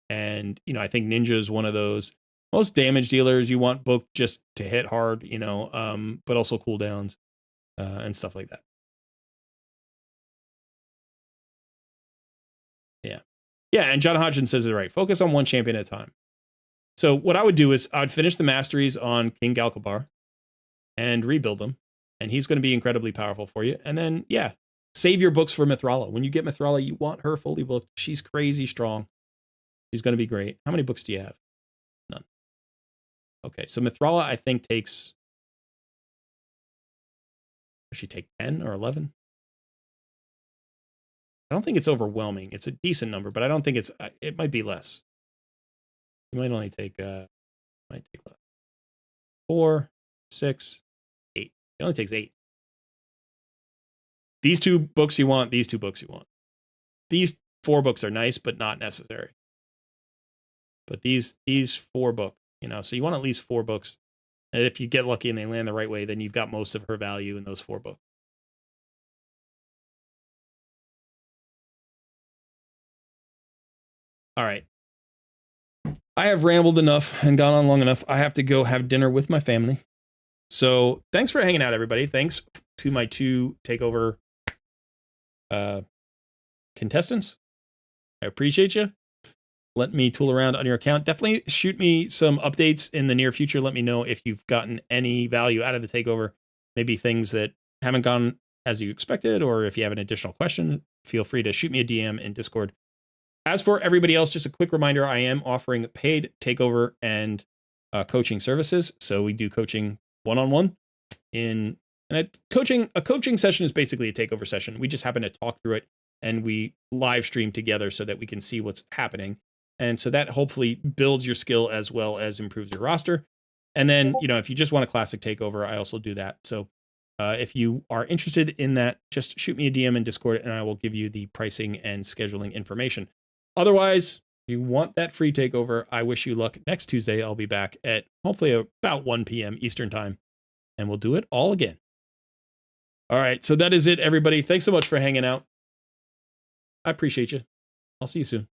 And, you know, I think Ninja is one of those. Most damage dealers you want booked just to hit hard, you know, but also cooldowns and stuff like that. Yeah. Yeah, and John Hodgson says it right. Focus on one champion at a time. So what I would do is I'd finish the masteries on King Galkabar and rebuild them, and he's going to be incredibly powerful for you. And then, yeah, save your books for Mithrala. When you get Mithrala, you want her fully booked. She's crazy strong. She's going to be great. How many books do you have? None. Okay, so Mithrala, I think, takes... Does she take 10 or 11? I don't think it's overwhelming. It's a decent number, but I don't think it's... It might be less. You might only take... might take less. 4, 6, 8. It only takes 8. These 2 books you want, these 2 books you want. These 4 books are nice, but not necessary. But these 4 books, you know, so you want at least 4 books. And if you get lucky and they land the right way, then you've got most of her value in those 4 books. All right. I have rambled enough and gone on long enough. I have to go have dinner with my family. So thanks for hanging out, everybody. Thanks to my 2 takeover contestants. I appreciate you. Let me tool around on your account. Definitely shoot me some updates in the near future. Let me know if you've gotten any value out of the takeover. Maybe things that haven't gone as you expected, or if you have an additional question, feel free to shoot me a DM in Discord. As for everybody else, just a quick reminder, I am offering paid takeover and coaching services. So we do coaching one-on-one a coaching session is basically a takeover session. We just happen to talk through it and we live stream together so that we can see what's happening. And so that hopefully builds your skill as well as improves your roster. And then, you know, if you just want a classic takeover, I also do that. So if you are interested in that, just shoot me a DM in Discord and I will give you the pricing and scheduling information. Otherwise, if you want that free takeover, I wish you luck. Next Tuesday, I'll be back at hopefully about 1 p.m. Eastern time, and we'll do it all again. All right, so that is it, everybody. Thanks so much for hanging out. I appreciate you. I'll see you soon.